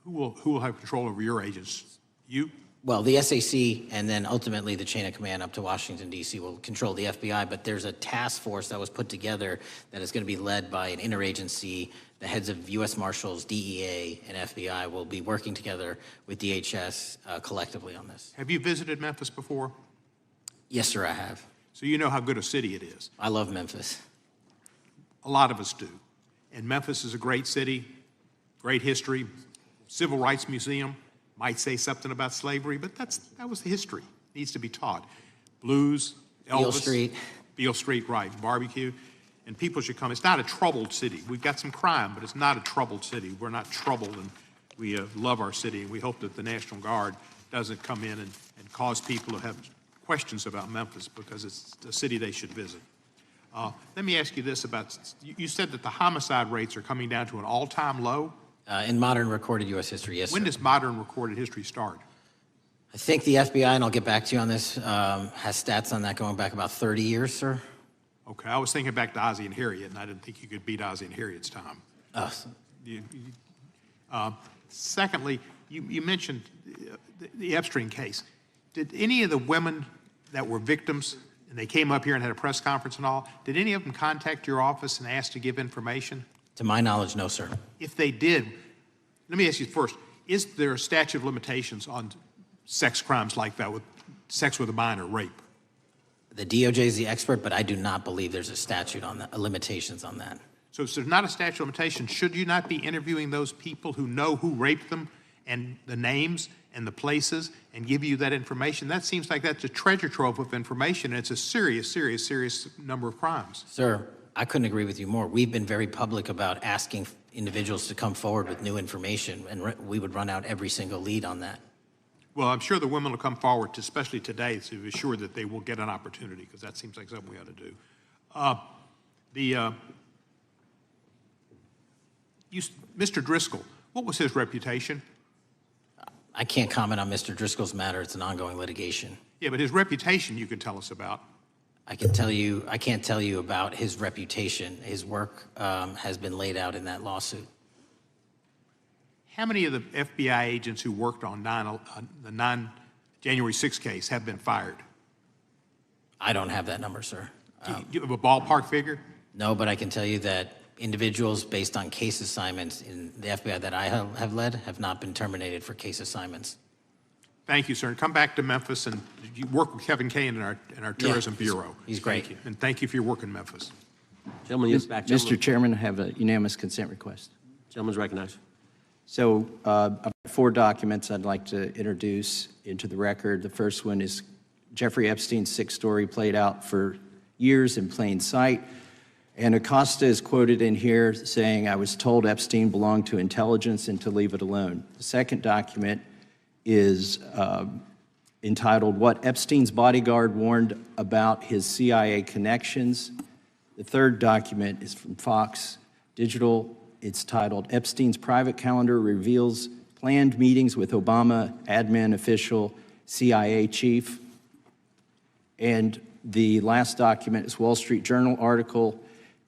Who will have control over your agents? You? Well, the SAC and then ultimately the chain of command up to Washington, D.C. will control the FBI, but there's a task force that was put together that is going to be led by an interagency. The heads of U.S. Marshals, DEA, and FBI will be working together with DHS collectively on this. Have you visited Memphis before? Yes, sir, I have. So you know how good a city it is. I love Memphis. A lot of us do. And Memphis is a great city, great history, civil rights museum. Might say something about slavery, but that was the history. It needs to be taught. Blues, Elvis. Beale Street. Beale Street, right. Barbecue. And people should come. It's not a troubled city. We've got some crime, but it's not a troubled city. We're not troubled, and we love our city, and we hope that the National Guard doesn't come in and cause people to have questions about Memphis, because it's a city they should visit. Let me ask you this about, you said that the homicide rates are coming down to an all-time low? In modern recorded U.S. history, yes, When sir. does modern recorded history start? I think the FBI, and I'll get back to you on this, has stats on that going back about 30 years, sir. Okay, I was thinking back to Ozzie and Harriet, and I didn't think you could beat Ozzie and Harriet's time. Secondly, you mentioned the Epstein case. Did any of the women that were victims, and they came up here and had a press conference and all, did any of them contact your office and ask to give information? To my knowledge, no, sir. If they did, let me ask you first, is there a statute of limitations on sex crimes like that, with sex with a minor, rape? The DOJ is the expert, but I do not believe there's a statute on that, limitations on that. So if there's not a statute of limitations, should you not be interviewing those people who know who raped them and the names and the places and give you that information? That seems like that's a treasure trove of information, and it's a serious, serious, serious number of crimes. Sir, I couldn't agree with you more. We've been very public about asking individuals to come forward with new information, and we would run out every single lead on that. Well, I'm sure the women will come forward, especially today, to be sure that they will get an opportunity, because that seems like something we ought to do. Mr. Driscoll, what was his reputation? I can't comment on Mr. Driscoll's matter. It's an ongoing litigation. Yeah, but his reputation you could tell us about. I can't tell you about his reputation. His work has been laid out in that lawsuit. How many of the FBI agents who worked on the January 6th case have been fired? I don't have that number, sir. Do you have a ballpark figure? No, but I can tell you that individuals based on case assignments in the FBI that I have led have not been terminated for case assignments. Thank you, sir. And come back to Memphis, and you work with Kevin Kane in our Tourism Bureau. He's great. Thank you. And thank you for your work in Memphis. Gentleman, yes, back. Mr. Chairman, I have a unanimous consent request. Gentleman's recognized. So I've got 4 documents I'd like to introduce into the record. The first one is Jeffrey Epstein's 6 story played out for years in plain sight. And Acosta is quoted in here saying, "I was told Epstein belonged to intelligence and to leave it alone." The second document is entitled, "What Epstein's Bodyguard Warned About His CIA Connections." The third document is from Fox Digital. It's titled, "Epstein's Private Calendar Reveals Planned Meetings with Obama Admin Official CIA Chief." And the last document is Wall Street Journal article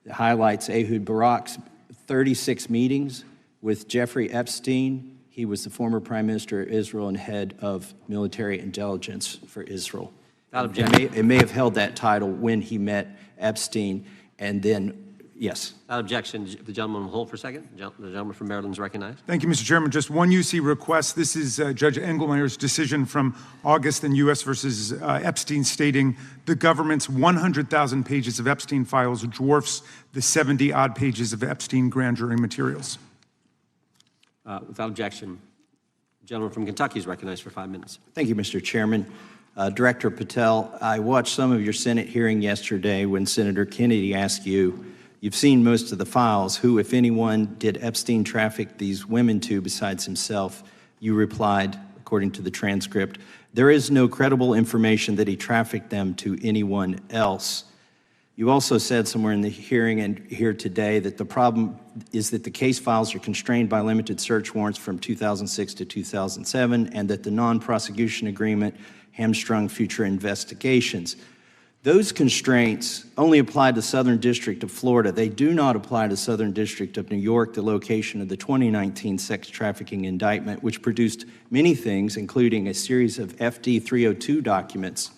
that highlights Ehud Barak's 36 meetings with Jeffrey Epstein. He was the former Prime Minister of Israel and head of military intelligence for Israel. It may have held that title when he met Epstein, and then, yes. Without objection, the gentleman will hold for a second. The gentleman from Maryland is recognized. Thank you, Mr. Chairman. Just one UC request. This is Judge Engelmeyer's decision from August in U.S. versus Epstein, stating the government's 100,000 pages of Epstein files dwarfs the 70-odd pages of Epstein grand jury materials. Without objection, the gentleman from Kentucky is recognized for 5 minutes. Thank you, Mr. Chairman. Director Patel, I watched some of your Senate hearing yesterday when Senator Kennedy asked you, "You've seen most of the files. Who, if anyone, did Epstein traffic these women to besides himself?" You replied, according to the transcript, "There is no credible information that he trafficked them to anyone else." You also said somewhere in the hearing and here today that the problem is that the case files are constrained by limited search warrants from 2006 to 2007, and that the non-prosecution agreement hamstrung future investigations. Those constraints only apply to Southern District of Florida. They do not apply to Southern District of New York, the location of the 2019 sex trafficking indictment, which produced many things, including a series of FD 302 documents.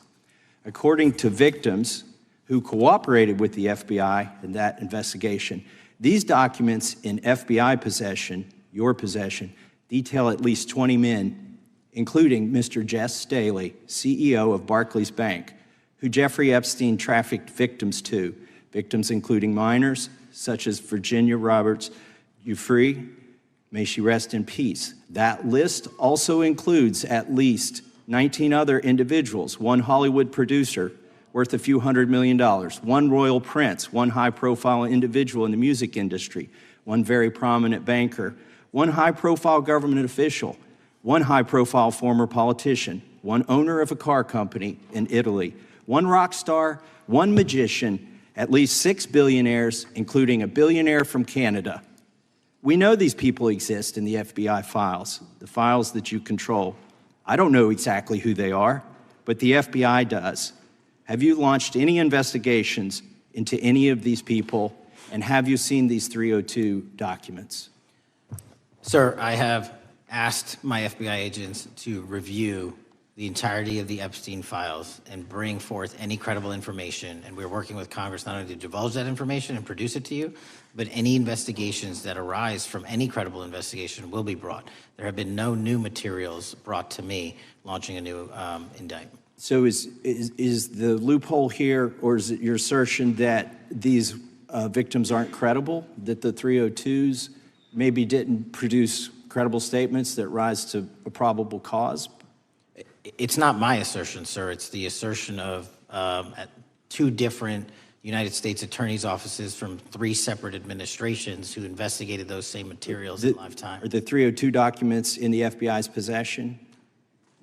According to victims who cooperated with the FBI in that investigation, these documents in FBI possession, your possession, detail at least 20 men, including Mr. Jess Staley, CEO of Barclays Bank, who Jeffrey Epstein trafficked victims to, victims including minors, such as Virginia Roberts Giuffre, may she rest in peace. That list also includes at least 19 other individuals, one Hollywood producer worth a few $100 million, one royal prince, one high-profile individual in the music industry, one very prominent banker, one high-profile government official, one high-profile former politician, one owner of a car company in Italy, one rock star, one magician, at least 6 billionaires, including a billionaire from Canada. We know these people exist in the FBI files, the files that you control. I don't know exactly who they are, but the FBI does. Have you launched any investigations into any of these people, and have you seen these 302 documents? Sir, I have asked my FBI agents to review the entirety of the Epstein files and bring forth any credible information. And we're working with Congress not only to divulge that information and produce it to you, but any investigations that arise from any credible investigation will be brought. There have been no new materials brought to me launching a new indictment. So is the loophole here, or is it your assertion that these victims aren't credible, that the 302s maybe didn't produce credible statements that rise to a probable cause? It's not my assertion, sir. It's the assertion of two different United States attorneys' offices from three separate administrations who investigated those same materials in live time. Are the 302 documents in the FBI's possession?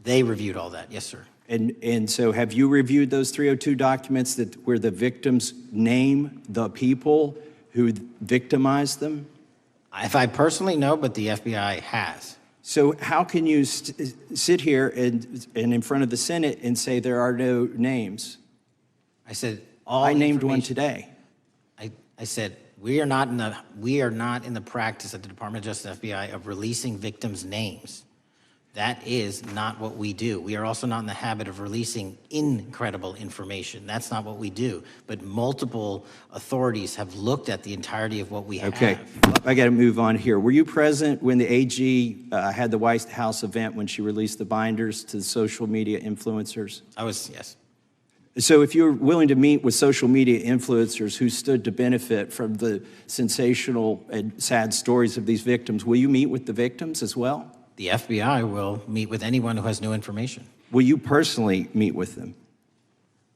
They reviewed all that, yes, sir. And so have you reviewed those 302 documents where the victims name the people who victimized them? If I personally know, but the FBI has. So how can you sit here and in front of the Senate and say there are no names? I said I named one today. I said we are not in the practice at the Department of Justice FBI of releasing victims' names. That is not what we do. We are also not in the habit of releasing incredible information. That's not what we do. But multiple authorities have looked at the entirety of what we have. Okay, I got to move on here. Were you present when the AG had the White House event when she released the binders to the social media influencers? I was, yes. So if you're willing to meet with social media influencers who stood to benefit from the sensational and sad stories of these victims, will you meet with the victims as well? The FBI will meet with anyone who has new information. Will you personally meet with them?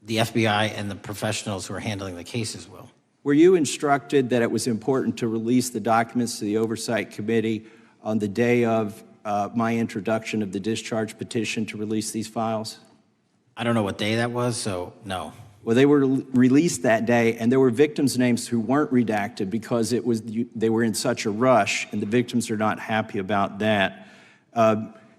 The FBI and the professionals who are handling the cases will. Were you instructed that it was important to release the documents to the Oversight Committee on the day of my introduction of the discharge petition to release these files? I don't know what day that was, so no. Well, they were released that day, and there were victims' names who weren't redacted because they were in such a rush, and the victims are not happy about that.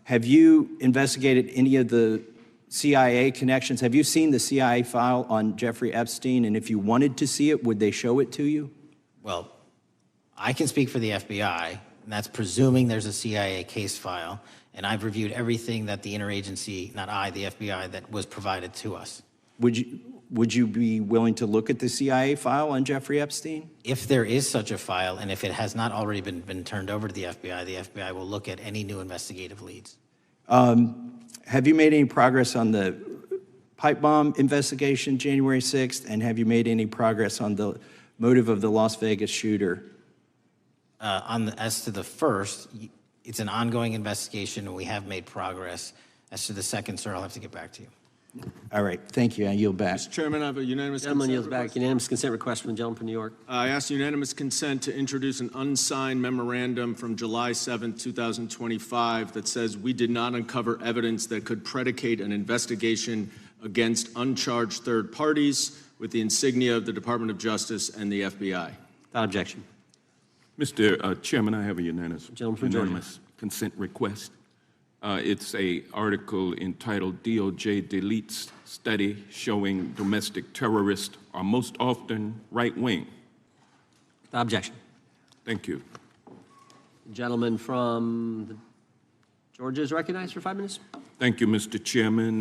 Have you investigated any of the CIA connections? Have you seen the CIA file on Jeffrey Epstein? And if you wanted to see it, would they show it to you? Well, I can speak for the FBI, and that's presuming there's a CIA case file. And I've reviewed everything that the interagency, not I, the FBI, that was provided to us. Would you be willing to look at the CIA file on Jeffrey Epstein? If there is such a file, and if it has not already been turned over to the FBI will look at any new investigative leads. Have you made any progress on the pipe bomb investigation January 6th? And have you made any progress on the motive of the Las Vegas shooter? As to the first, it's an ongoing investigation, and we have made progress. As to the second, sir, I'll have to get back to you. All right, thank you. I yield back. Mr. Chairman, I have a unanimous Gentleman consent yields back. request. Unanimous consent request from the gentleman from New York. I ask unanimous consent to introduce an unsigned memorandum from July 7, 2025 that says we did not uncover evidence that could predicate an investigation against uncharged third parties with the insignia of the Department of Justice and the FBI. Without objection. Mr. Chairman, I have a unanimous Gentleman from Georgia. consent request. It's an article entitled DOJ Deletes Study Showing Domestic Terrorists Are Most Often Right-Wing. Without objection. Thank you. Gentleman from Georgia is recognized for 5 minutes. Thank you, Mr. Chairman.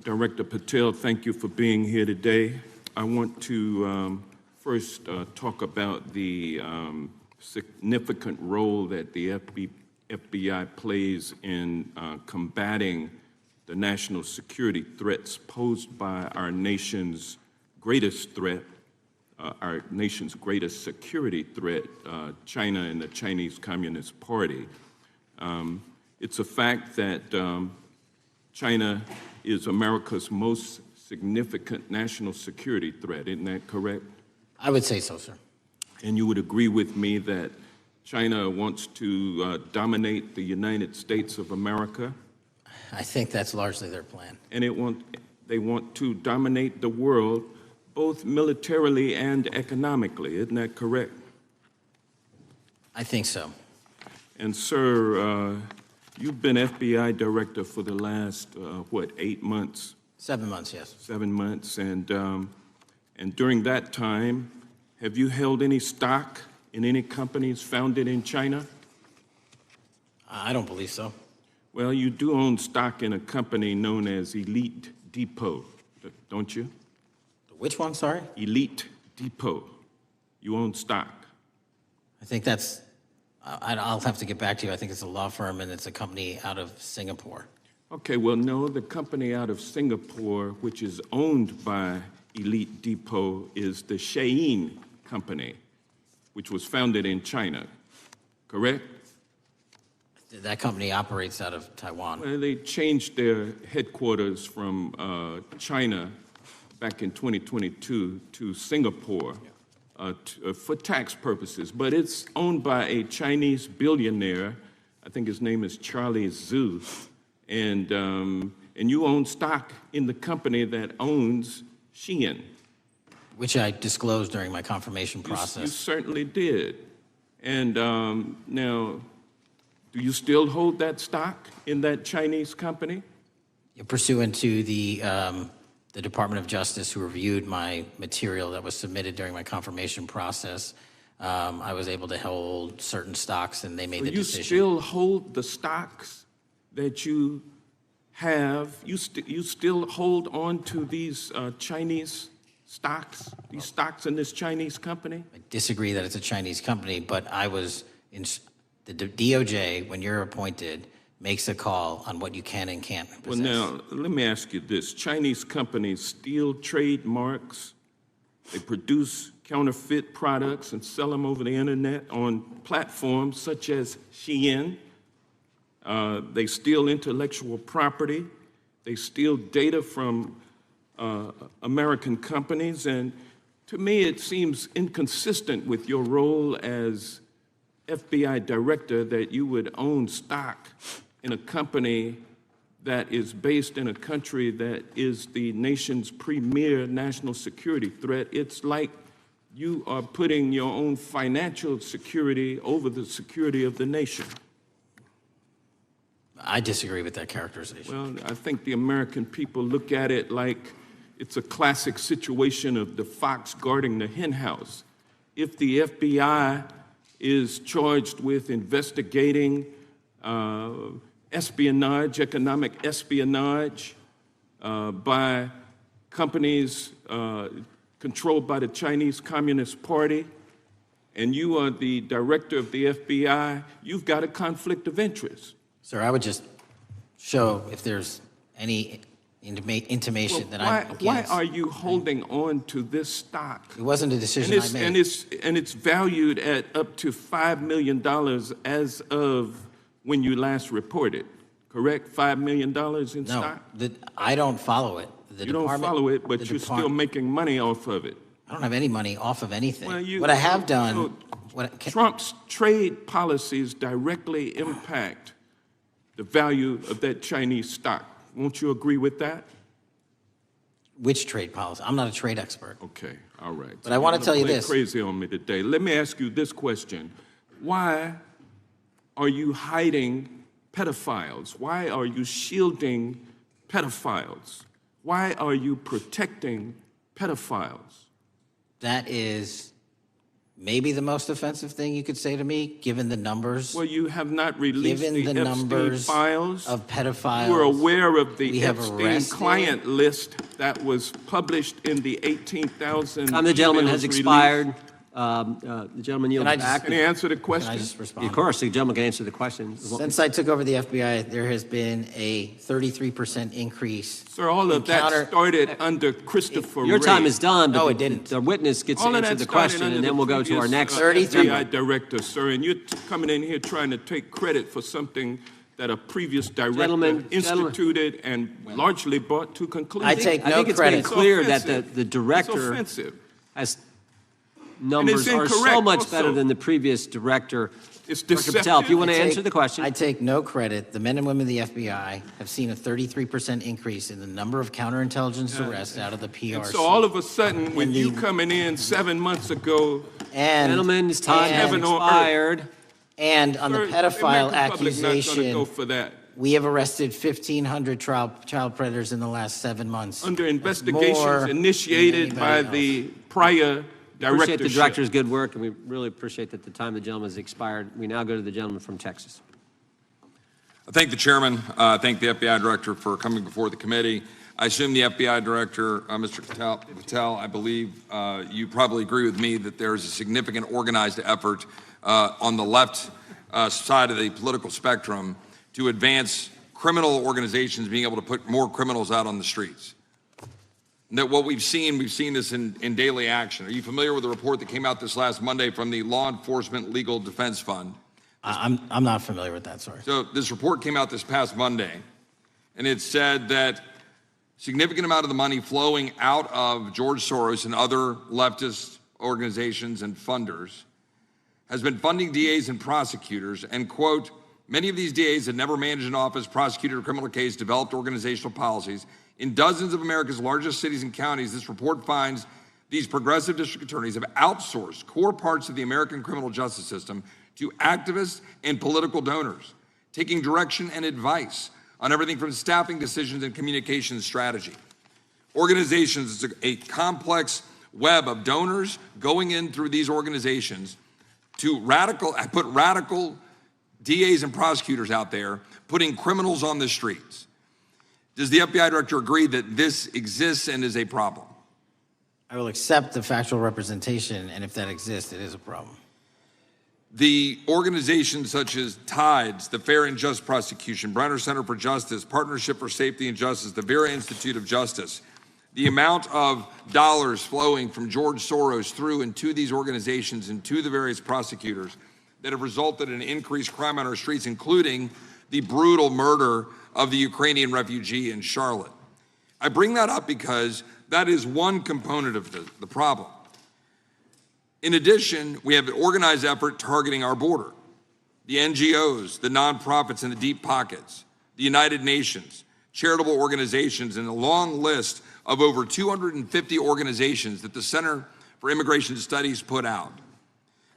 Director Patel, thank you for being here today. I want to first talk about the significant role that the FBI plays in combating the national security threats posed by our nation's greatest threat, our nation's greatest security threat, China and the Chinese Communist Party. It's a fact that China is America's most significant national security threat, isn't that correct? I would say so, sir. And you would agree with me that China wants to dominate the United States of America? I think that's largely their plan. And they want to dominate the world, both militarily and economically, isn't that correct? I think so. And sir, you've been FBI director for the last, 8 months? 7 months, yes. 7 months, and during that time, have you held any stock in any companies founded in China? I don't believe so. Well, you do own stock in a company known as Elite Depot, don't you? Which one, sorry? Elite Depot. You own stock. I think that's, I'll have to get back to you. I think it's a law firm and it's a company out of Singapore. Okay, well, no, the company out of Singapore, which is owned by Elite Depot, is the Shein Company, which was founded in China, correct? That company operates out of Taiwan. Well, they changed their headquarters from China back in 2022 to Singapore for tax purposes, but it's owned by a Chinese billionaire. I think his name is Charlie Zhu, and you own stock in the company that owns Shein. Which I disclosed during my confirmation process. You certainly did. And now, do you still hold that stock in that Chinese company? Pursuant to the Department of Justice, who reviewed my material that was submitted during my confirmation process, I was able to hold certain stocks, and they made the decision. You still hold the stocks that you have? You still hold on to these Chinese stocks, these stocks in this Chinese company? I disagree that it's a Chinese company, but I was in the DOJ, when you're appointed, makes a call on what you can and can't possess. Well, now, let me ask you this. Chinese companies steal trademarks, they produce counterfeit products and sell them over the internet on platforms such as Shein. They steal intellectual property. They steal data from American companies. And to me, it seems inconsistent with your role as FBI Director that you would own stock in a company that is based in a country that is the nation's premier national security threat. It's like you are putting your own financial security over the security of the nation. I disagree with that characterization. Well, I think the American people look at it like it's a classic situation of the fox guarding the hen house. If the FBI is charged with investigating espionage, economic espionage by companies controlled by the Chinese Communist Party, and you are the director of the FBI, you've got a conflict of interest. Sir, I would just show if there's any intimation that I'm against. Why are you holding on to this stock? It wasn't a decision I made. And it's valued at up to $5 million as of when you last reported, correct? $5 million in stock? No, I don't follow it. You don't follow it, but you're still making money off of it. I don't have any money off of anything. Well, what I have done... Trump's trade policies directly impact the value of that Chinese stock. Won't you agree with that? Which trade policy? I'm not a trade expert. Okay, all right. But I want to tell you this. Crazy on me today. Let me ask you this question. Why are you hiding pedophiles? Why are you shielding pedophiles? Why are you protecting pedophiles? That is maybe the most offensive thing you could say to me, given the numbers. Well, you have not released the Epstein numbers files of pedophiles. You are aware of the Epstein client list that was published in the 18,000. The gentleman has expired. The gentleman yields back. Can he answer the question? Can I just respond? Of course, the gentleman can answer the question. Since I took over the FBI, there has been a 33% increase. Sir, all of that started under Christopher Your Wray. time is done, but No, it didn't. The witness gets to All of answer that the started question, under and then the we'll go to our previous, next. FBI director, sir, and you're coming in here trying to take credit for something that a previous director instituted and largely brought to conclusion. I take no I think it's credit. been clear that offensive. the director It's offensive. has numbers are so incorrect much also. better than the previous director. It's Director Patel, if you want to I take- answer the question. I take no credit. The men and women of the FBI have seen a 33% increase in the number of counterintelligence arrests out of the PRC. And so all of a sudden, when you coming in 7 months ago, Gentlemen's time has Heaven on earth. expired. And on the Sir, pedophile the American public not gonna accusation, go for that. we have arrested 1,500 child predators in the last 7 months. Under That's investigations more than initiated by anybody else. the prior Appreciate the directorship. director's good work, and we really appreciate that the time of the gentleman has expired. We now go to the gentleman from Texas. I thank the chairman. I thank the FBI director for coming before the committee. I assume the FBI director, Mr. Patel, I believe you probably agree with me that there is a significant organized effort on the left side of the political spectrum to advance criminal organizations being able to put more criminals out on the streets. And that what we've seen this in daily action. Are you familiar with the report that came out this last Monday from the Law Enforcement Legal Defense Fund? I'm not familiar with that, sorry. So this report came out this past Monday, and it said that significant amount of the money flowing out of George Soros and other leftist organizations and funders has been funding DAs and prosecutors, and quote, many of these DAs had never managed an office, prosecuted a criminal case, developed organizational policies. In dozens of America's largest cities and counties, this report finds these progressive district attorneys have outsourced core parts of the American criminal justice system to activists and political donors, taking direction and advice on everything from staffing decisions and communication strategy. Organizations, it's a complex web of donors going in through these organizations to put radical DAs and prosecutors out there, putting criminals on the streets. Does the FBI director agree that this exists and is a problem? I will accept the factual representation, and if that exists, it is a problem. The organizations such as TIDES, the Fair and Just Prosecution, Brenner Center for Justice, Partnership for Safety and Justice, the Vera Institute of Justice, the amount of dollars flowing from George Soros through and to these organizations and to the various prosecutors that have resulted in increased crime on our streets, including the brutal murder of the Ukrainian refugee in Charlotte. I bring that up because that is one component of the problem. In addition, we have an organized effort targeting our border. The NGOs, the nonprofits and the deep pockets, the United Nations, charitable organizations, and a long list of over 250 organizations that the Center for Immigration Studies put out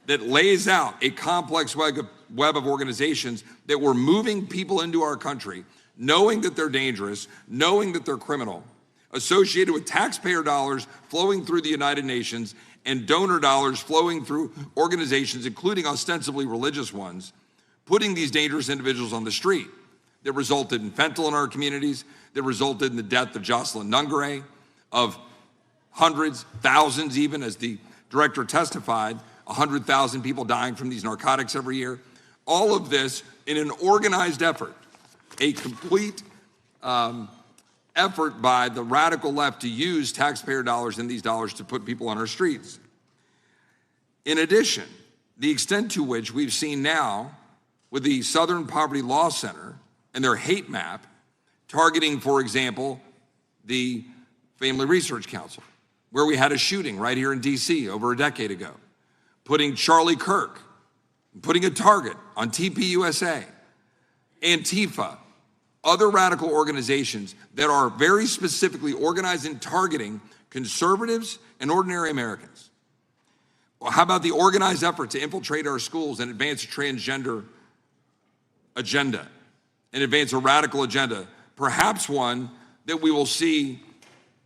that lays out a complex web of organizations that were moving people into our country, knowing that they're dangerous, knowing that they're criminal, associated with taxpayer dollars flowing through the United Nations and donor dollars flowing through organizations, including ostensibly religious ones, putting these dangerous individuals on the street that resulted in fentanyl in our communities, that resulted in the death of Jocelyn Nungare, of hundreds, thousands even, as the director testified, 100,000 people dying from these narcotics every year. All of this in an organized effort, a complete effort by the radical left to use taxpayer dollars and these dollars to put people on our streets. In addition, the extent to which we've seen now with the Southern Poverty Law Center and their hate map targeting, for example, the Family Research Council, where we had a shooting right here in DC over a decade ago, putting Charlie Kirk, putting a target on TPUSA, Antifa, other radical organizations that are very specifically organized in targeting conservatives and ordinary Americans. Well, how about the organized effort to infiltrate our schools and advance a transgender agenda and advance a radical agenda, perhaps one that we will see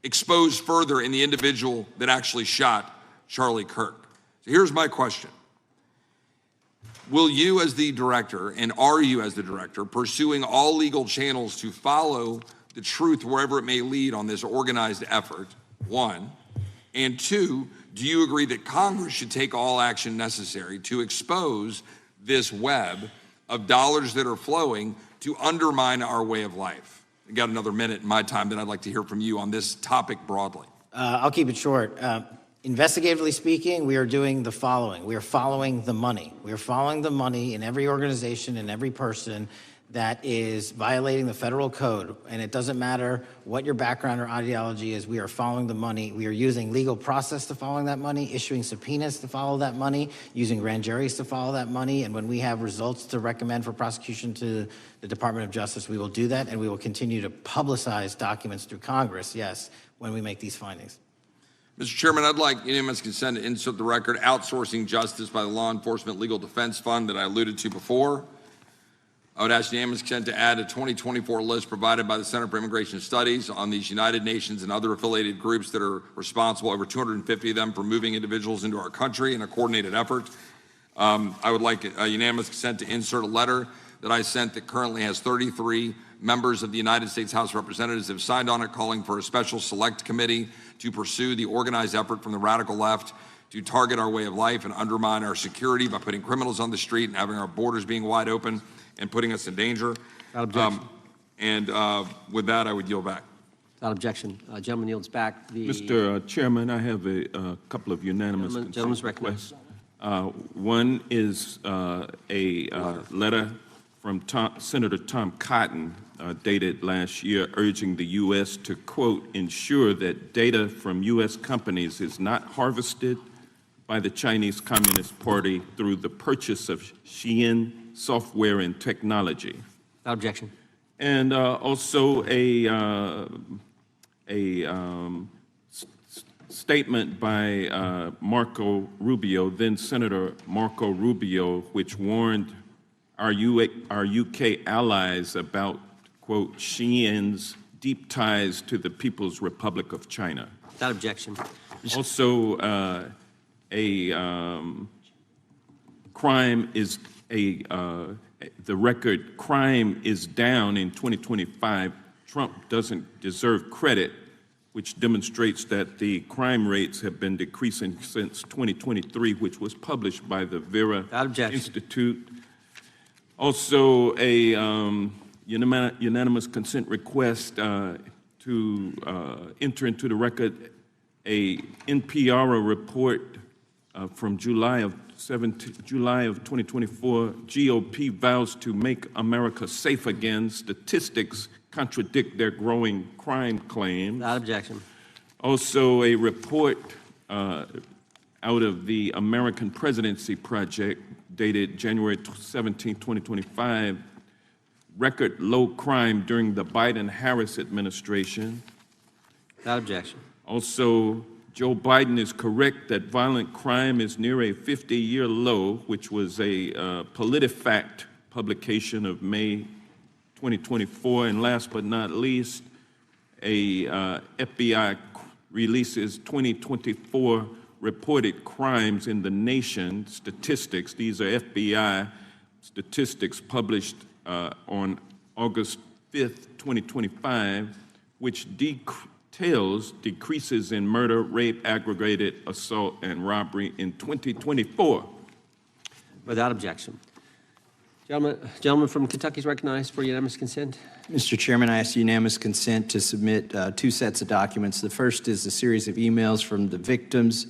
exposed further in the individual that actually shot Charlie Kirk. So here's my question. Will you as the director, and are you as the director, pursuing all legal channels to follow the truth wherever it may lead on this organized effort, one? And two, do you agree that Congress should take all action necessary to expose this web of dollars that are flowing to undermine our way of life? I got another minute in my time that I'd like to hear from you on this topic broadly. I'll keep it short. Investigatively speaking, we are doing the following. We are following the money. We are following the money in every organization and every person that is violating the federal code. And it doesn't matter what your background or ideology is, we are following the money. We are using legal process to follow that money, issuing subpoenas to follow that money, using grand juries to follow that money. And when we have results to recommend for prosecution to the Department of Justice, we will do that. And we will continue to publicize documents through Congress, yes, when we make these findings. Mr. Chairman, I'd like unanimous consent to insert the record outsourcing justice by the Law Enforcement Legal Defense Fund that I alluded to before. I would ask unanimous consent to add a 2024 list provided by the Center for Immigration Studies on these United Nations and other affiliated groups that are responsible, over 250 of them, for moving individuals into our country in a coordinated effort. I would like a unanimous consent to insert a letter that I sent that currently has 33 members of the United States House of Representatives have signed on it, calling for a special select committee to pursue the organized effort from the radical left to target our way of life and undermine our security by putting criminals on the street and having our borders being wide open and putting us in danger. With that, I would yield back. Without objection. Gentleman yields back. Mr. Chairman, I have a couple of unanimous Gentleman's requests. One is a letter from Senator Tom Cotton dated last year urging the U.S. to, quote, ensure that data from U.S. companies is not harvested by the Chinese Communist Party through the purchase of Xi'an software and technology. Without objection. And also a statement by Marco Rubio, then Senator Marco Rubio, which warned our UK allies about, quote, Xi'an's deep ties to the People's Republic of China. Without objection. Also, crime is the record crime is down in 2025. Trump doesn't deserve credit, which demonstrates that the crime rates have been decreasing since 2023, which was published by the Vera Institute. Also, a unanimous consent request to enter into the record a NPR report from July of 2024. GOP vows to make America safe again. Statistics contradict their growing crime claims. Without objection. Also, a report out of the American Presidency Project dated January 17, 2025, record low crime during the Biden-Harris administration. Without objection. Also, Joe Biden is correct that violent crime is near a 50-year low, which was a PolitiFact publication of May 2024. And last but not least, a FBI releases 2024 reported crimes in the nation statistics. These are FBI statistics published on August 5th, 2025, which details decreases in murder, rape, aggravated assault, and robbery in 2024. Without objection. Gentleman from Kentucky is recognized for unanimous consent. Mr. Chairman, I ask unanimous consent to submit two sets of documents. The first is a series of emails from the victims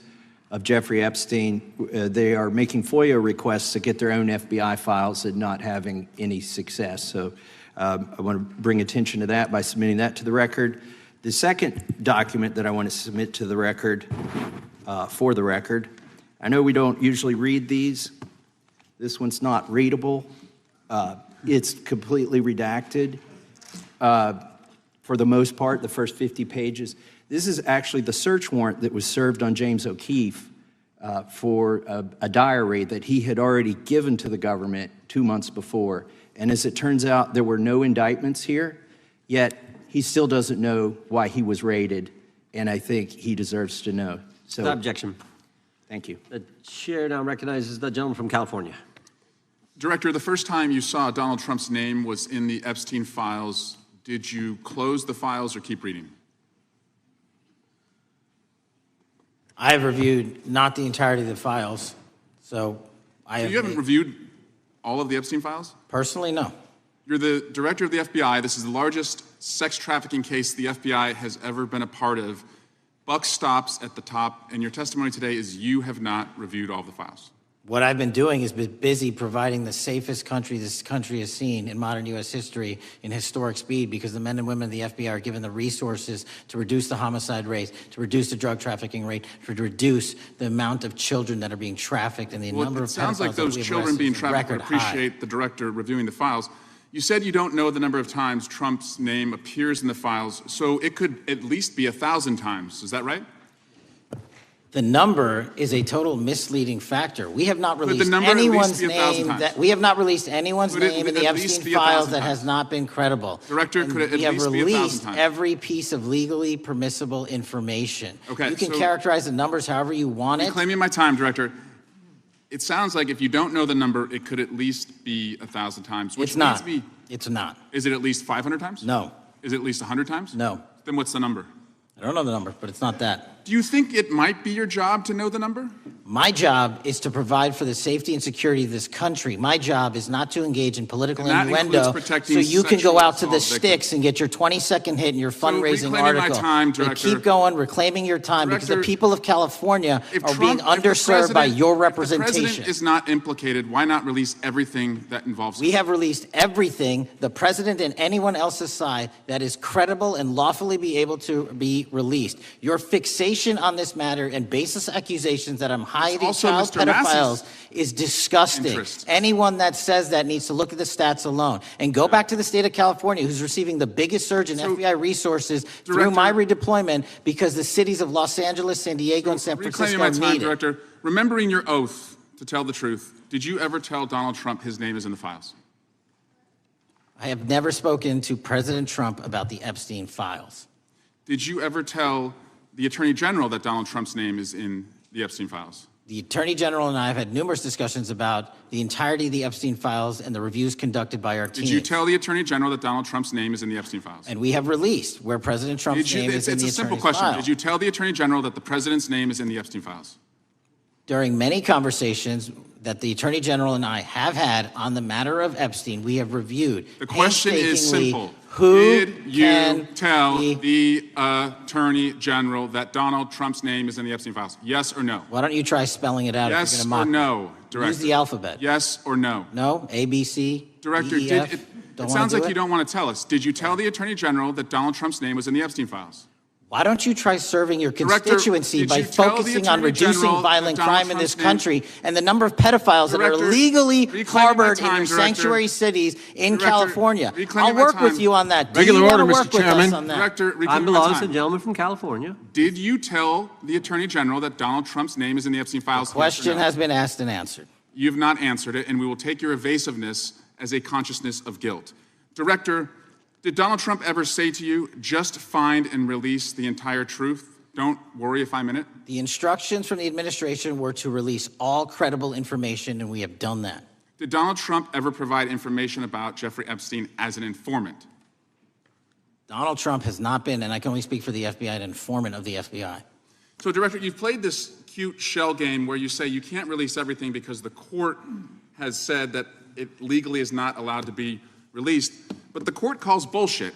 of Jeffrey Epstein. They are making FOIA requests to get their own FBI files and not having any success. So I want to bring attention to that by submitting that to the record. The second document that I want to submit to the record, for the record, I know we don't usually read these. This one's not readable. It's completely redacted for the most part, the first 50 pages. This is actually the search warrant that was served on James O'Keefe for a diary that he had already given to the government 2 months before. And as it turns out, there were no indictments here, yet he still doesn't know why he was raided, and I think he deserves to know. So, without objection. Thank you. The chair now recognizes the gentleman from California. Director, the first time you saw Donald Trump's name was in the Epstein files. Did you close the files or keep reading? I have reviewed not the entirety of the files, so you haven't reviewed all of the Epstein files? Personally, no. You're the director of the FBI. This is the largest sex trafficking case the FBI has ever been a part of. Buck stops at the top, and your testimony today is you have not reviewed all of the files. What I've been doing is been busy providing the safest country this country has seen in modern U.S. history in historic speed, because the men and women of the FBI are given the resources to reduce the homicide rate, to reduce the drug trafficking rate, to reduce the amount of children that are being trafficked, and the number of pedophiles. It sounds like those children being trafficked would appreciate the director reviewing the files. You said you don't know the number of times Trump's name appears in the files, so it could at least be 1,000 times. Is that right? The number is a total misleading factor. We have not released anyone's name in the Epstein files that has not been credible. Director, could it at least be 1,000 times? We have released every piece of legally permissible information. Okay, you can characterize the numbers however you want it. Reclaiming my time, Director. it sounds like if you don't know the number, it could at least be 1,000 times. Which It's not. leads me- It's not. Is it at least 500 times? No. Is it at least 100 times? No. Then what's the number? I don't know the number, but it's not that. Do you think it might be your job to know the number? My job is to provide for the safety and security of this country. My job is not to engage in political And that innuendo includes protecting so you can sexual go out to the assault victims. sticks and get your 20-second hit in your fundraising reclaiming my article. time, And Director. keep going, reclaiming your time, because the Director, people of California If are Trump- being if the underserved by president- your If the representation. president is not implicated, why not release everything that involves We have released everything, the president and anyone else's side, that is credible and lawfully be able to be released. Your fixation on this matter and baseless accusations that I'm hiding also child Mr. Massey's pedophiles is disgusting. interest. Anyone that says that needs to look at the stats alone. And go back to the state of California, who's receiving the biggest surge in FBI resources through my redeployment because the cities of Los Angeles, San Diego, and San Reclaiming Francisco my time, need it. Director. Remembering your oath to tell the truth, did you ever tell Donald Trump his name is in the files? I have never spoken to President Trump about the Epstein files. Did you ever tell the Attorney General that Donald Trump's name is in the Epstein files? The Attorney General and I have had numerous discussions about the entirety of the Epstein files and the reviews conducted by our team. Did you tell the Attorney General that Donald Trump's name is in the Epstein files? And we have released where President Trump's name is in It's the a simple attorney's question. file. Did you tell the Attorney General that the President's name is in the Epstein files? During many conversations that the Attorney General and I have had on the matter of Epstein, we have reviewed The question is painstakingly simple. who Did you can tell be- the Attorney General that Donald Trump's name is in the Epstein files? Yes or no? Why don't you try spelling it out Yes if or you're going to mock no, me? Director? Use the alphabet. Yes or no? No? A, B, C, Director, D, E, F? Don't it wanna sounds do like you don't want to tell us. Did you tell the Attorney General that Donald Trump's name was in the Epstein files? Why don't you try serving your Director, constituency did by you tell the focusing on Attorney reducing General violent that Donald crime in this Trump's name- country and the number of pedophiles that Director, are legally reclaiming harbored my in time, your Director. sanctuary cities in Director, California? reclaiming I'll my work with time. you on that. Do Regular you order, want to Mr. work with us Chairman. on that? Director, Time reclaiming my belongs to the time. gentleman from California. Did you tell the Attorney General that Donald Trump's name is in the Epstein files? Question Yes or no? has been asked and answered. You've not answered it, and we will take your evasiveness as a consciousness of guilt. Director, did Donald Trump ever say to you, just find and release the entire truth? Don't worry if I'm in it? The instructions from the administration were to release all credible information, and we have done that. Did Donald Trump ever provide information about Jeffrey Epstein as an informant? Donald Trump has not been, and I can only speak for the FBI, an informant of the FBI. So, Director, you've played this cute shell game where you say you can't release everything because the court has said that it legally is not allowed to be released, but the court calls bullshit.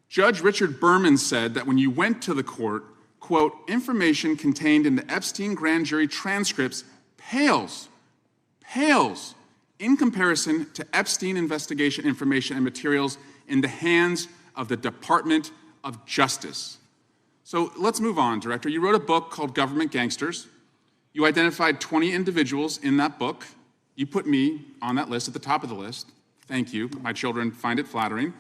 Judge Richard Berman said that when you went to the court, quote, information contained in the Epstein grand jury transcripts pales in comparison to Epstein investigation information and materials in the hands of the Department of Justice. So let's move on, Director. You wrote a book called Government Gangsters. You identified 20 individuals in that book. You put me on that list at the top of the list. Thank you. My children find it flattering.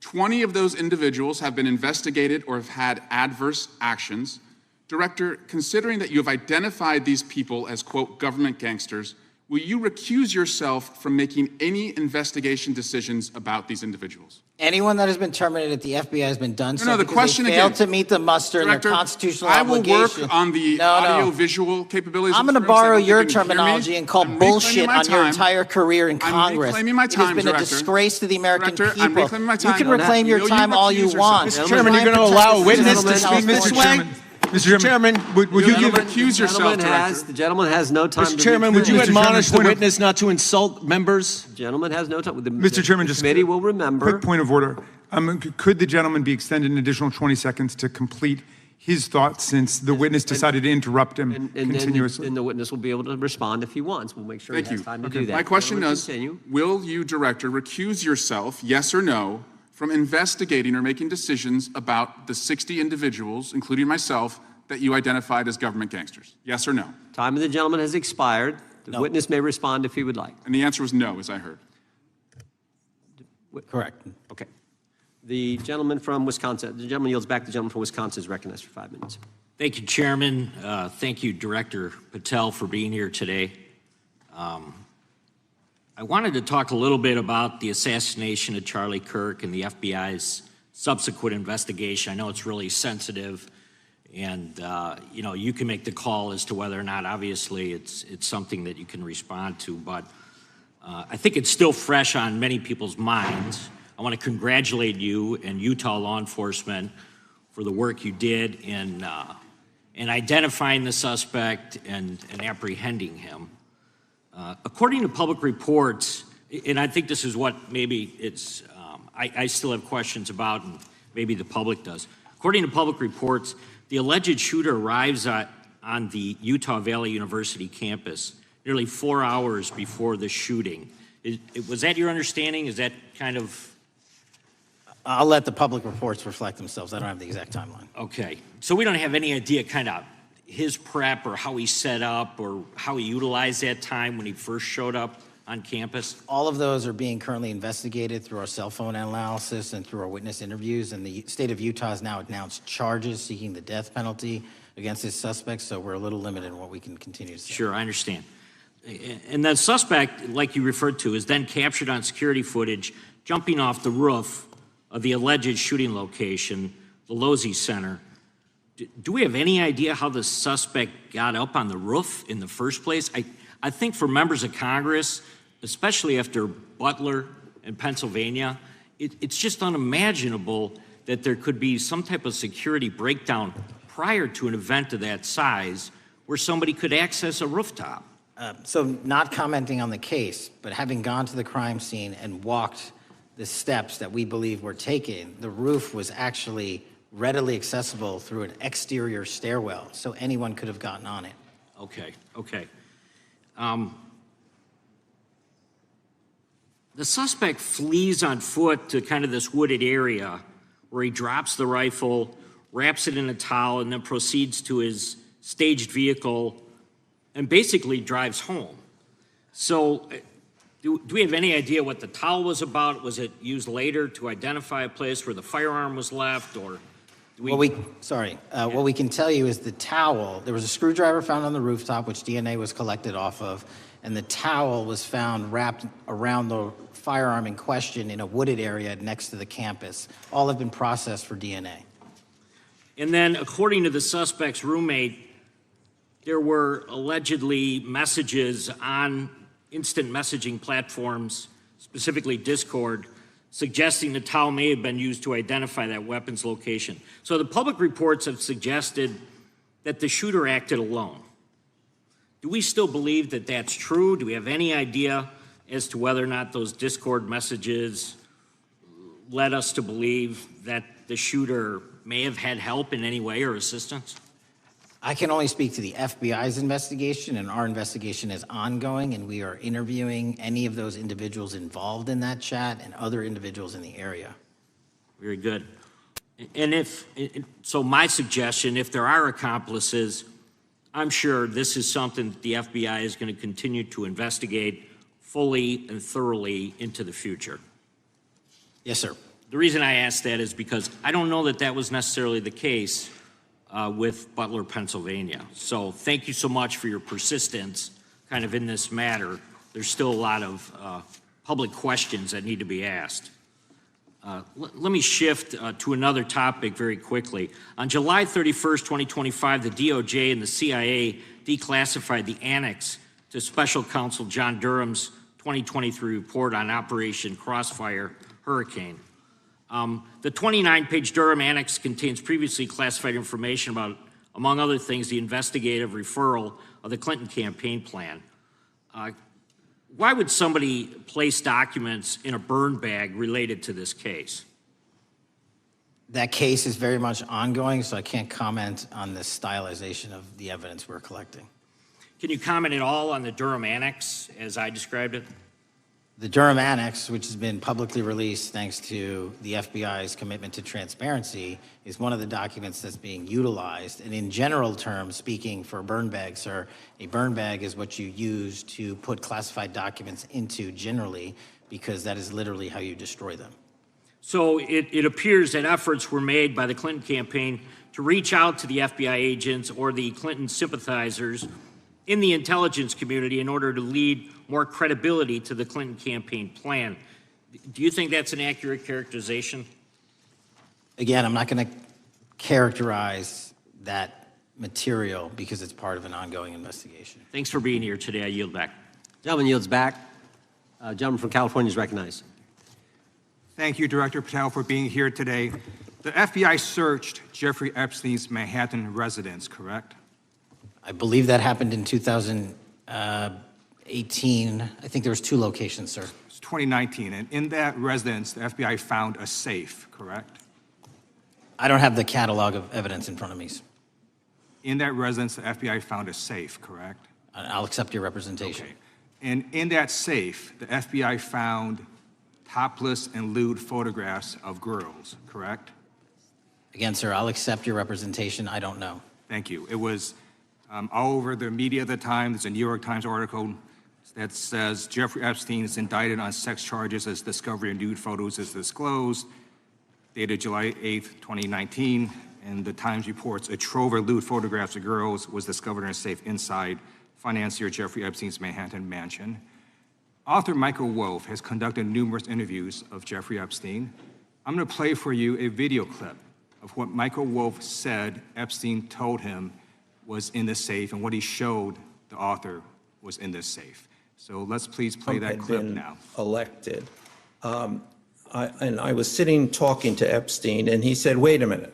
20 of those individuals have been investigated or have had adverse actions. Director, considering that you have identified these people as, quote, government gangsters, will you recuse yourself from making any investigation decisions about these individuals? Anyone that has been terminated at the FBI has been done so the because question they failed again. to meet the muster in Director, their constitutional I will obligation. work on the No. audio-visual capabilities. I'm of going to this room so borrow that you your can hear me. terminology and call I'm bullshit reclaiming my on your time. entire career in I'm Congress. reclaiming my It time, has been Director. a disgrace to the American Director, I'm people. reclaiming my You time. can No, reclaim your you time all you recuse want. yourself. Mr. Chairman, you're going to allow a witness to speak, Ms. Sway? Mr. Chairman, would you give recuse yourself, The gentleman has no time to Mr. Chairman, would you Mr. Chairman, admonish the point of- witness not to insult members? The gentleman has no time. Mr. Chairman, the just committee will remember. quick point of order. Could the gentleman be extended an additional 20 seconds to complete his thoughts since the witness decided to interrupt him And continuously? then the witness will be able to respond if he wants. We'll make sure Thank he has you. time to do that. My question Gentlemen, is, continue. will you, Director, recuse yourself, yes or no, from investigating or making decisions about the 60 individuals, including myself, that you identified as government gangsters? Yes or no? Time of the gentleman has expired. The witness may respond if he would like. And the answer was no, as I heard. Correct. Okay. The gentleman from Wisconsin, the gentleman yields back. The gentleman from Wisconsin is recognized for 5 minutes. Thank you, Chairman. Thank you, Director Patel, for being here today. I wanted to talk a little bit about the assassination of Charlie Kirk and the FBI's subsequent investigation. I know it's really sensitive, And, you can make the call as to whether or not, obviously, it's something that you can respond to. But I think it's still fresh on many people's minds. I want to congratulate you and Utah law enforcement for the work you did in identifying the suspect and apprehending him. According to public reports, and I think this is what maybe it's, I still have questions about, and maybe the public does. According to public reports, the alleged shooter arrives on the Utah Valley University campus nearly 4 hours before the shooting. Was that your understanding? Is that kind of... I'll let the public reports reflect themselves. I don't have the exact timeline. Okay. So we don't have any idea kind of his prep or how he set up or how he utilized that time when he first showed up on campus? All of those are being currently investigated through our cell phone analysis and through our witness interviews. And the state of Utah has now announced charges seeking the death penalty against this suspect. So we're a little limited in what we can continue to say. Sure, I understand. And the suspect, like you referred to, is then captured on security footage jumping off the roof of the alleged shooting location, the Losey Center. Do we have any idea how the suspect got up on the roof in the first place? I think for members of Congress, especially after Butler and Pennsylvania, it's just unimaginable that there could be some type of security breakdown prior to an event of that size where somebody could access a rooftop. So not commenting on the case, but having gone to the crime scene and walked the steps that we believe were taken, the roof was actually readily accessible through an exterior stairwell, so anyone could have gotten on it. Okay. The suspect flees on foot to kind of this wooded area where he drops the rifle, wraps it in a towel, and then proceeds to his staged vehicle and basically drives home. So do we have any idea what the towel was about? Was it used later to identify a place where the firearm was left, or do we... What we can tell you is the towel, there was a screwdriver found on the rooftop, which DNA was collected off of, and the towel was found wrapped around the firearm in question in a wooded area next to the campus. All have been processed for DNA. And then, according to the suspect's roommate, there were allegedly messages on instant messaging platforms, specifically Discord, suggesting the towel may have been used to identify that weapon's location. So the public reports have suggested that the shooter acted alone. Do we still believe that that's true? Do we have any idea as to whether or not those Discord messages led us to believe that the shooter may have had help in any way or assistance? I can only speak to the FBI's investigation, and our investigation is ongoing, and we are interviewing any of those individuals involved in that chat and other individuals in the area. Very good. And so my suggestion, if there are accomplices, I'm sure this is something that the FBI is going to continue to investigate fully and thoroughly into the future. Yes, sir. The reason I ask that is because I don't know that that was necessarily the case with Butler, Pennsylvania. So thank you so much for your persistence kind of in this matter. There's still a lot of public questions that need to be asked. Let me shift to another topic very quickly. On July 31st, 2025, the DOJ and the CIA declassified the annex to Special Counsel John Durham's 2023 report on Operation Crossfire Hurricane. The 29-page Durham Annex contains previously classified information about, among other things, the investigative referral of the Clinton campaign plan. Why would somebody place documents in a burn bag related to this case? That case is very much ongoing, so I can't comment on the stylization of the evidence we're collecting. Can you comment at all on the Durham Annex as I described it? The Durham Annex, which has been publicly released thanks to the FBI's commitment to transparency, is one of the documents that's being utilized. And in general terms, speaking for burn bags, sir, a burn bag is what you use to put classified documents into generally, because that is literally how you destroy them. So it appears that efforts were made by the Clinton campaign to reach out to the FBI agents or the Clinton sympathizers in the intelligence community in order to lead more credibility to the Clinton campaign plan. Do you think that's an accurate characterization? Again, I'm not going to characterize that material because it's part of an ongoing investigation. Thanks for being here today. I yield back. Gentleman yields back. Gentleman from California is recognized. Thank you, Director Patel, for being here today. The FBI searched Jeffrey Epstein's Manhattan residence, correct? I believe that happened in 2018. I think there was 2 locations, sir. It's 2019, and in that residence, the FBI found a safe, correct? I don't have the catalog of evidence in front of me. In that residence, the FBI found a safe, correct? I'll accept your representation. Okay. And in that safe, the FBI found topless and lewd photographs of girls, correct? Again, sir, I'll accept your representation. I don't know. Thank you. It was all over the media at the time. There's a New York Times article that says Jeffrey Epstein is indicted on sex charges as discovery of nude photos is disclosed, dated July 8th, 2019. And the Times reports a trove of lewd photographs of girls was discovered in a safe inside financier Jeffrey Epstein's Manhattan mansion. Author Michael Wolff has conducted numerous interviews of Jeffrey Epstein. I'm going to play for you a video clip of what Michael Wolff said Epstein told him was in the safe and what he showed the author was in this safe. So let's please play that clip now. Elected. And I was sitting talking to Epstein, and he said, "Wait a minute,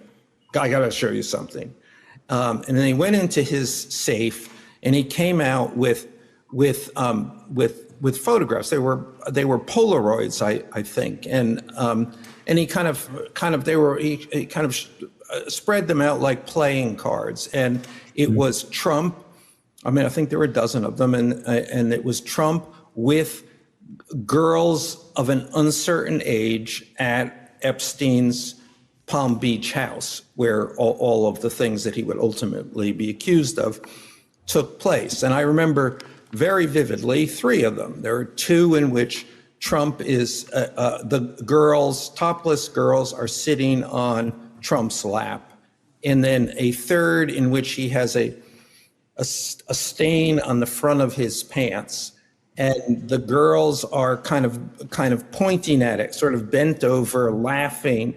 I got to show you something." And then he went into his safe, and he came out with photographs. They were Polaroids, I think, and he kind of spread them out like playing cards, and it was Trump. I mean, I think there were a dozen of them, and it was Trump with girls of an uncertain age at Epstein's Palm Beach house, where all of the things that he would ultimately be accused of took place. And I remember very vividly 3 of them. There are 2 in which Trump is, the girls, topless girls, are sitting on Trump's lap. And then a 3rd in which he has a stain on the front of his pants. And the girls are kind of pointing at it, sort of bent over, laughing.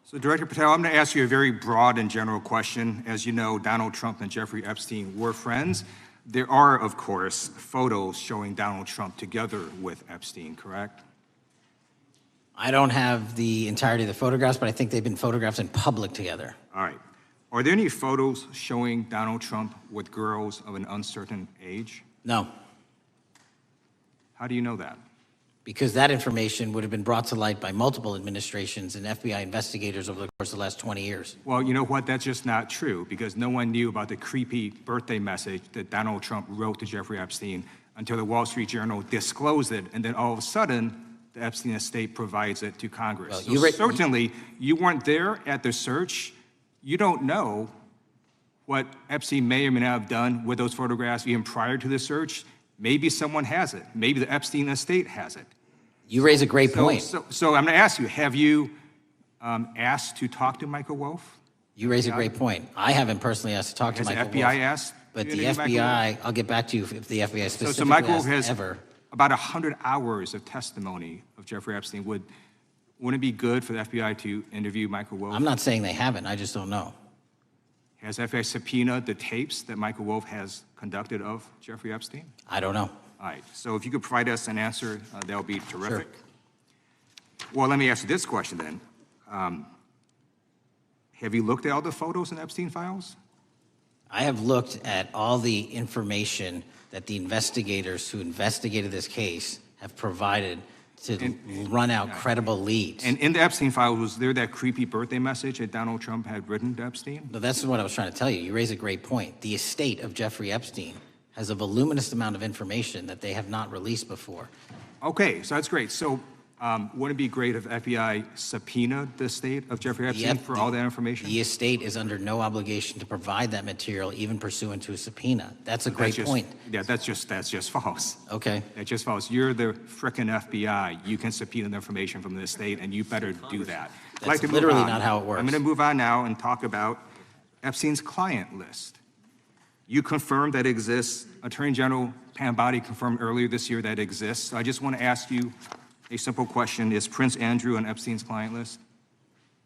So Director Patel, I'm going to ask you a very broad and general question. As you know, Donald Trump and Jeffrey Epstein were friends. There are, of course, photos showing Donald Trump together with Epstein, correct? I don't have the entirety of the photographs, but I think they've been photographed in public together. All right. Are there any photos showing Donald Trump with girls of an uncertain age? No. How do you know that? Because that information would have been brought to light by multiple administrations and FBI investigators over the course of the last 20 years. Well, you know what? That's just not true, because no one knew about the creepy birthday message that Donald Trump wrote to Jeffrey Epstein until the Wall Street Journal disclosed it, and then all of a sudden, the Epstein estate provides it to Congress. Well, so certainly, you weren't there at the search. You don't know what Epstein may or may not have done with those photographs even prior to the search. Maybe someone has it. Maybe the Epstein estate has it. You raise a great point. So I'm going to ask you, have you asked to talk to Michael Wolff? You raise a great point. I haven't personally asked to talk to Michael Wolff. Has the FBI asked? But the FBI, I'll get back to you if the FBI specifically so Michael Wolff has ever. About 100 hours of testimony of Jeffrey Epstein. Wouldn't it be good for the FBI to interview Michael Wolff? I'm not saying they haven't. I just don't know. Has FBI subpoenaed the tapes that Michael Wolff has conducted of Jeffrey Epstein? I don't know. All right. So if you could provide us an answer, that would be terrific. Sure. Well, let me ask you this question then. Have you looked at all the photos in Epstein files? I have looked at all the information that the investigators who investigated this case have provided to run out credible leads. And in the Epstein files, was there that creepy birthday message that Donald Trump had written to Epstein? No, that's what I was trying to tell you. You raise a great point. The estate of Jeffrey Epstein has a voluminous amount of information that they have not released before. Okay, so that's great. So wouldn't it be great if FBI subpoenaed the estate of Jeffrey Epstein for all that information? The estate is under no obligation to provide that material, even pursuant to a subpoena. That's a great point. Yeah, that's just false. Okay. That's just false. You're the frickin' FBI. You can subpoena the information from the estate, and you better do that. That's literally not how it works. I'm going to move on now and talk about Epstein's client list. You confirmed that it exists. Attorney General Pam Bondi confirmed earlier this year that it exists. So I just want to ask you a simple question. Is Prince Andrew on Epstein's client list?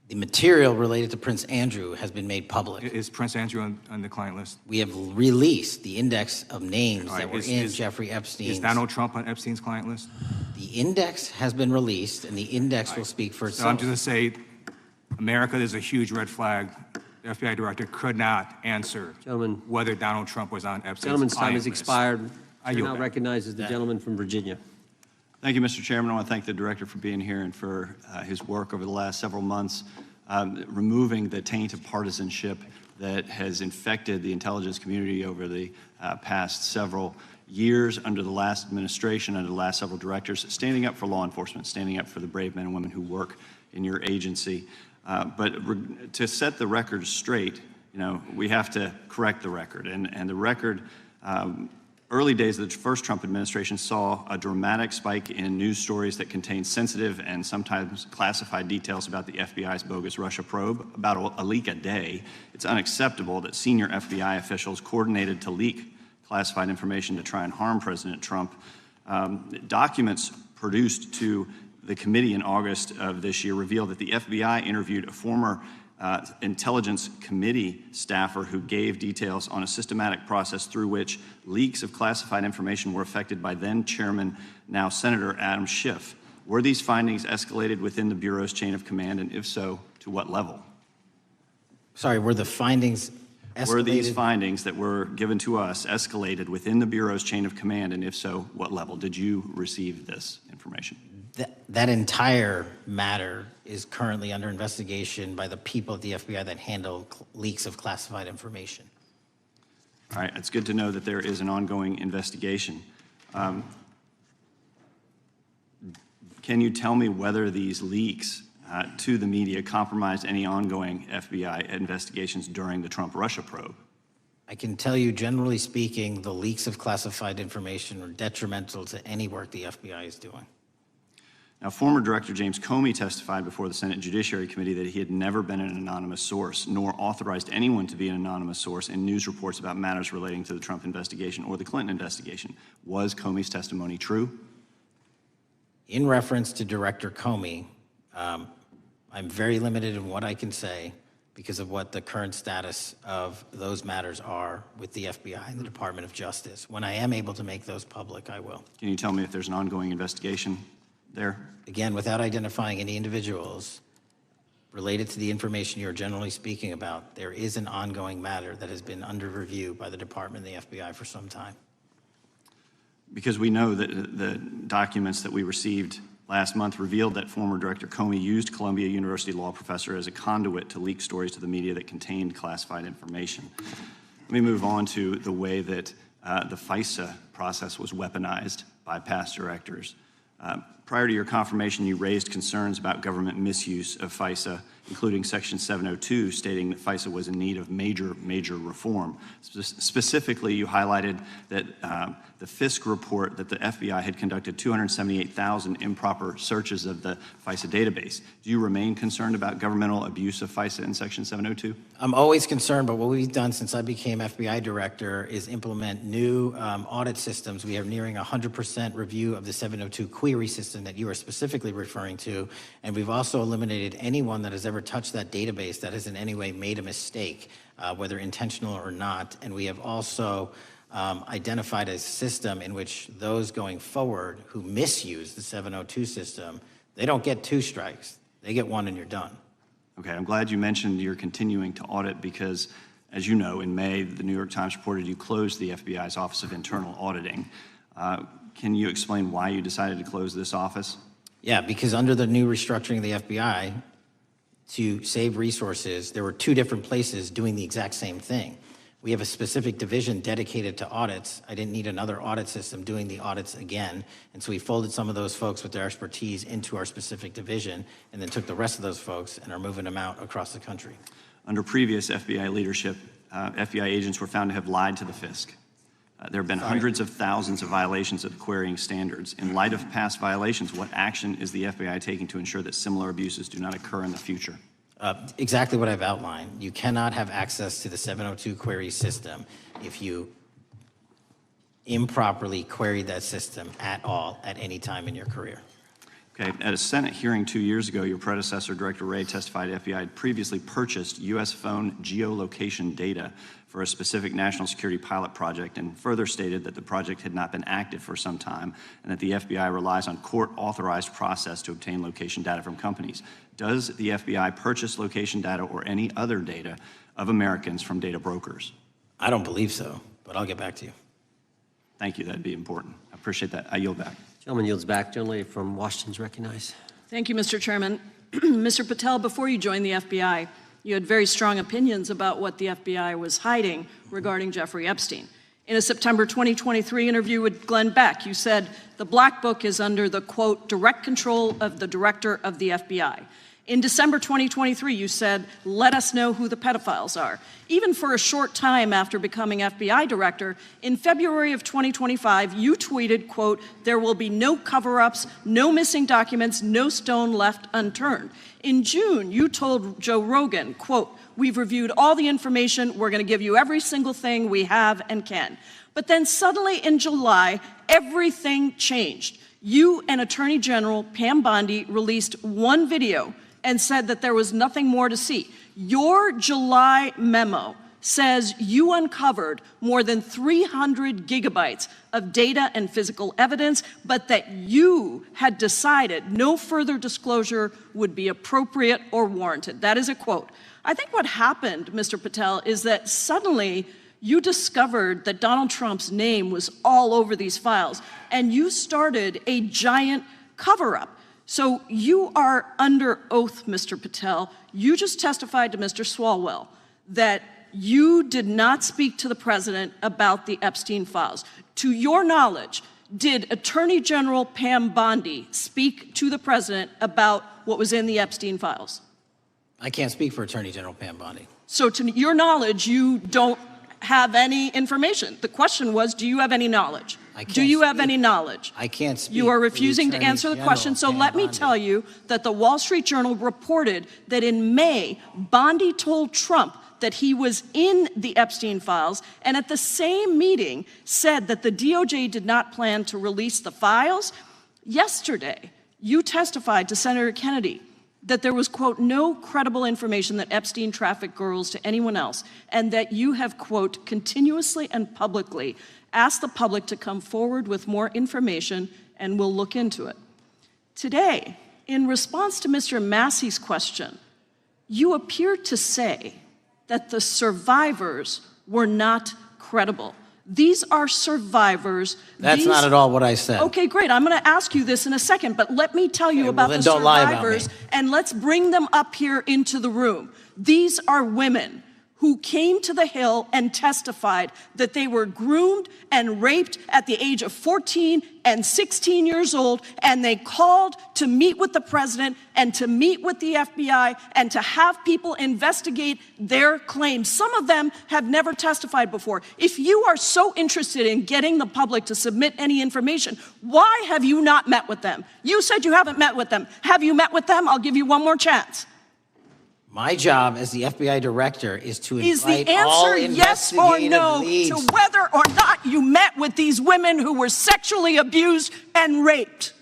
The material related to Prince Andrew has been made public. Is Prince Andrew on the client list? We have released the index of names All right, that were in Jeffrey Epstein's. Is Donald Trump on Epstein's client list? The index has been released, and the index will speak for So itself. I'm just going to say, America, there's a huge red flag. The FBI director could not answer whether Donald Trump was on Epstein's Gentleman's time client has list. expired. I Chair yield now back. recognizes the gentleman from Virginia. Thank you, Mr. Chairman. I want to thank the director for being here and for his work over the last several months, removing the taint of partisanship that has infected the intelligence community over the past several years under the last administration, under the last several directors, standing up for law enforcement, standing up for the brave men and women who work in your agency. But to set the record straight, you know, we have to correct the record. And the record, early days of the first Trump administration saw a dramatic spike in news stories that contained sensitive and sometimes classified details about the FBI's bogus Russia probe, about a leak a day. It's unacceptable that senior FBI officials coordinated to leak classified information to try and harm President Trump. Documents produced to the committee in August of this year revealed that the FBI interviewed a former Intelligence Committee staffer who gave details on a systematic process through which leaks of classified information were affected by then Chairman, now Senator Adam Schiff. Were these findings escalated within the Bureau's chain of command, and if so, to what level? Sorry, were the findings escalated? Were these findings that were given to us escalated within the Bureau's chain of command, and if so, what level? Did you receive this information? That entire matter is currently under investigation by the people at the FBI that handle leaks of classified information. All right, it's good to know that there is an ongoing investigation. Can you tell me whether these leaks to the media compromised any ongoing FBI investigations during the Trump-Russia probe? I can tell you, generally speaking, the leaks of classified information are detrimental to any work the FBI is doing. Now, former Director James Comey testified before the Senate Judiciary Committee that he had never been an anonymous source, nor authorized anyone to be an anonymous source in news reports about matters relating to the Trump investigation or the Clinton investigation. Was Comey's testimony true? In reference to Director Comey, I'm very limited in what I can say because of what the current status of those matters are with the FBI and the Department of Justice. When I am able to make those public, I will. Can you tell me if there's an ongoing investigation there? Again, without identifying any individuals related to the information you're generally speaking about, there is an ongoing matter that has been under review by the Department and the FBI for some time. Because we know that the documents that we received last month revealed that former Director Comey used Columbia University law professor as a conduit to leak stories to the media that contained classified information. Let me move on to the way that the FISA process was weaponized by past directors. Prior to your confirmation, you raised concerns about government misuse of FISA, including Section 702, stating that FISA was in need of major reform. Specifically, you highlighted that the FISC report that the FBI had conducted 278,000 improper searches of the FISA database. Do you remain concerned about governmental abuse of FISA in Section 702? I'm always concerned, but what we've done since I became FBI director is implement new audit systems. We are nearing 100% review of the 702 query system that you are specifically referring to, and we've also eliminated anyone that has ever touched that database that has in any way made a mistake, whether intentional or not. And we have also identified a system in which those going forward who misuse the 702 system, they don't get 2 strikes. They get 1 and you're done. Okay, I'm glad you mentioned you're continuing to audit because, as you know, in May, the New York Times reported you closed the FBI's Office of Internal Auditing. Can you explain why you decided to close this office? Yeah, because under the new restructuring of the FBI, to save resources, there were 2 different places doing the exact same thing. We have a specific division dedicated to audits. I didn't need another audit system doing the audits again. And so we folded some of those folks with their expertise into our specific division and then took the rest of those folks and are moving them out across the country. Under previous FBI leadership, FBI agents were found to have lied to the FISC. There have been hundreds of thousands of violations of the querying standards. In light of past violations, what action is the FBI taking to ensure that similar abuses do not occur in the future? Exactly what I've outlined. You cannot have access to the 702 query system if you improperly queried that system at all at any time in your career. Okay, at a Senate hearing 2 years ago, your predecessor, Director Wray, testified FBI had previously purchased U.S. phone geolocation data for a specific national security pilot project, and further stated that the project had not been active for some time and that the FBI relies on court-authorized process to obtain location data from companies. Does the FBI purchase location data or any other data of Americans from data brokers? I don't believe so, but I'll get back to you. Thank you, that'd be important. I appreciate that. I yield back. Gentleman yields back. Gentleman from Washington is recognized. Thank you, Mr. Chairman. Mr. Patel, before you joined the FBI, you had very strong opinions about what the FBI was hiding regarding Jeffrey Epstein. In a September 2023 interview with Glenn Beck, you said the Black Book is under the, quote, direct control of the director of the FBI. In December 2023, you said, let us know who the pedophiles are. Even for a short time after becoming FBI director, in February of 2025, you tweeted, quote, there will be no cover-ups, no missing documents, no stone left unturned. In June, you told Joe Rogan, quote, we've reviewed all the information, we're gonna give you every single thing we have and can. But then suddenly in July, everything changed. You and Attorney General Pam Bondi released one video and said that there was nothing more to see. Your July memo says you uncovered more than 300 gigabytes of data and physical evidence, but that you had decided no further disclosure would be appropriate or warranted. That is a quote. I think what happened, Mr. Patel, is that suddenly you discovered that Donald Trump's name was all over these files, and you started a giant cover-up. So you are under oath, Mr. Patel. You just testified to Mr. Swalwell that you did not speak to the president about the Epstein files. To your knowledge, did Attorney General Pam Bondi speak to the president about what was in the Epstein files? I can't speak for Attorney General Pam Bondi. So to your knowledge, you don't have any information. The question was, do you have any knowledge? Do you have any knowledge? I can't speak. You are refusing to answer the question, so let me tell you that the Wall Street Journal reported that in May, Bondi told Trump that he was in the Epstein files, and at the same meeting said that the DOJ did not plan to release the files. Yesterday, you testified to Senator Kennedy that there was, quote, no credible information that Epstein trafficked girls to anyone else, and that you have, quote, continuously and publicly asked the public to come forward with more information, and we'll look into it. Today, in response to Mr. Massey's question, you appear to say that the survivors were not credible. These are survivors. That's not at all what I said. Okay, great. I'm going to ask you this in a second, but let me tell you about the survivors, and let's bring them up here into the room. These are women who came to the Hill and testified that they were groomed and raped at the age of 14 and 16 years old, and they called to meet with the president and to meet with the FBI and to have people investigate their claims. Some of them have never testified before. If you are so interested in getting the public to submit any information, why have you not met with them? You said you haven't met with them. Have you met with them? I'll give you one more chance. My job as the FBI director is to Is invite the all answer yes or investigative no leads. to whether or not you met with these women who were sexually abused and raped?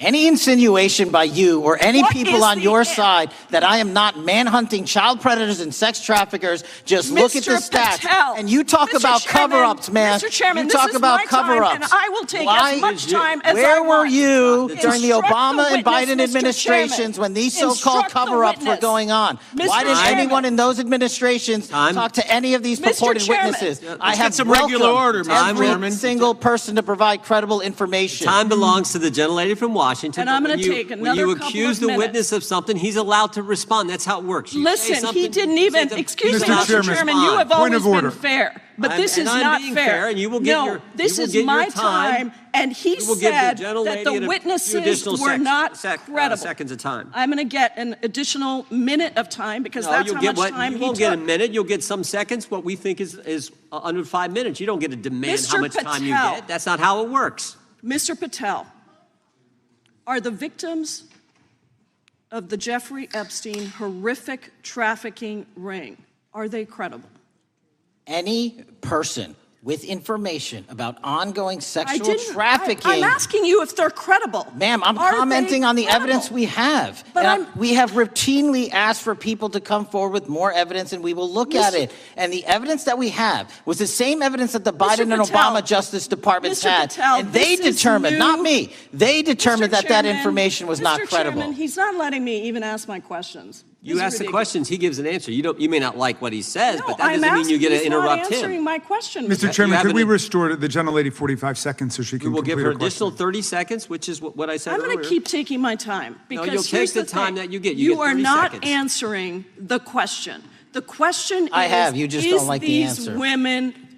Any insinuation by you or any What people is on the your side that I am not manhunting child predators and sex traffickers, just look at the Mr. stats. Patel, And you talk Mr. about Chairman, cover-ups, man. Mr. Chairman, you this talk is about my time, cover-ups. and I will take as much time as I Where were want. you during the Instruct the Obama and witness, Biden Mr. administrations Chairman. when these so-called Instruct the cover-ups were witness. going on? Mr. Why didn't Chairman. anyone in those administrations talk to any of these Mr. purported Chairman. witnesses? Let's I get have some regular order, Mr. every Chairman. single person to provide credible information. Time belongs to the gentlelady from Washington. And I'm but going when to you- take when another you couple accuse of the minutes. witness of something, he's allowed to respond. That's how it works. You say Listen, he something, didn't you even, say excuse me, Mr. Mr. Chairman, you have Point always of been order. fair, but this And is I'm not being fair. fair, and you will get No, your- this you will is get my your time. time, and he You will give the said gentlelady that the a few witnesses additional were not credible. seconds of time. I'm going to get an additional minute of time because No, that's you'll how get much time you he won't get a took. minute. You'll get some seconds. What we think is under 5 minutes. You don't get to demand how Mr. much time you Patel. get. That's not how it works. Mr. Patel, are the victims of the Jeffrey Epstein horrific trafficking ring, are they credible? Any person with information about ongoing sexual trafficking. I'm asking you if they're credible. Ma'am, I'm commenting on the evidence we have. But we have routinely asked for people to come forward with more evidence, and we will look at it. And the evidence that we have was the same evidence that the Biden and Obama Justice Departments had. And they determined, not me, they determined that information was not credible. Chairman, he's not letting me even ask my questions. You ask the questions, he gives an answer. You may not like what he says, No, but that doesn't mean you get to interrupt he's not answering him. my question. Mr. Chairman, could we restore the gentlelady 45 seconds so she can We will complete give her her question? additional 30 seconds, which is what I said I'm earlier. going to keep taking my time because you'll take here's the thing. time that you get. You You get are 30 not seconds. answering the question. The question I is, have. You just don't like the answer.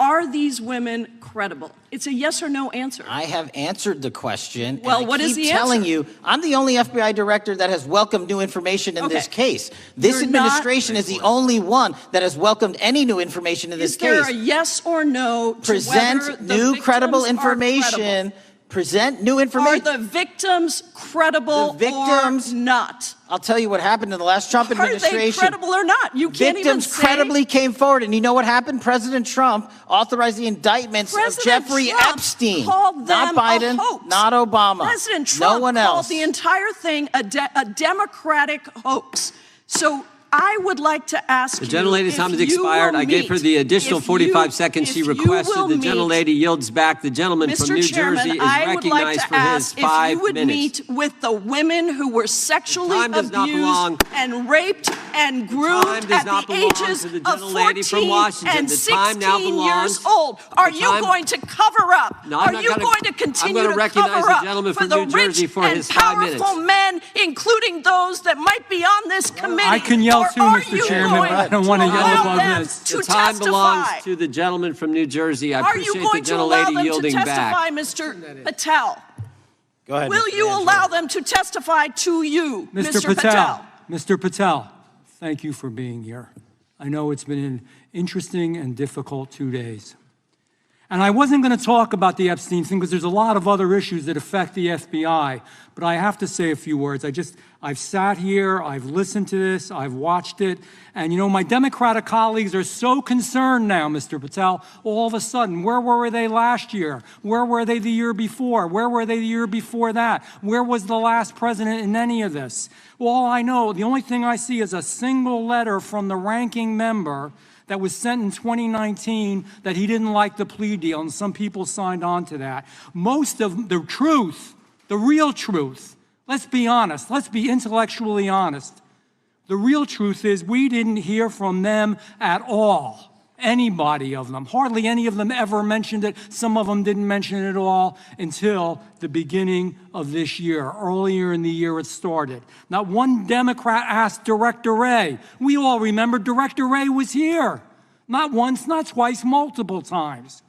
Are these women credible? It's a yes or no answer. I have answered the question. Well, and I what is keep the telling answer? you, I'm the only FBI director that has welcomed new information in this case. This You're not- administration is the only one that has welcomed any new information in this Is there case. a yes or no to whether Present the new credible victims are information. credible? Present new Are information. the victims credible or not? I'll tell you what happened in the last Trump administration. Are they credible or not? You can't even Victims say. credibly came forward, and you know what happened? President Trump authorized the indictments of President Jeffrey Trump Epstein, called not them Biden, a hoax. not Obama, President Trump no one called else. the entire thing a Democratic hoax. So I would like to ask The you gentlelady's if time has you expired. will I gave her the additional if 45 you- seconds she if you requested. will The meet- gentlelady yields back. The gentleman from Mr. New Chairman, Jersey is I would like recognized to for his ask if 5 you would minutes. meet with the women who were sexually time does not abused belong- and raped and groomed time does at not the belong ages to the of gentlelady from 14 Washington. and The time now 16 belongs- years old. Are the you time- going to cover up? No, I'm Are not you gonna- going to I'm continue gonna to recognize cover the up gentleman for from the New Jersey rich for and his 5 minutes. powerful men, including those that might be on this committee? I can yell Or too, are Mr. you Chairman, going but I don't want to yell allow above them this. to The time belongs testify? to the gentleman from New Jersey. I Are you appreciate going the to allow gentlelady them to yielding testify, back. Mr. Patel? Go ahead. Will Mr. you Angelo. allow them to testify to you, Mr. Patel. Mr. Patel, thank you for being here. I know it's been an interesting and difficult 2 days. And I wasn't going to talk about the Epstein thing because there's a lot of other issues that affect the FBI, but I have to say a few words. I've sat here, I've listened to this, I've watched it, and you know, my Democratic colleagues are so concerned now, Mr. Patel, all of a sudden. Where were they last year? Where were they the year before? Where were they the year before that? Where was the last president in any of this? All I know, the only thing I see is a single letter from the ranking member that was sent in 2019 that he didn't like the plea deal, and some people signed on to that. Most of the truth, the real truth, let's be honest, let's be intellectually honest. The real truth is we didn't hear from them at all. Anybody of them. Hardly any of them ever mentioned it. Some of them didn't mention it at all until the beginning of this year. Earlier in the year it started. Not one Democrat asked Director Wray. We all remember Director Wray was here. Not once, not twice, multiple times.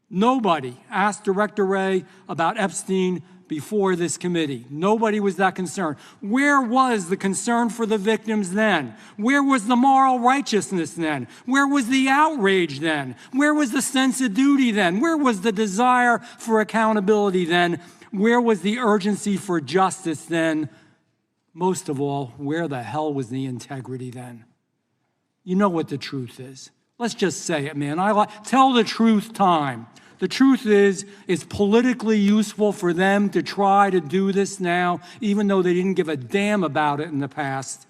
Nobody asked Director Wray about Epstein before this committee. Nobody was that concerned. Where was the concern for the victims then? Where was the moral righteousness then? Where was the outrage then? Where was the sense of duty then? Where was the desire for accountability then? Where was the urgency for justice then? Most of all, where the hell was the integrity then? You know what the truth is. Let's just say it, man. Tell the truth time. The truth is, it's politically useful for them to try to do this now, even though they didn't give a damn about it in the past.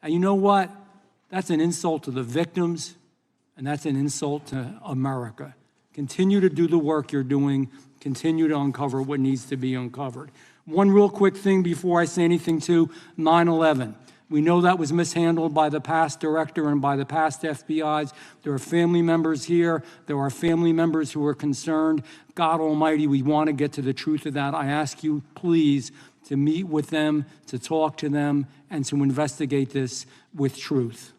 And you know what? That's an insult to the victims, and that's an insult to America. Continue to do the work you're doing. Continue to uncover what needs to be uncovered. One real quick thing before I say anything to 9/11. We know that was mishandled by the past director and by the past FBIs. There are family members here. There are family members who are concerned. God Almighty, we want to get to the truth of that. I ask you, please, to meet with them, to talk to them, and to investigate this with truth.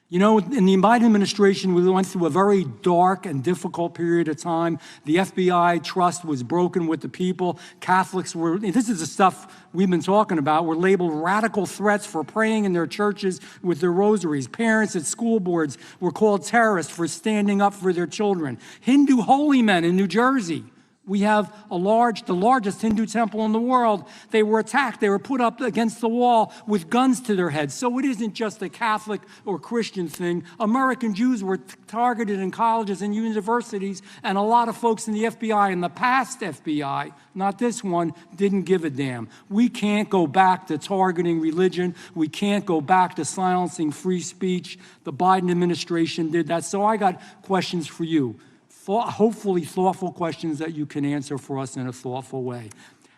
You know, in the Biden administration, we went through a very dark and difficult period of time. The FBI trust was broken with the people. Catholics were, this is the stuff we've been talking about, were labeled radical threats for praying in their churches with their rosaries. Parents at school boards were called terrorists for standing up for their children. Hindu holy men in New Jersey We have the largest Hindu temple in the world. They were attacked. They were put up against the wall with guns to their heads. So it isn't just a Catholic or Christian thing. American Jews were targeted in colleges and universities, and a lot of folks in the FBI, in the past FBI, not this one, didn't give a damn. We can't go back to targeting religion. We can't go back to silencing free speech. The Biden administration did that. So I got questions for you. Hopefully thoughtful questions that you can answer for us in a thoughtful way.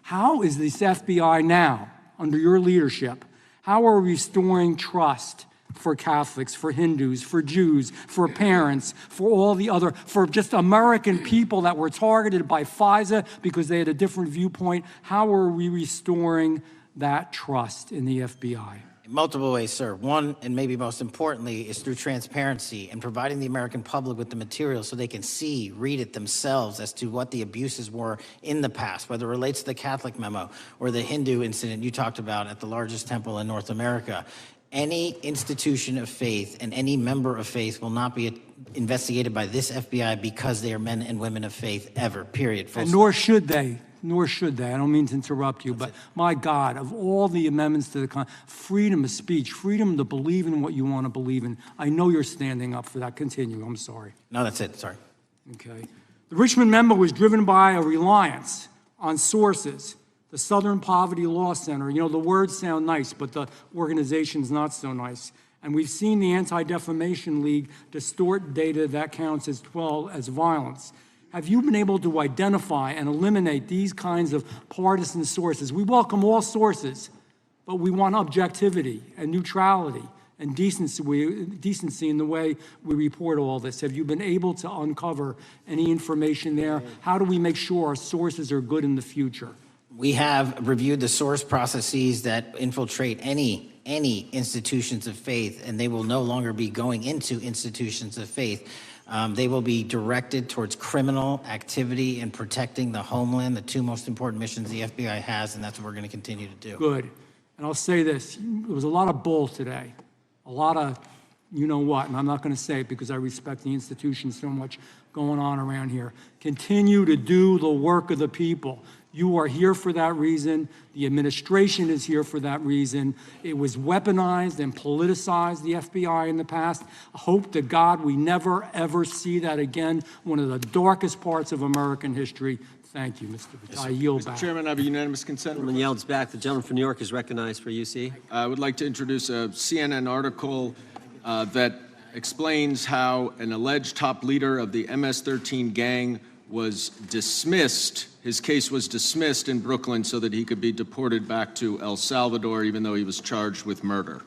How is this FBI now, under your leadership, how are we restoring trust for Catholics, for Hindus, for Jews, for parents, for all the other, for just American people that were targeted by FISA because they had a different viewpoint? How are we restoring that trust in the FBI? In multiple ways, sir. One, and maybe most importantly, is through transparency and providing the American public with the material so they can see, read it themselves as to what the abuses were in the past, whether it relates to the Catholic memo or the Hindu incident you talked about at the largest temple in North America. Any institution of faith and any member of faith will not be investigated by this FBI because they are men and women of faith ever, period. And nor should they. Nor should they. I don't mean to interrupt you, but my God, of all the amendments to the freedom of speech, freedom to believe in what you want to believe in, I know you're standing up for that. Continue. I'm sorry. No, that's it. Sorry. Okay. The Richmond memo was driven by a reliance on sources. The Southern Poverty Law Center, you know, the words sound nice, but the organization's not so nice. And we've seen the Anti-Defamation League distort data that counts as violence. Have you been able to identify and eliminate these kinds of partisan sources? We welcome all sources, but we want objectivity and neutrality and decency in the way we report all this. Have you been able to uncover any information there? How do we make sure our sources are good in the future? We have reviewed the source processes that infiltrate any institutions of faith, and they will no longer be going into institutions of faith. They will be directed towards criminal activity and protecting the homeland, the two most important missions the FBI has, and that's what we're going to continue to do. Good. And I'll say this, there was a lot of bull today, a lot of you know what, and I'm not going to say it because I respect the institution so much going on around here. Continue to do the work of the people. You are here for that reason. The administration is here for that reason. It was weaponized and politicized, the FBI, in the past. I hope to God we never, ever see that again. One of the darkest parts of American history. Thank you, Mr. Patel. I yield back. Mr. Chairman, I have a unanimous consent. Gentleman yields back. The gentleman from New York is recognized for UC. I would like to introduce a CNN article that explains how an alleged top leader of the MS-13 gang was dismissed. His case was dismissed in Brooklyn so that he could be deported back to El Salvador, even though he was charged with murder.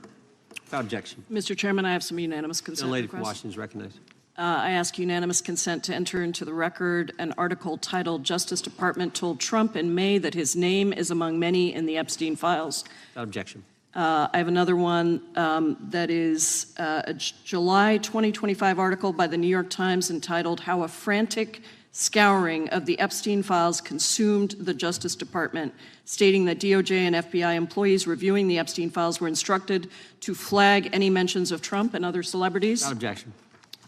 Without objection. Mr. Chairman, I have some unanimous consent The lady from requests. Washington is recognized. I ask unanimous consent to enter into the record an article titled "Justice Department Told Trump in May That His Name is Among Many in the Epstein Files." Without objection. I have another one that is a July 2025 article by the New York Times entitled "How a Frantic Scouring of the Epstein Files Consumed the Justice Department," stating that DOJ and FBI employees reviewing the Epstein Files were instructed to flag any mentions of Trump and other celebrities. Without objection.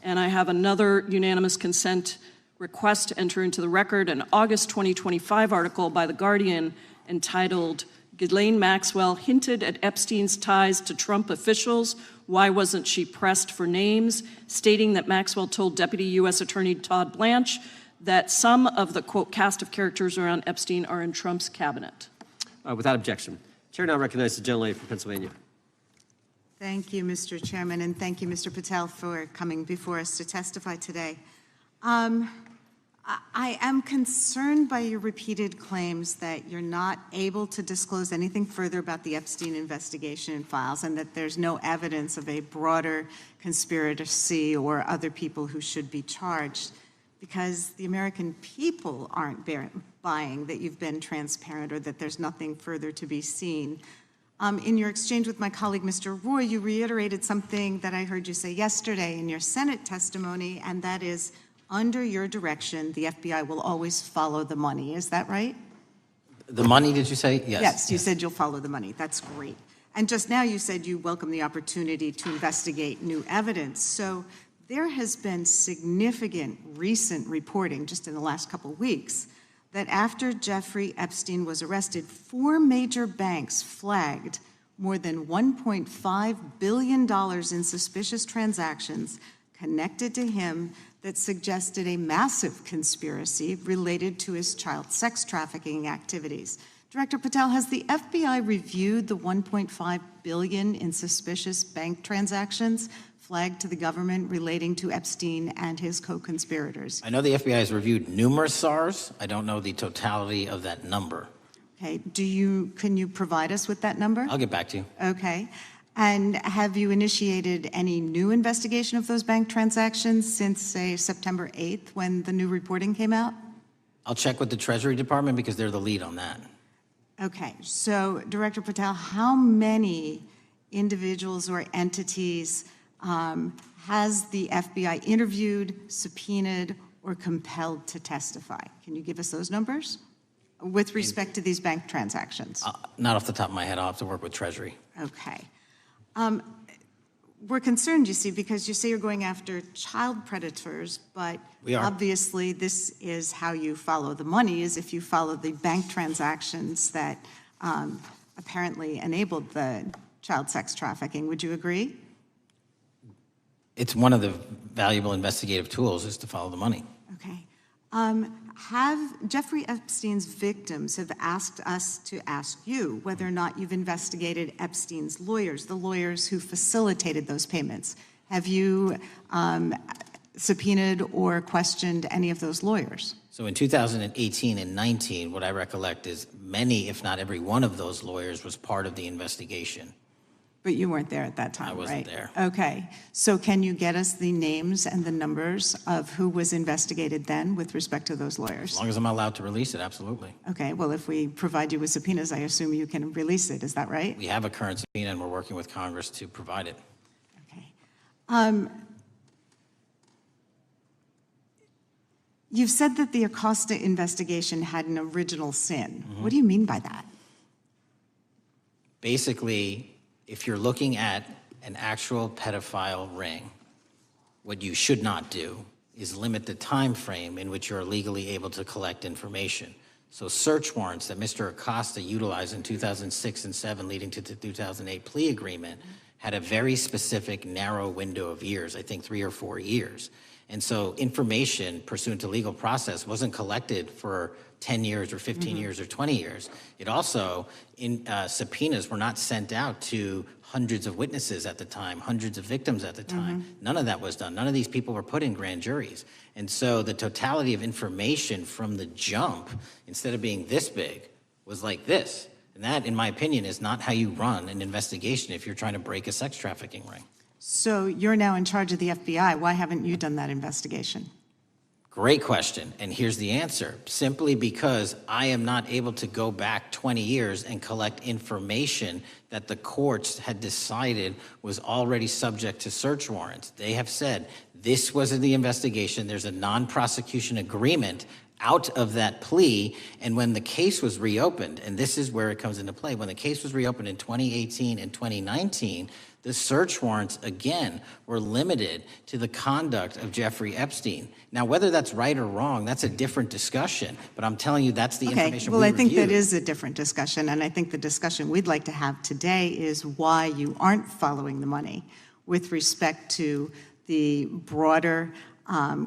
And I have another unanimous consent request to enter into the record an August 2025 article by The Guardian entitled "Ghislaine Maxwell Hinted at Epstein's Ties to Trump Officials. Why Wasn't She Pressed for Names?" stating that Maxwell told Deputy U.S. Attorney Todd Blanche that some of the, quote, cast of characters around Epstein are in Trump's cabinet. Without objection. Chair now recognizes the gentlelady from Pennsylvania. Thank you, Mr. Chairman, and thank you, Mr. Patel, for coming before us to testify today. I am concerned by your repeated claims that you're not able to disclose anything further about the Epstein investigation and files, and that there's no evidence of a broader conspiracy or other people who should be charged, because the American people aren't buying that you've been transparent or that there's nothing further to be seen. In your exchange with my colleague, Mr. Roy, you reiterated something that I heard you say yesterday in your Senate testimony, and that is, under your direction, the FBI will always follow the money. Is that right? The money, did you say? Yes. Yes, you said you'll follow the money. That's great. And just now you said you welcome the opportunity to investigate new evidence. So there has been significant recent reporting just in the last couple of weeks that after Jeffrey Epstein was arrested, 4 major banks flagged more than $1.5 billion in suspicious transactions connected to him that suggested a massive conspiracy related to his child sex trafficking activities. Director Patel, has the FBI reviewed the $1.5 billion in suspicious bank transactions flagged to the government relating to Epstein and his co-conspirators? I know the FBI has reviewed numerous SARs. I don't know the totality of that number. Okay, can you provide us with that number? I'll get back to you. Okay. And have you initiated any new investigation of those bank transactions since, say, September 8th when the new reporting came out? I'll check with the Treasury Department because they're the lead on that. Okay, so Director Patel, how many individuals or entities has the FBI interviewed, subpoenaed, or compelled to testify? Can you give us those numbers with respect to these bank transactions? Not off the top of my head. I'll have to work with Treasury. Okay. We're concerned, you see, because you say you're going after child predators, but We are. obviously this is how you follow the money, is if you follow the bank transactions that apparently enabled the child sex trafficking. Would you agree? It's one of the valuable investigative tools is to follow the money. Okay. Have Jeffrey Epstein's victims have asked us to ask you whether or not you've investigated Epstein's lawyers, the lawyers who facilitated those payments. Have you subpoenaed or questioned any of those lawyers? So in 2018 and 19, what I recollect is many, if not every one of those lawyers was part of the investigation. But you weren't there at that time, right? I wasn't there. Okay. So can you get us the names and the numbers of who was investigated then with respect to those lawyers? As long as I'm allowed to release it, absolutely. Okay. Well, if we provide you with subpoenas, I assume you can release it. Is that right? We have a current subpoena and we're working with Congress to provide it. Okay. You've said that the Acosta investigation had an original sin. Mm-hmm. What do you mean by that? Basically, if you're looking at an actual pedophile ring, what you should not do is limit the time frame in which you're legally able to collect information. So search warrants that Mr. Acosta utilized in 2006 and 7 leading to the 2008 plea agreement had a very specific narrow window of years, I think 3 or 4 years. And so information pursuant to legal process wasn't collected for 10 years or 15 years or 20 years. It also, subpoenas were not sent out to hundreds of witnesses at the time, hundreds of victims at the time. None of that was done. None of these people were put in grand juries. And so the totality of information from the jump, instead of being this big, was like this. And that, in my opinion, is not how you run an investigation if you're trying to break a sex trafficking ring. So you're now in charge of the FBI. Why haven't you done that investigation? Great question, and here's the answer. Simply because I am not able to go back 20 years and collect information that the courts had decided was already subject to search warrants. They have said, this was in the investigation, there's a non-prosecution agreement out of that plea, and when the case was reopened, and this is where it comes into play, when the case was reopened in 2018 and 2019, the search warrants, again, were limited to the conduct of Jeffrey Epstein. Now, whether that's right or wrong, that's a different discussion, but I'm telling you that's the information well, we I think reviewed. that is a different discussion, and I think the discussion we'd like to have today is why you aren't following the money with respect to the broader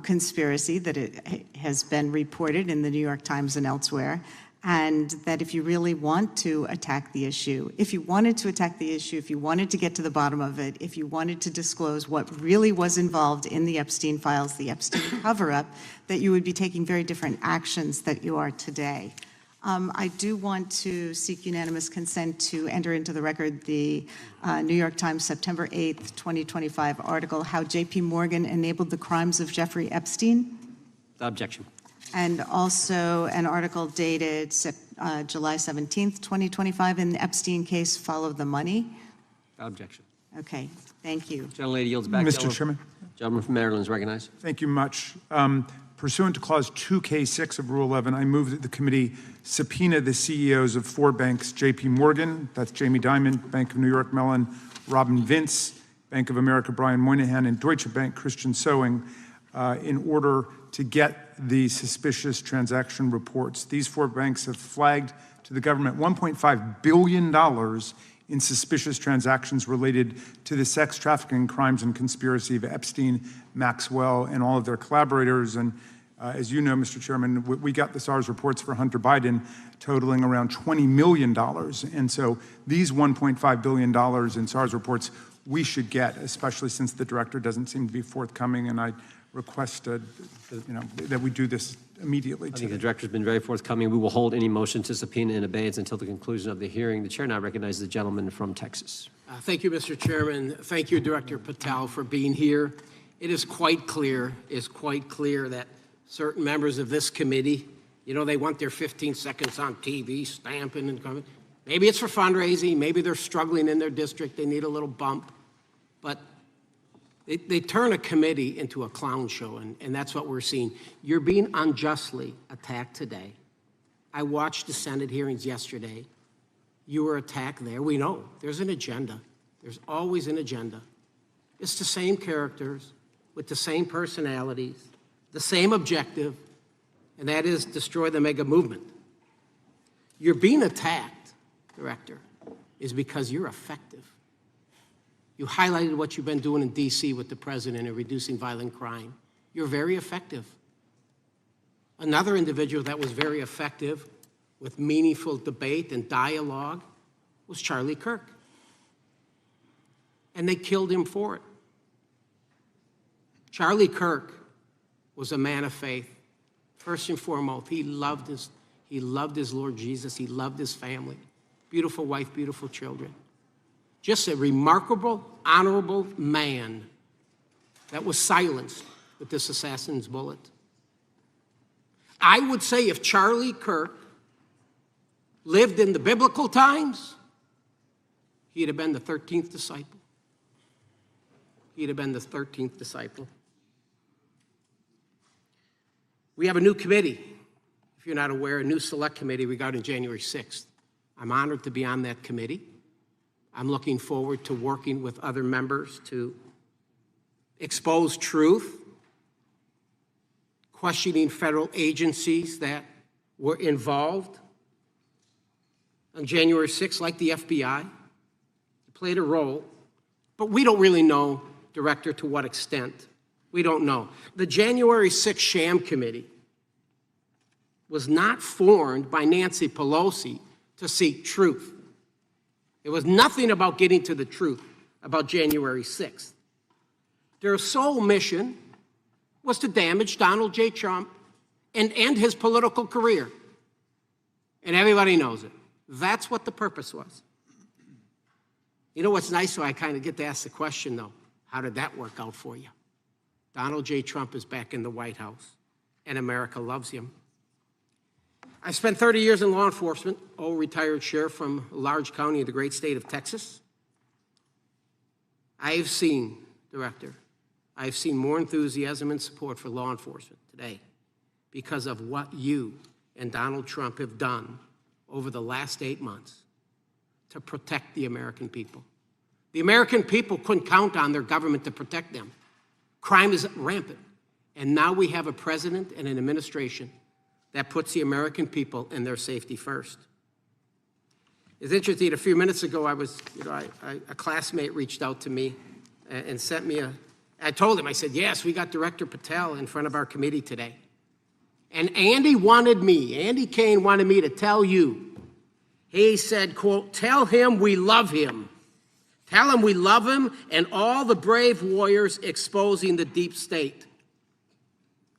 conspiracy that it has been reported in the New York Times and elsewhere, and that if you really want to attack the issue, if you wanted to attack the issue, if you wanted to get to the bottom of it, if you wanted to disclose what really was involved in the Epstein files, the Epstein cover-up, that you would be taking very different actions that you are today. I do want to seek unanimous consent to enter into the record the New York Times September 8th, 2025 article, How J.P. Morgan Enabled the Crimes of Jeffrey Epstein. Objection. And also an article dated July 17th, 2025 in the Epstein case, Follow the Money. Objection. Okay, thank you. Gentlelady yields back. Mr. Chairman. Gentleman from Maryland is recognized. Thank you much. Pursuant to Clause 2K6 of Rule 11, I move that the committee subpoena the CEOs of 4 banks, J.P. Morgan, that's Jamie Dimon, Bank of New York Mellon, Robin Vince, Bank of America, Brian Moynihan, and Deutsche Bank, Christian Sowing, in order to get the suspicious transaction reports. These 4 banks have flagged to the government $1.5 billion in suspicious transactions related to the sex trafficking crimes and conspiracy of Epstein, Maxwell, and all of their collaborators. And as you know, Mr. Chairman, we got the SARS reports for Hunter Biden totaling around $20 million. And so these $1.5 billion in SARS reports we should get, especially since the director doesn't seem to be forthcoming. And I request that we do this immediately. I think the director's been very forthcoming. We will hold any motion to subpoena in abeyance until the conclusion of the hearing. The chair now recognizes the gentleman from Texas. Thank you, Mr. Chairman. Thank you, Director Patel, for being here. It is quite clear that certain members of this committee, they want their 15 seconds on TV, stamping and coming. Maybe it's for fundraising. Maybe they're struggling in their district. They need a little bump. But they turn a committee into a clown show, and that's what we're seeing. You're being unjustly attacked today. I watched the Senate hearings yesterday. You were attacked there. We know there's an agenda. There's always an agenda. It's the same characters with the same personalities, the same objective, and that is destroy the mega movement. You're being attacked, Director, is because you're effective. You highlighted what you've been doing in D.C. with the president in reducing violent crime. You're very effective. Another individual that was very effective with meaningful debate and dialogue was Charlie Kirk. And they killed him for it. Charlie Kirk was a man of faith. First and foremost, he loved his Lord Jesus. He loved his family. Beautiful wife, beautiful children. Just a remarkable, honorable man that was silenced with this assassin's bullet. I would say if Charlie Kirk lived in the biblical times, he'd have been the 13th disciple. He'd have been the 13th disciple. We have a new committee, if you're not aware, a new select committee regarding January 6th. I'm honored to be on that committee. I'm looking forward to working with other members to expose truth, questioning federal agencies that were involved on January 6th, like the FBI, played a role, but we don't really know, Director, to what extent. We don't know. The January 6th sham committee was not formed by Nancy Pelosi to seek truth. It was nothing about getting to the truth about January 6th. Their sole mission was to damage Donald J. Trump and end his political career. And everybody knows it. That's what the purpose was. You know what's nice, so I kind of get to ask the question, though, how did that work out for you? Donald J. Trump is back in the White House, and America loves him. I spent 30 years in law enforcement, retired sheriff from a large county in the great state of Texas. I've seen, Director, I've seen more enthusiasm and support for law enforcement today because of what you and Donald Trump have done over the last 8 months to protect the American people. The American people couldn't count on their government to protect them. Crime is rampant. And now we have a president and an administration that puts the American people and their safety first. It's interesting, a few minutes ago, a classmate reached out to me and sent me I told him, I said, yes, we got Director Patel in front of our committee today. And Andy Kane wanted me to tell you, he said, quote, tell him we love him. Tell him we love him and all the brave warriors exposing the deep state.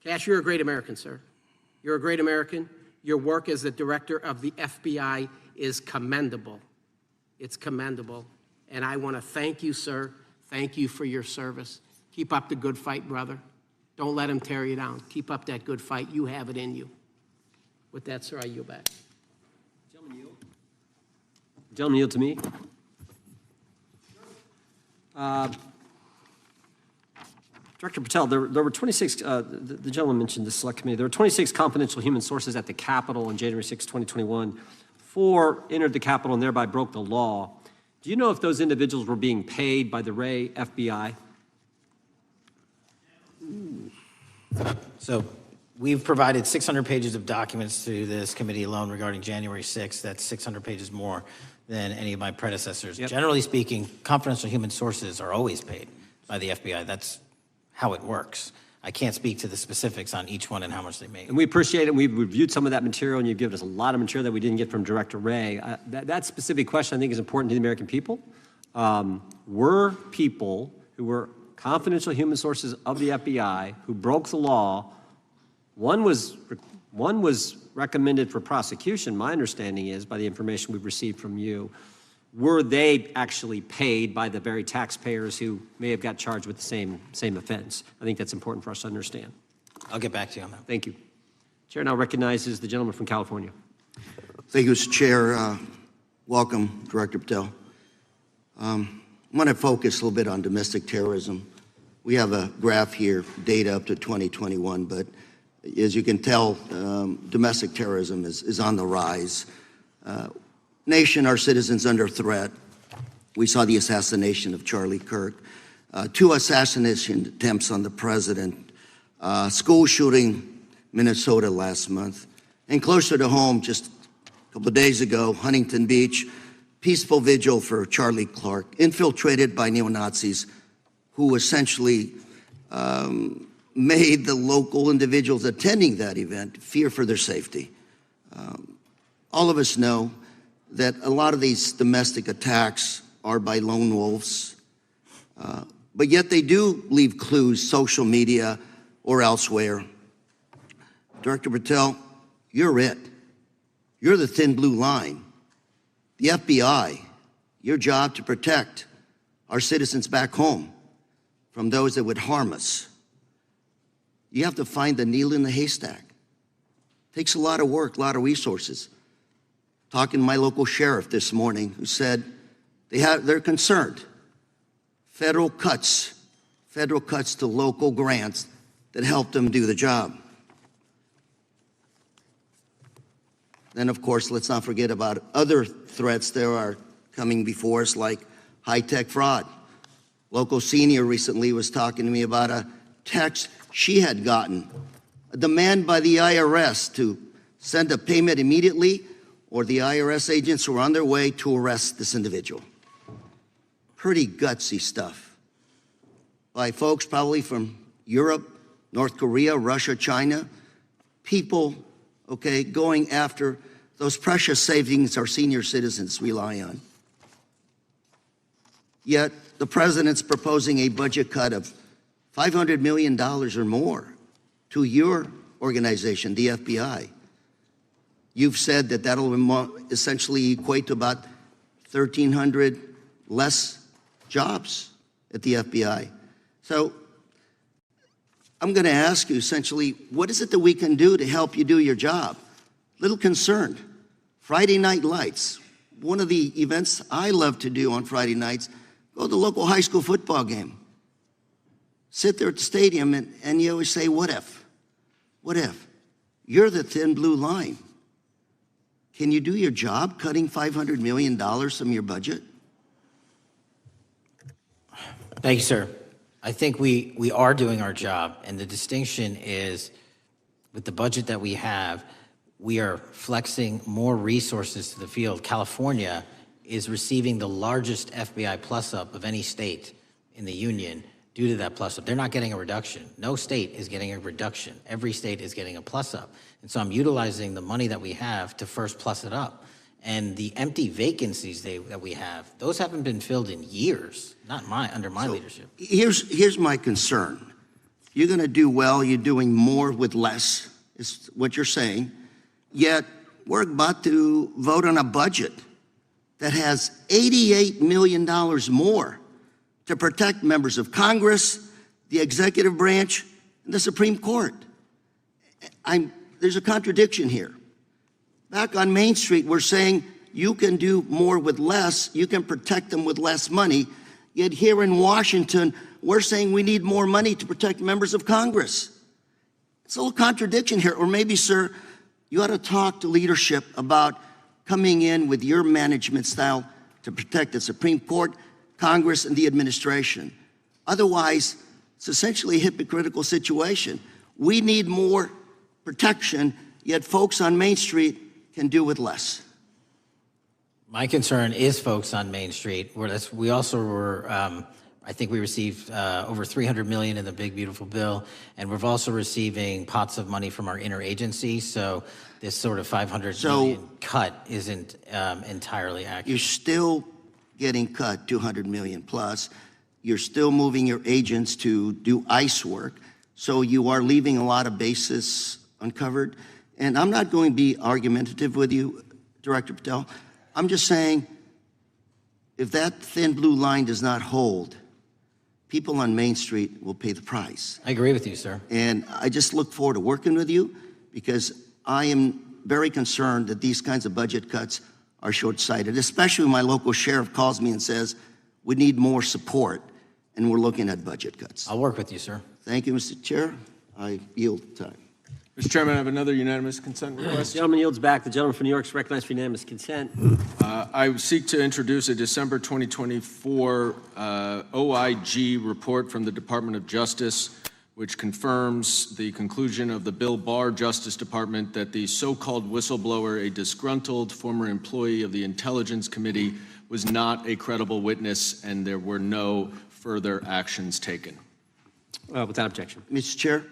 Kash, you're a great American, sir. You're a great American. Your work as the director of the FBI is commendable. It's commendable. And I want to thank you, sir. Thank you for your service. Keep up the good fight, brother. Don't let him tear you down. Keep up that good fight. You have it in you. With that, sir, I yield back. Gentleman yield to me. Director Patel, there were 26, the gentleman mentioned the select committee, there were 26 confidential human sources at the Capitol on January 6, 2021. 4 entered the Capitol and thereby broke the law. Do you know if those individuals were being paid by the Ray FBI? So we've provided 600 pages of documents to this committee alone regarding January 6th. That's 600 pages more than any of my predecessors. Yep. Generally speaking, confidential human sources are always paid by the FBI. That's how it works. I can't speak to the specifics on each one and how much they make. And we appreciate it. We've reviewed some of that material, and you've given us a lot of material that we didn't get from Director Wray. That specific question, I think, is important to the American people. Were people who were confidential human sources of the FBI who broke the law, one was recommended for prosecution, my understanding is, by the information we've received from you. Were they actually paid by the very taxpayers who may have got charged with the same offense? I think that's important for us to understand. I'll get back to you on that. Thank you. Chair now recognizes the gentleman from California. Thank you, Mr. Chair. Welcome, Director Patel. I'm going to focus a little bit on domestic terrorism. We have a graph here, data up to 2021, but as you can tell, domestic terrorism is on the rise. Nation, our citizens under threat. We saw the assassination of Charlie Kirk, 2 assassination attempts on the president, school shooting, Minnesota last month, and closer to home, just a couple of days ago, Huntington Beach, peaceful vigil for Charlie Clark, infiltrated by neo-Nazis who essentially made the local individuals attending that event fear for their safety. All of us know that a lot of these domestic attacks are by lone wolves, but yet they do leave clues, social media or elsewhere. Director Patel, you're it. You're the thin blue line. The FBI, your job to protect our citizens back home from those that would harm us. You have to find the needle in the haystack. Takes a lot of work, a lot of resources. Talking to my local sheriff this morning, who said they're concerned. Federal cuts to local grants that help them do the job. Then, of course, let's not forget about other threats that are coming before us, like high-tech fraud. Local senior recently was talking to me about a text she had gotten, a demand by the IRS to send a payment immediately, or the IRS agents were on their way to arrest this individual. Pretty gutsy stuff by folks probably from Europe, North Korea, Russia, China, people, okay, going after those precious savings our senior citizens rely on. Yet the president's proposing a budget cut of $500 million or more to your organization, the FBI. You've said that that'll essentially equate to about 1,300 less jobs at the FBI. So I'm going to ask you essentially, what is it that we can do to help you do your job? Little concerned. Friday Night Lights. One of the events I love to do on Friday nights, go to the local high school football game. Sit there at the stadium and you always say, what if? What if? You're the thin blue line. Can you do your job cutting $500 million from your budget? Thank you, sir. I think we are doing our job, and the distinction is with the budget that we have, we are flexing more resources to the field. California is receiving the largest FBI plus-up of any state in the union due to that plus-up. They're not getting a reduction. No state is getting a reduction. Every state is getting a plus-up. And so I'm utilizing the money that we have to first plus it up. And the empty vacancies that we have, those haven't been filled in years, not under my leadership. Here's my concern. You're going to do well. You're doing more with less, is what you're saying. Yet we're about to vote on a budget that has $88 million more to protect members of Congress, the executive branch, and the Supreme Court. There's a contradiction here. Back on Main Street, we're saying you can do more with less, you can protect them with less money, yet here in Washington, we're saying we need more money to protect members of Congress. It's a little contradiction here. Or maybe, sir, you ought to talk to leadership about coming in with your management style to protect the Supreme Court, Congress, and the administration. Otherwise, it's essentially a hypocritical situation. We need more protection, yet folks on Main Street can do with less. My concern is folks on Main Street. We also were, I think we received over $300 million in the big, beautiful bill, and we're also receiving pots of money from our interagency, so this sort of $500 million cut isn't entirely accurate. You're still getting cut $200 million plus. You're still moving your agents to do ICE work, so you are leaving a lot of bases uncovered. And I'm not going to be argumentative with you, Director Patel. I'm just saying, if that thin blue line does not hold, people on Main Street will pay the price. I agree with you, sir. And I just look forward to working with you, because I am very concerned that these kinds of budget cuts are short-sighted, especially when my local sheriff calls me and says, we need more support, and we're looking at budget cuts. I'll work with you, sir. Thank you, Mr. Chair. I yield time. Mr. Chairman, I have another unanimous consent request. The gentleman yields back. The gentleman from New York is recognized for unanimous consent. I seek to introduce a December 2024 OIG report from the Department of Justice, which confirms the conclusion of the Bill Barr Justice Department that the so-called whistleblower, a disgruntled former employee of the Intelligence Committee, was not a credible witness, and there were no further actions taken. Without objection. Mr. Chair,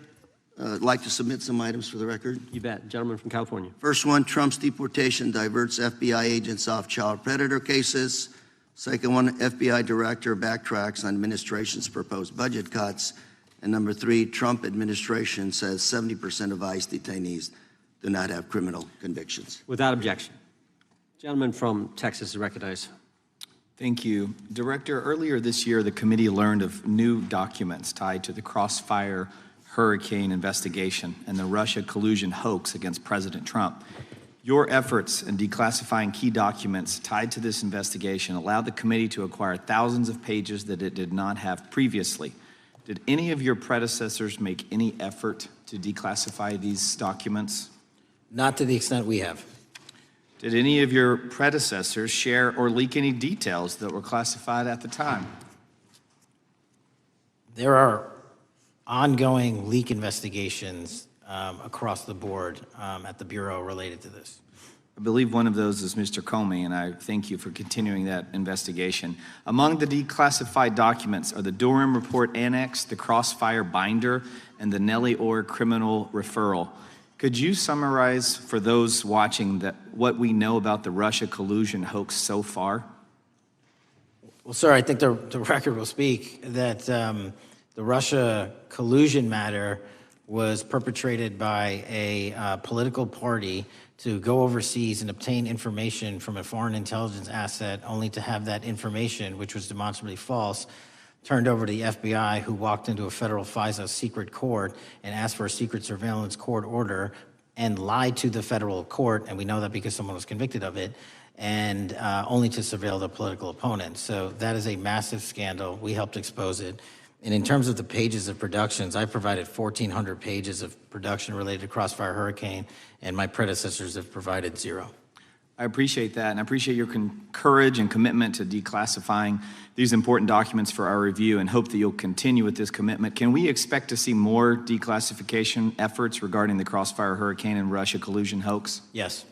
I'd like to submit some items for the record. You bet. Gentleman from California. First one, Trump's deportation diverts FBI agents off child predator cases. Second one, FBI director backtracks on administration's proposed budget cuts. And number three, Trump administration says 70% of ICE detainees do not have criminal convictions. Without objection. Gentleman from Texas is recognized. Thank you. Director, earlier this year, the committee learned of new documents tied to the Crossfire Hurricane investigation and the Russia collusion hoax against President Trump. Your efforts in declassifying key documents tied to this investigation allowed the committee to acquire thousands of pages that it did not have previously. Did any of your predecessors make any effort to declassify these documents? Not to the extent we have. Did any of your predecessors share or leak any details that were classified at the time? There are ongoing leak investigations across the board at the Bureau related to this. I believe one of those is Mr. Comey, and I thank you for continuing that investigation. Among the declassified documents are the Durham Report Annex, the Crossfire Binder, and the Nellie Orr Criminal Referral. Could you summarize for those watching what we know about the Russia collusion hoax so far? Well, sir, I think the record will speak that the Russia collusion matter was perpetrated by a political party to go overseas and obtain information from a foreign intelligence asset, only to have that information, which was demonstrably false, turned over to the FBI, who walked into a federal FISA secret court and asked for a secret surveillance court order and lied to the federal court, and we know that because someone was convicted of it, and only to surveil the political opponent. So that is a massive scandal. We helped expose it. And in terms of the pages of productions, I provided 1,400 pages of production related to Crossfire Hurricane, and my predecessors have provided 0. I appreciate that, and I appreciate your courage and commitment to declassifying these important documents for our review, and hope that you'll continue with this commitment. Can we expect to see more declassification efforts regarding the Crossfire Hurricane and Russia collusion hoax? Yes.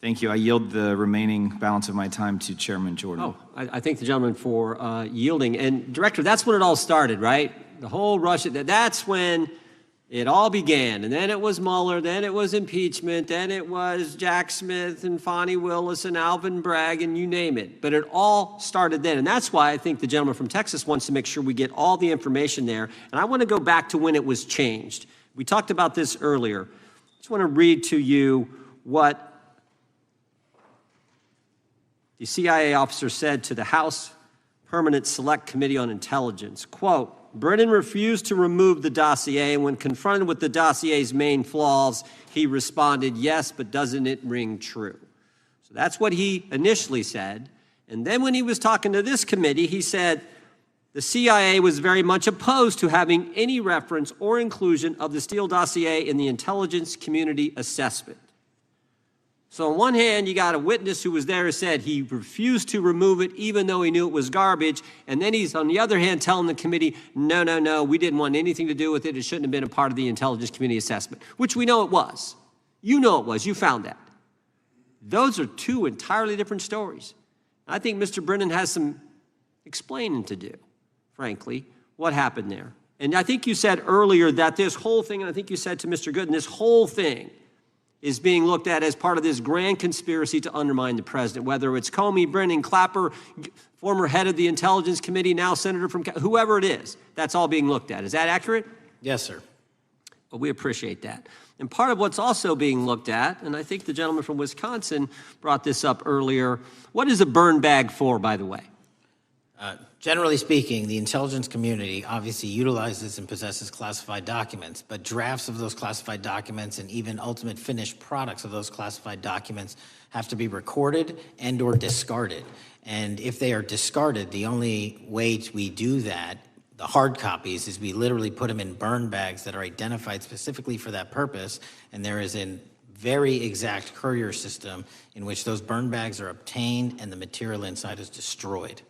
Thank you. I yield the remaining balance of my time to Chairman Jordan. Oh, I thank the gentleman for yielding. And Director, that's when it all started, right? The whole Russia, that's when it all began. And then it was Mueller, then it was impeachment, then it was Jack Smith and Fonnie Willis and Alvin Bragg and you name it. But it all started then. And that's why I think the gentleman from Texas wants to make sure we get all the information there. And I want to go back to when it was changed. We talked about this earlier. I just want to read to you what the CIA officer said to the House Permanent Select Committee on Intelligence, quote, Brennan refused to remove the dossier, and when confronted with the dossier's main flaws, he responded, yes, but doesn't it ring true? So that's what he initially said. And then when he was talking to this committee, he said the CIA was very much opposed to having any reference or inclusion of the Steele dossier in the intelligence community assessment. So on one hand, you got a witness who was there who said he refused to remove it even though he knew it was garbage. And then he's, on the other hand, telling the committee, no, no, no, we didn't want anything to do with it. It shouldn't have been a part of the Intelligence Committee assessment, which we know it was. You know it was. You found that. Those are two entirely different stories. I think Mr. Brennan has some explaining to do, frankly, what happened there. And I think you said earlier that this whole thing, and I think you said to Mr. Gooden, this whole thing is being looked at as part of this grand conspiracy to undermine the president, whether it's Comey, Brennan, Clapper, former head of the Intelligence Committee, now senator from, whoever it is, that's all being looked at. Is that accurate? Yes, sir. Well, we appreciate that. And part of what's also being looked at, and I think the gentleman from Wisconsin brought this up earlier, what is a burn bag for, by the way? Generally speaking, the intelligence community obviously utilizes and possesses classified documents, but drafts of those classified documents and even ultimate finished products of those classified documents have to be recorded and or discarded. And if they are discarded, the only way we do that, the hard copies, is we literally put them in burn bags that are identified specifically for that purpose, and there is a very exact courier system in which those burn bags are obtained and the material inside is destroyed.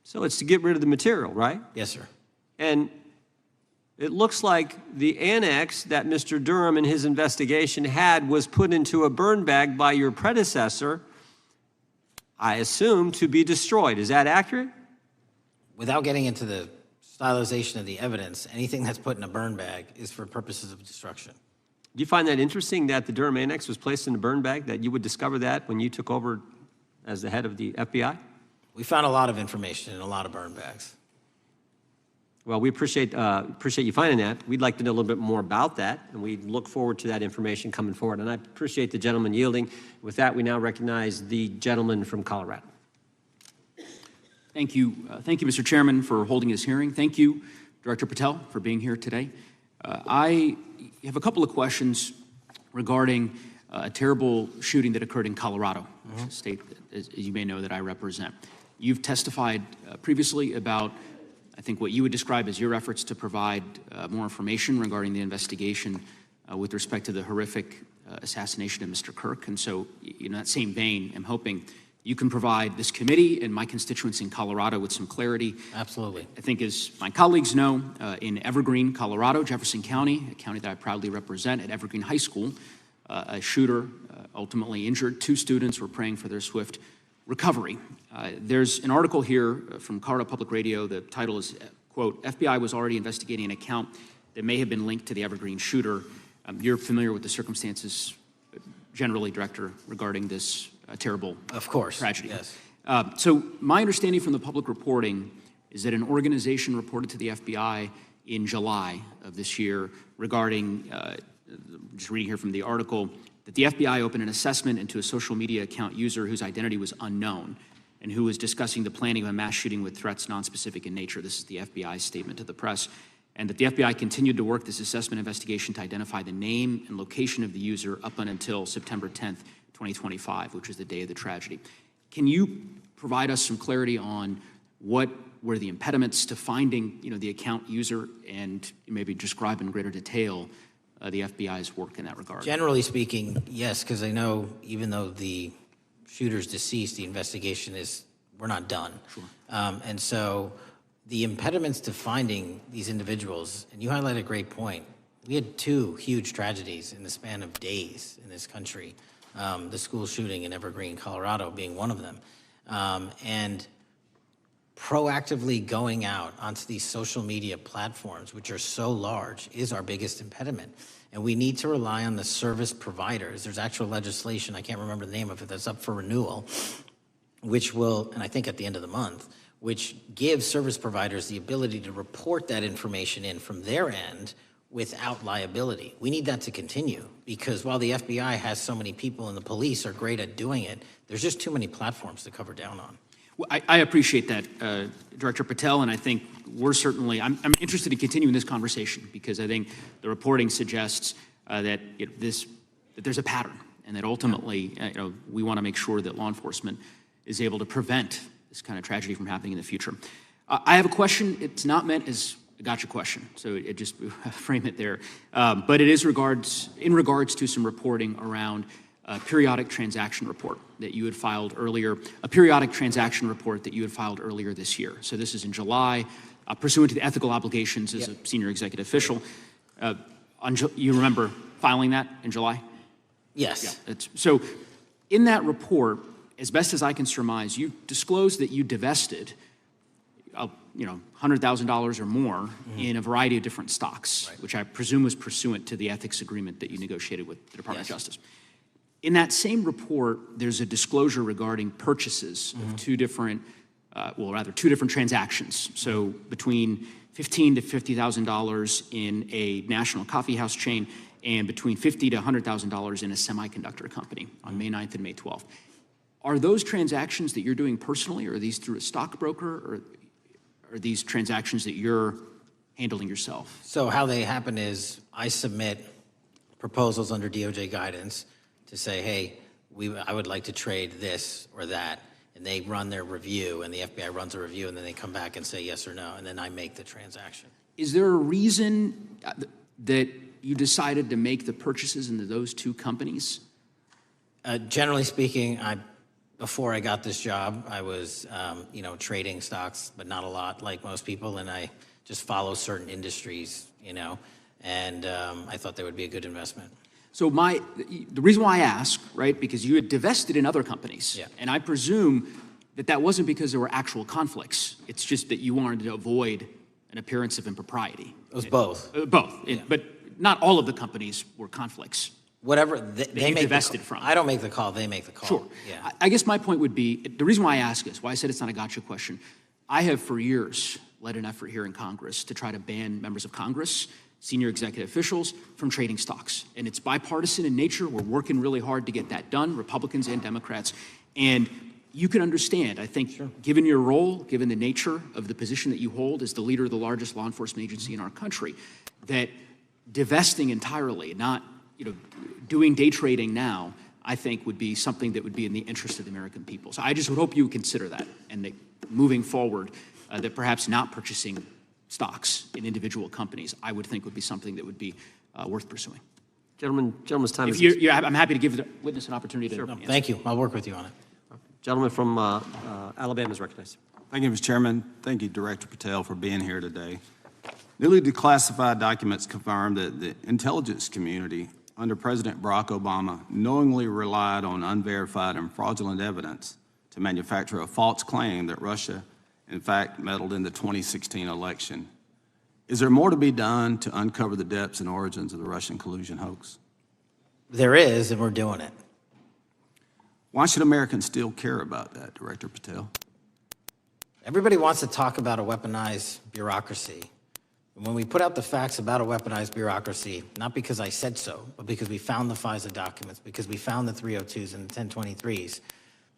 So it's to get rid of the material, right? Yes, sir. And it looks like the annex that Mr. Durham in his investigation had was put into a burn bag by your predecessor, I assume, to be destroyed. Is that accurate? Without getting into the stylization of the evidence, anything that's put in a burn bag is for purposes of destruction. Do you find that interesting that the Durham annex was placed in a burn bag, that you would discover that when you took over as the head of the FBI? We found a lot of information in a lot of burn bags. Well, we appreciate you finding that. We'd like to know a little bit more about that, and we look forward to that information coming forward. And I appreciate the gentleman yielding. With that, we now recognize the gentleman from Colorado. Thank you, Mr. Chairman, for holding this hearing. Thank you, Director Patel, for being here today. I have a couple of questions regarding a terrible shooting that occurred in Colorado, a state, as you may know, that I represent. You've testified previously about, I think, what you would describe as your efforts to provide more information regarding the investigation with respect to the horrific assassination of Mr. Kirk. And so, in that same vein, I'm hoping you can provide this committee and my constituents in Colorado with some clarity. Absolutely. I think, as my colleagues know, in Evergreen, Colorado, Jefferson County, a county that I proudly represent, at Evergreen High School, a shooter ultimately injured. 2 students were praying for their swift recovery. There's an article here from Colorado Public Radio. The title is, quote, FBI was already investigating an account that may have been linked to the Evergreen shooter. You're familiar with the circumstances generally, Director, regarding this terrible tragedy. Yes. So my understanding from the public reporting is that an organization reported to the FBI in July of this year regarding, just reading here from the article, that the FBI opened an assessment into a social media account user whose identity was unknown and who was discussing the planning of a mass shooting with threats nonspecific in nature. This is the FBI's statement to the press. And that the FBI continued to work this assessment investigation to identify the name and location of the user up until September 10th, 2025, which is the day of the tragedy. Can you provide us some clarity on what were the impediments to finding, the account user, and maybe describe in greater detail the FBI's work in that regard? Generally speaking, yes, because I know even though the shooter's deceased, the investigation we're not done. Sure. And so the impediments to finding these individuals, and you highlight a great point. We had 2 huge tragedies in the span of days in this country, the school shooting in Evergreen, Colorado being one of them. And proactively going out onto these social media platforms, which are so large, is our biggest impediment. And we need to rely on the service providers. There's actual legislation, I can't remember the name of it, that's up for renewal, which will, and I think at the end of the month, which gives service providers the ability to report that information in from their end without liability. We need that to continue, because while the FBI has so many people and the police are great at doing it, there's just too many platforms to cover down on. Well, I appreciate that, Director Patel, and I think we're certainly, I'm interested in continuing this conversation, because I think the reporting suggests that there's a pattern, and that ultimately, we want to make sure that law enforcement is able to prevent this kind of tragedy from happening in the future. I have a question. It's not meant as a gotcha question, so it just frame it there. But it is in regards to some reporting around a periodic transaction report that you had filed earlier, this year. So this is in July, pursuant to the ethical obligations as a senior executive official. You remember filing that in July? Yes. Yeah, so in that report, as best as I can surmise, you disclosed that you divested $100,000 or more in a variety of different stocks, which I presume was pursuant to the ethics agreement that you negotiated with the Department of Justice. In that same report, there's a disclosure regarding purchases of two different transactions. So between $15,000 to $50,000 in a national coffee house chain and between $50,000 to $100,000 in a semiconductor company on May 9th and May 12th. Are those transactions that you're doing personally, or are these through a stockbroker, or are these transactions that you're handling yourself? So how they happen is I submit proposals under DOJ guidance to say, hey, I would like to trade this or that, and they run their review, and the FBI runs a review, and then they come back and say yes or no, and then I make the transaction. Is there a reason that you decided to make the purchases into those two companies? Generally speaking, before I got this job, I was, trading stocks, but not a lot, like most people, and I just follow certain industries, and I thought they would be a good investment. So the reason why I ask, right, because you had divested in other companies, and I presume that wasn't because there were actual conflicts. It's just that you wanted to avoid an appearance of impropriety. It was both. Both, but not all of the companies were conflicts. Whatever they make divested from. I don't make the call, they make the call. Sure. Yeah. I guess my point would be, the reason why I ask is, why I said it's not a gotcha question, I have for years led an effort here in Congress to try to ban members of Congress, senior executive officials, from trading stocks. And it's bipartisan in nature. We're working really hard to get that done, Republicans and Democrats. And you can understand, I think, given your role, given the nature of the position that you hold as the leader of the largest law enforcement agency in our country, that divesting entirely, not doing day trading now, I think would be something that would be in the interest of the American people. So I just would hope you would consider that, and that moving forward, that perhaps not purchasing stocks in individual companies, I would think would be something that would be worth pursuing. Gentleman's time is... I'm happy to give the witness an opportunity to answer. Thank you. I'll work with you on it. Gentleman from Alabama is recognized. Thank you, Mr. Chairman. Thank you, Director Patel, for being here today. Newly declassified documents confirm that the intelligence community under President Barack Obama knowingly relied on unverified and fraudulent evidence to manufacture a false claim that Russia, in fact, meddled in the 2016 election. Is there more to be done to uncover the depths and origins of the Russian collusion hoax? There is, and we're doing it. Why should Americans still care about that, Director Patel? Everybody wants to talk about a weaponized bureaucracy. When we put out the facts about a weaponized bureaucracy, not because I said so, but because we found the FISA documents, because we found the 302s and the 1023s,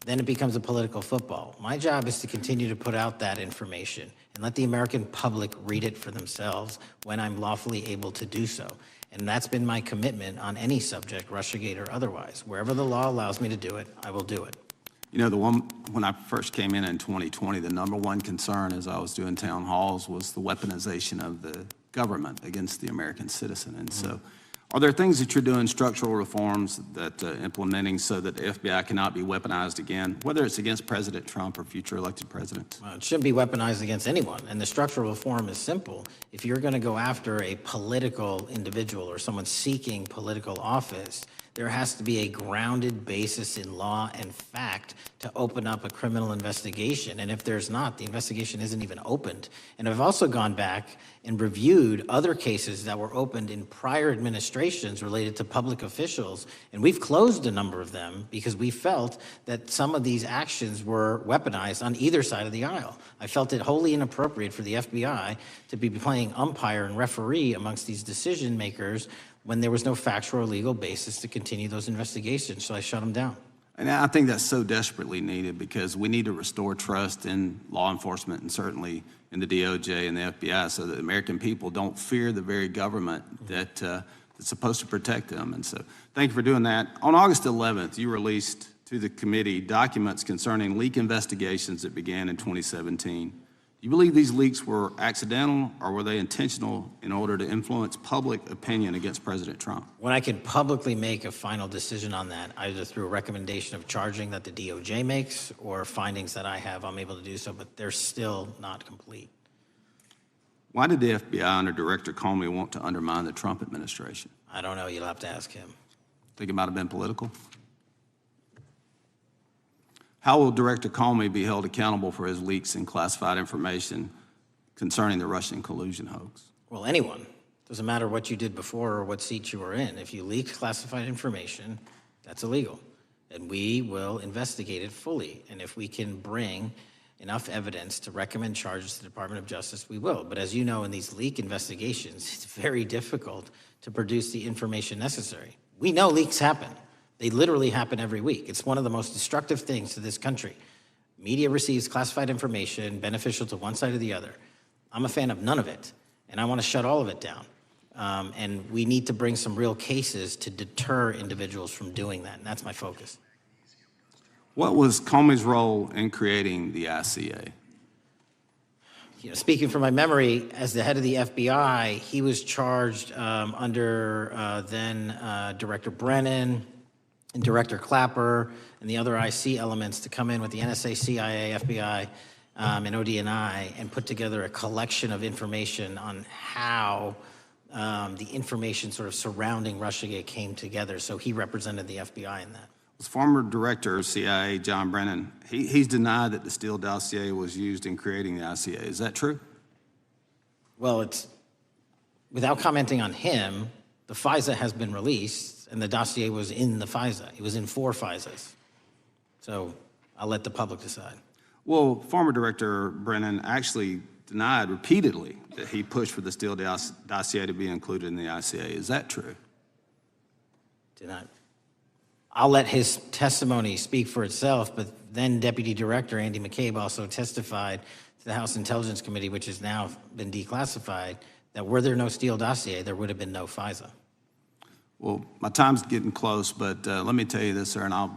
then it becomes a political football. My job is to continue to put out that information and let the American public read it for themselves when I'm lawfully able to do so. And that's been my commitment on any subject, Russiagate or otherwise. Wherever the law allows me to do it, I will do it. When I first came in 2020, the number one concern as I was doing town halls was the weaponization of the government against the American citizen. And so are there things that you're doing, structural reforms that implementing so that the FBI cannot be weaponized again, whether it's against President Trump or future elected presidents? Well, it shouldn't be weaponized against anyone. And the structural reform is simple. If you're going to go after a political individual or someone seeking political office, there has to be a grounded basis in law and fact to open up a criminal investigation. And if there's not, the investigation isn't even opened. And I've also gone back and reviewed other cases that were opened in prior administrations related to public officials. And we've closed a number of them because we felt that some of these actions were weaponized on either side of the aisle. I felt it wholly inappropriate for the FBI to be playing umpire and referee amongst these decision makers when there was no factual or legal basis to continue those investigations, so I shut them down. And I think that's so desperately needed because we need to restore trust in law enforcement and certainly in the DOJ and the FBI so that the American people don't fear the very government that's supposed to protect them. And so thank you for doing that. On August 11th, you released to the committee documents concerning leak investigations that began in 2017. Do you believe these leaks were accidental, or were they intentional in order to influence public opinion against President Trump? When I can publicly make a final decision on that, either through a recommendation of charging that the DOJ makes or findings that I have, I'm able to do so, but they're still not complete. Why did the FBI under Director Comey want to undermine the Trump administration? I don't know. You'll have to ask him. Think it might have been political? How will Director Comey be held accountable for his leaks and classified information concerning the Russian collusion hoax? Well, anyone. Doesn't matter what you did before or what seat you were in. If you leak classified information, that's illegal. And we will investigate it fully. And if we can bring enough evidence to recommend charges to the Department of Justice, we will. But as you know, in these leak investigations, it's very difficult to produce the information necessary. We know leaks happen. They literally happen every week. It's one of the most destructive things to this country. Media receives classified information beneficial to one side or the other. I'm a fan of none of it, and I want to shut all of it down. And we need to bring some real cases to deter individuals from doing that, and that's my focus. What was Comey's role in creating the ICA? Speaking from my memory, as the head of the FBI, he was charged under then Director Brennan and Director Clapper and the other IC elements to come in with the NSA, CIA, FBI, and ODNI and put together a collection of information on how the information sort of surrounding Russiagate came together. So he represented the FBI in that. Was former Director of CIA John Brennan, he's denied that the Steele dossier was used in creating the ICA. Is that true? Well, it's, without commenting on him, the FISA has been released, and the dossier was in the FISA. It was in 4 FISAs. So I'll let the public decide. Well, former Director Brennan actually denied repeatedly that he pushed for the Steele dossier to be included in the ICA. Is that true? Denied. I'll let his testimony speak for itself, but then Deputy Director Andy McCabe also testified to the House Intelligence Committee, which has now been declassified, that were there no Steele dossier, there would have been no FISA. Well, my time's getting close, but let me tell you this, sir, and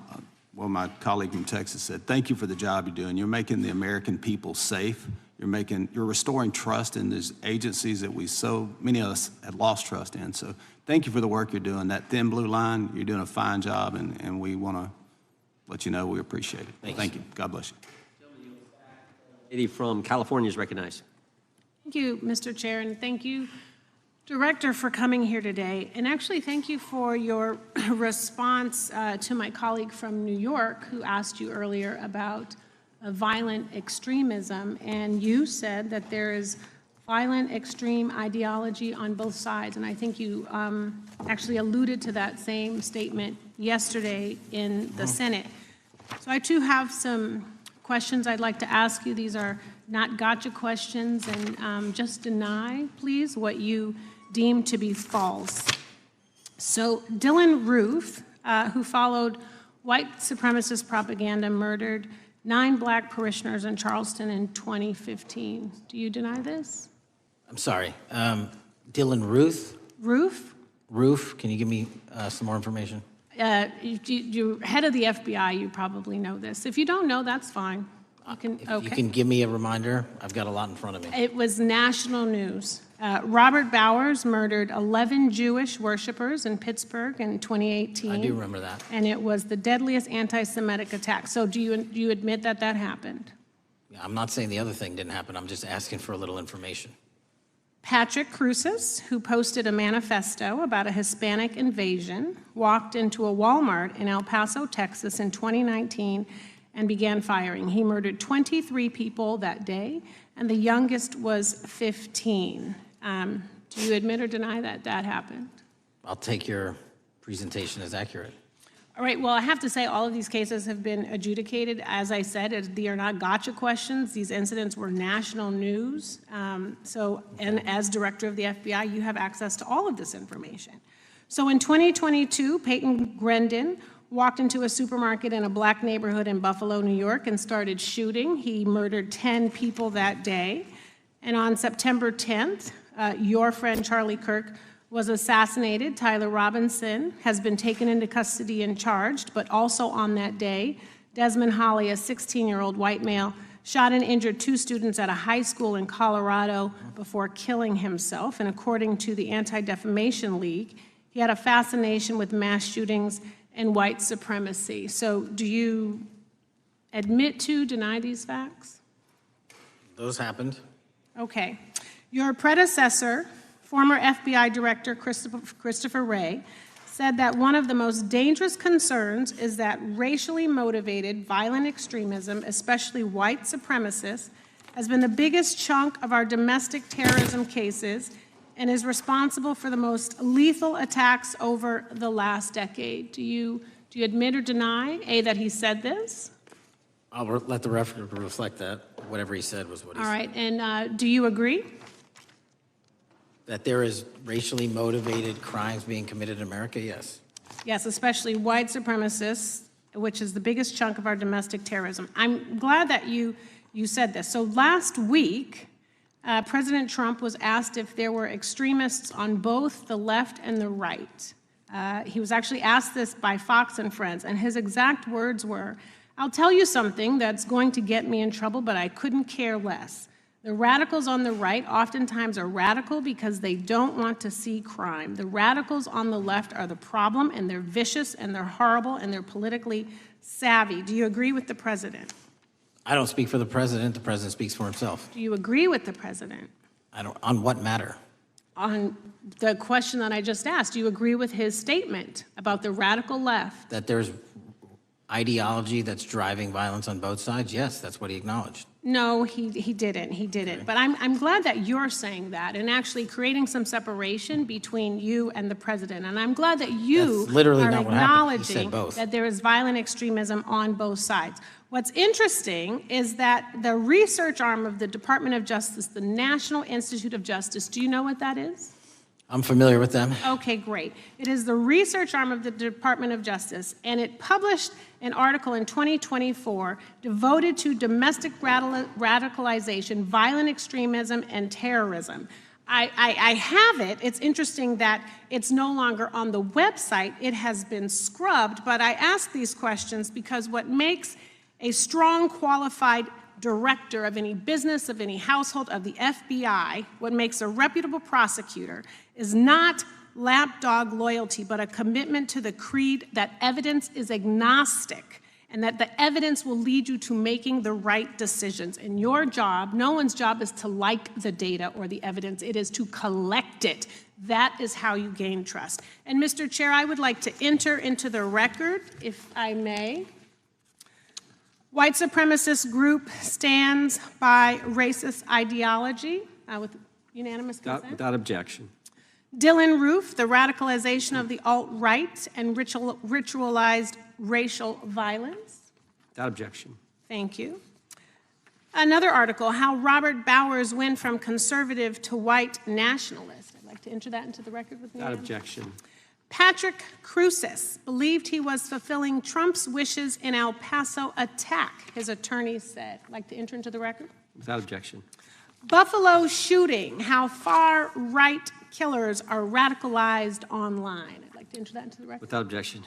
well, my colleague from Texas said, thank you for the job you're doing. You're making the American people safe. You're restoring trust in these agencies that so many of us had lost trust in. So thank you for the work you're doing. That thin blue line, you're doing a fine job, and we want to let you know we appreciate it. Thank you. God bless you. Lady from California is recognized. Thank you, Mr. Chair, and thank you, Director, for coming here today. And actually, thank you for your response to my colleague from New York who asked you earlier about violent extremism. And you said that there is violent extreme ideology on both sides. And I think you actually alluded to that same statement yesterday in the Senate. So I too have some questions I'd like to ask you. These are not gotcha questions, and just deny, please, what you deem to be false. So Dylan Roof, who followed white supremacist propaganda, murdered 9 black parishioners in Charleston in 2015. Do you deny this? I'm sorry, Dylan Ruth? Roof? Roof, can you give me some more information? You're head of the FBI, you probably know this. If you don't know, that's fine. You can give me a reminder, I've got a lot in front of me. It was national news. Robert Bowers murdered 11 Jewish worshipers in Pittsburgh in 2018. I do remember that. And it was the deadliest anti-Semitic attack. So do you admit that that happened? I'm not saying the other thing didn't happen, I'm just asking for a little information. Patrick Cruces, who posted a manifesto about a Hispanic invasion, walked into a Walmart in El Paso, Texas in 2019 and began firing. He murdered 23 people that day, and the youngest was 15. Do you admit or deny that that happened? I'll take your presentation as accurate. All right, well, I have to say all of these cases have been adjudicated. As I said, they are not gotcha questions. These incidents were national news. And as director of the FBI, you have access to all of this information. So in 2022, Peyton Grendon walked into a supermarket in a black neighborhood in Buffalo, New York, and started shooting. He murdered 10 people that day. And on September 10th, your friend Charlie Kirk was assassinated. Tyler Robinson has been taken into custody and charged, but also on that day, Desmond Holley, a 16-year-old white male, shot and injured 2 students at a high school in Colorado before killing himself. And according to the Anti-Defamation League, he had a fascination with mass shootings and white supremacy. So do you admit to, deny these facts? Those happened. Okay. Your predecessor, former FBI Director Christopher Wray, said that one of the most dangerous concerns is that racially motivated violent extremism, especially white supremacists, has been the biggest chunk of our domestic terrorism cases and is responsible for the most lethal attacks over the last decade. Do you admit or deny, A, that he said this? I'll let the record reflect that. Whatever he said was what he said. All right, and do you agree? That there is racially motivated crimes being committed in America, yes. Yes, especially white supremacists, which is the biggest chunk of our domestic terrorism. I'm glad that you said this. So last week, President Trump was asked if there were extremists on both the left and the right. He was actually asked this by Fox and Friends, and his exact words were, "I'll tell you something that's going to get me in trouble, but I couldn't care less. The radicals on the right oftentimes are radical because they don't want to see crime. The radicals on the left are the problem, and they're vicious, and they're horrible, and they're politically savvy." Do you agree with the president? I don't speak for the president. The president speaks for himself. Do you agree with the president? On what matter? On the question that I just asked, do you agree with his statement about the radical left? That there's ideology that's driving violence on both sides? Yes, that's what he acknowledged. No, he didn't. He didn't. Okay. But I'm glad that you're saying that and actually creating some separation between you and the president. And I'm glad that you are acknowledging that there is violent extremism on both sides. What's interesting is that the research arm of the Department of Justice, the National Institute of Justice, do you know what that is? I'm familiar with them. Okay, great. It is the research arm of the Department of Justice, and it published an article in 2024 devoted to domestic radicalization, violent extremism, and terrorism. I have it. It's interesting that it's no longer on the website. It has been scrubbed, but I ask these questions because what makes a strong, qualified director of any business, of any household, of the FBI, what makes a reputable prosecutor is not lapdog loyalty, but a commitment to the creed that evidence is agnostic and that the evidence will lead you to making the right decisions. And your job, no one's job is to like the data or the evidence, it is to collect it. That is how you gain trust. And Mr. Chair, I would like to enter into the record, if I may. White supremacist group stands by racist ideology with unanimous consent. Without objection. Dylan Roof, the radicalization of the alt-right and ritualized racial violence. Without objection. Thank you. Another article, how Robert Bowers went from conservative to white nationalist. I'd like to enter that into the record with me. Without objection. Patrick Cruces believed he was fulfilling Trump's wishes in El Paso attack, his attorneys said. I'd like to enter into the record. Without objection. Buffalo shooting, how far-right killers are radicalized online. I'd like to enter that into the record. Without objection.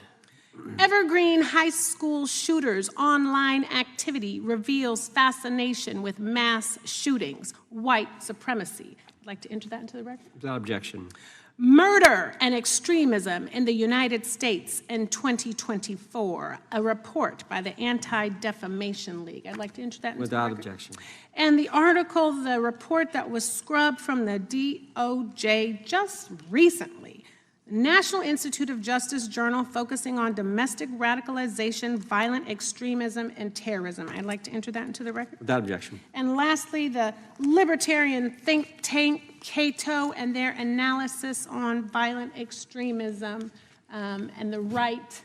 Evergreen high school shooters online activity reveals fascination with mass shootings, white supremacy. I'd like to enter that into the record. Without objection. Murder and extremism in the United States in 2024, a report by the Anti-Defamation League. I'd like to enter that into Without the record. objection. And the article, the report that was scrubbed from the DOJ just recently, National Institute of Justice Journal focusing on domestic radicalization, violent extremism, and terrorism. I'd like to enter that into the record. Without objection. And lastly, the libertarian think tank Cato and their analysis on violent extremism and the right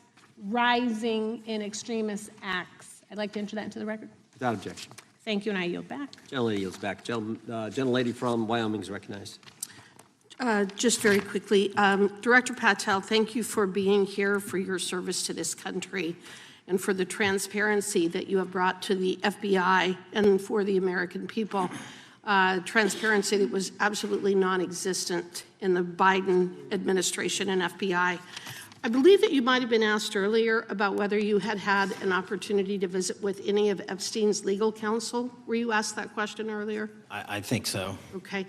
rising in extremist acts. I'd like to enter that into the record. Without objection. Thank you, and I yield back. Gentlelady yields back. Gentlelady from Wyoming is recognized. Just very quickly, Director Patel, thank you for being here, for your service to this country, and for the transparency that you have brought to the FBI and for the American people. Transparency that was absolutely non-existent in the Biden administration and FBI. I believe that you might have been asked earlier about whether you had had an opportunity to visit with any of Epstein's legal counsel. Were you asked that question earlier? I think so. Okay.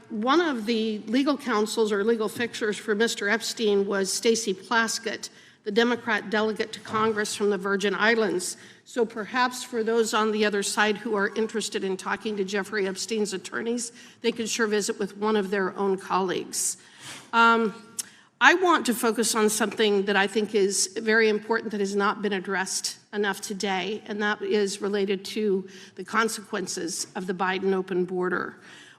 One of the legal counsels or legal fixers for Mr. Epstein was Stacey Plaskett, the Democrat delegate to Congress from the Virgin Islands. So perhaps for those on the other side who are interested in talking to Jeffrey Epstein's attorneys, they could sure visit with one of their own colleagues. I want to focus on something that I think is very important that has not been addressed enough today, and that is related to the consequences of the Biden open border.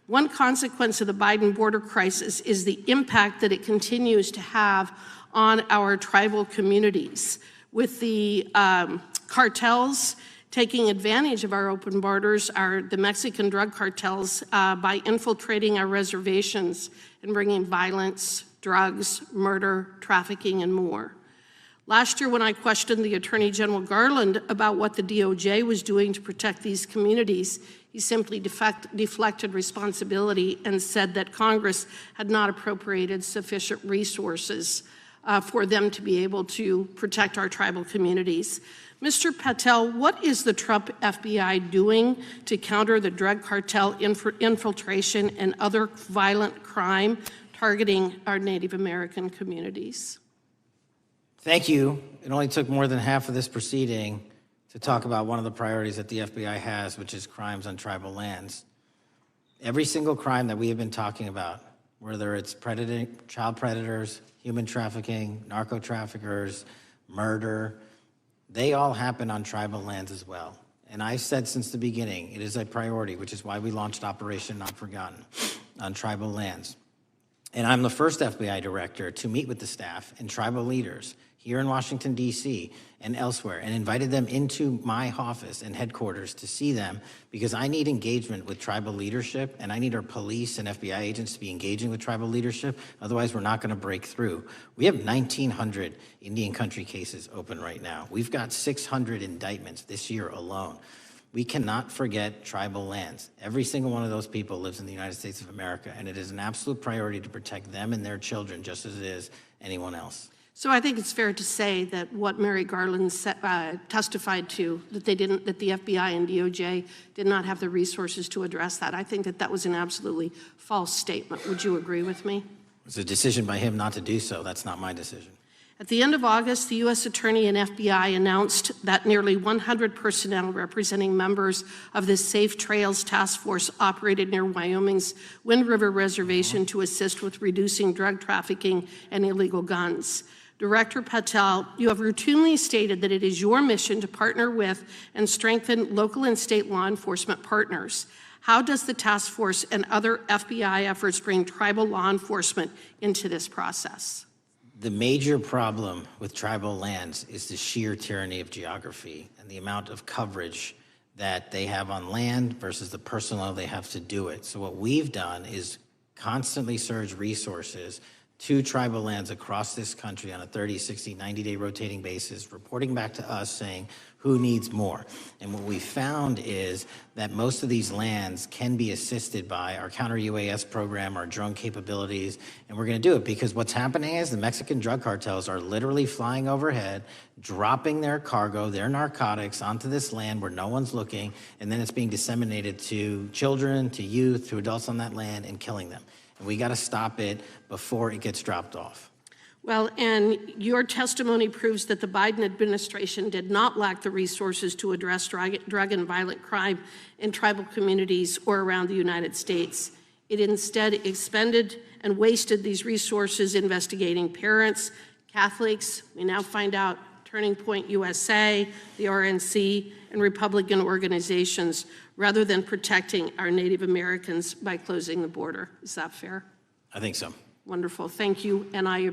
One consequence of the Biden border crisis is the impact that it continues to have on our tribal communities, with the cartels taking advantage of our open borders, the Mexican drug cartels, by infiltrating our reservations and bringing violence, drugs, murder, trafficking, and more. Last year, when I questioned the Attorney General Garland about what the DOJ was doing to protect these communities, he simply deflected responsibility and said that Congress had not appropriated sufficient resources for them to be able to protect our tribal communities. Mr. Patel, what is the Trump FBI doing to counter the drug cartel infiltration and other violent crime targeting our Native American communities? Thank you. It only took more than half of this proceeding to talk about one of the priorities that the FBI has, which is crimes on tribal lands. Every single crime that we have been talking about, whether it's child predators, human trafficking, narco traffickers, murder, they all happen on tribal lands as well. And I've said since the beginning, it is a priority, which is why we launched Operation Not Forgotten on tribal lands. And I'm the first FBI director to meet with the staff and tribal leaders here in Washington, D.C. and elsewhere, and invited them into my office and headquarters to see them, because I need engagement with tribal leadership, and I need our police and FBI agents to be engaging with tribal leadership. Otherwise, we're not going to break through. We have 1,900 Indian country cases open right now. We've got 600 indictments this year alone. We cannot forget tribal lands. Every single one of those people lives in the United States of America, and it is an absolute priority to protect them and their children just as it is anyone else. So I think it's fair to say that what Mary Garland testified to, that the FBI and DOJ did not have the resources to address that. I think that was an absolutely false statement. Would you agree with me? It's a decision by him not to do so. That's not my decision. At the end of August, the U.S. Attorney and FBI announced that nearly 100 personnel representing members of the Safe Trails Task Force operated near Wyoming's Wind River Reservation to assist with reducing drug trafficking and illegal guns. Director Patel, you have routinely stated that it is your mission to partner with and strengthen local and state law enforcement partners. How does the task force and other FBI efforts bring tribal law enforcement into this process? The major problem with tribal lands is the sheer tyranny of geography and the amount of coverage that they have on land versus the personnel they have to do it. So what we've done is constantly surge resources to tribal lands across this country on a 30, 60, 90-day rotating basis, reporting back to us saying who needs more. And what we found is that most of these lands can be assisted by our counter-UAS program, our drone capabilities, and we're going to do it because what's happening is the Mexican drug cartels are literally flying overhead, dropping their cargo, their narcotics onto this land where no one's looking, and then it's being disseminated to children, to youth, to adults on that land, and killing them. And we got to stop it before it gets dropped off. Well, and your testimony proves that the Biden administration did not lack the resources to address drug and violent crime in tribal communities or around the United States. It instead expended and wasted these resources investigating parents, Catholics, we now find out Turning Point USA, the RNC, and Republican organizations, rather than protecting our Native Americans by closing the border. Is that fair? I think so. Wonderful, thank you. And I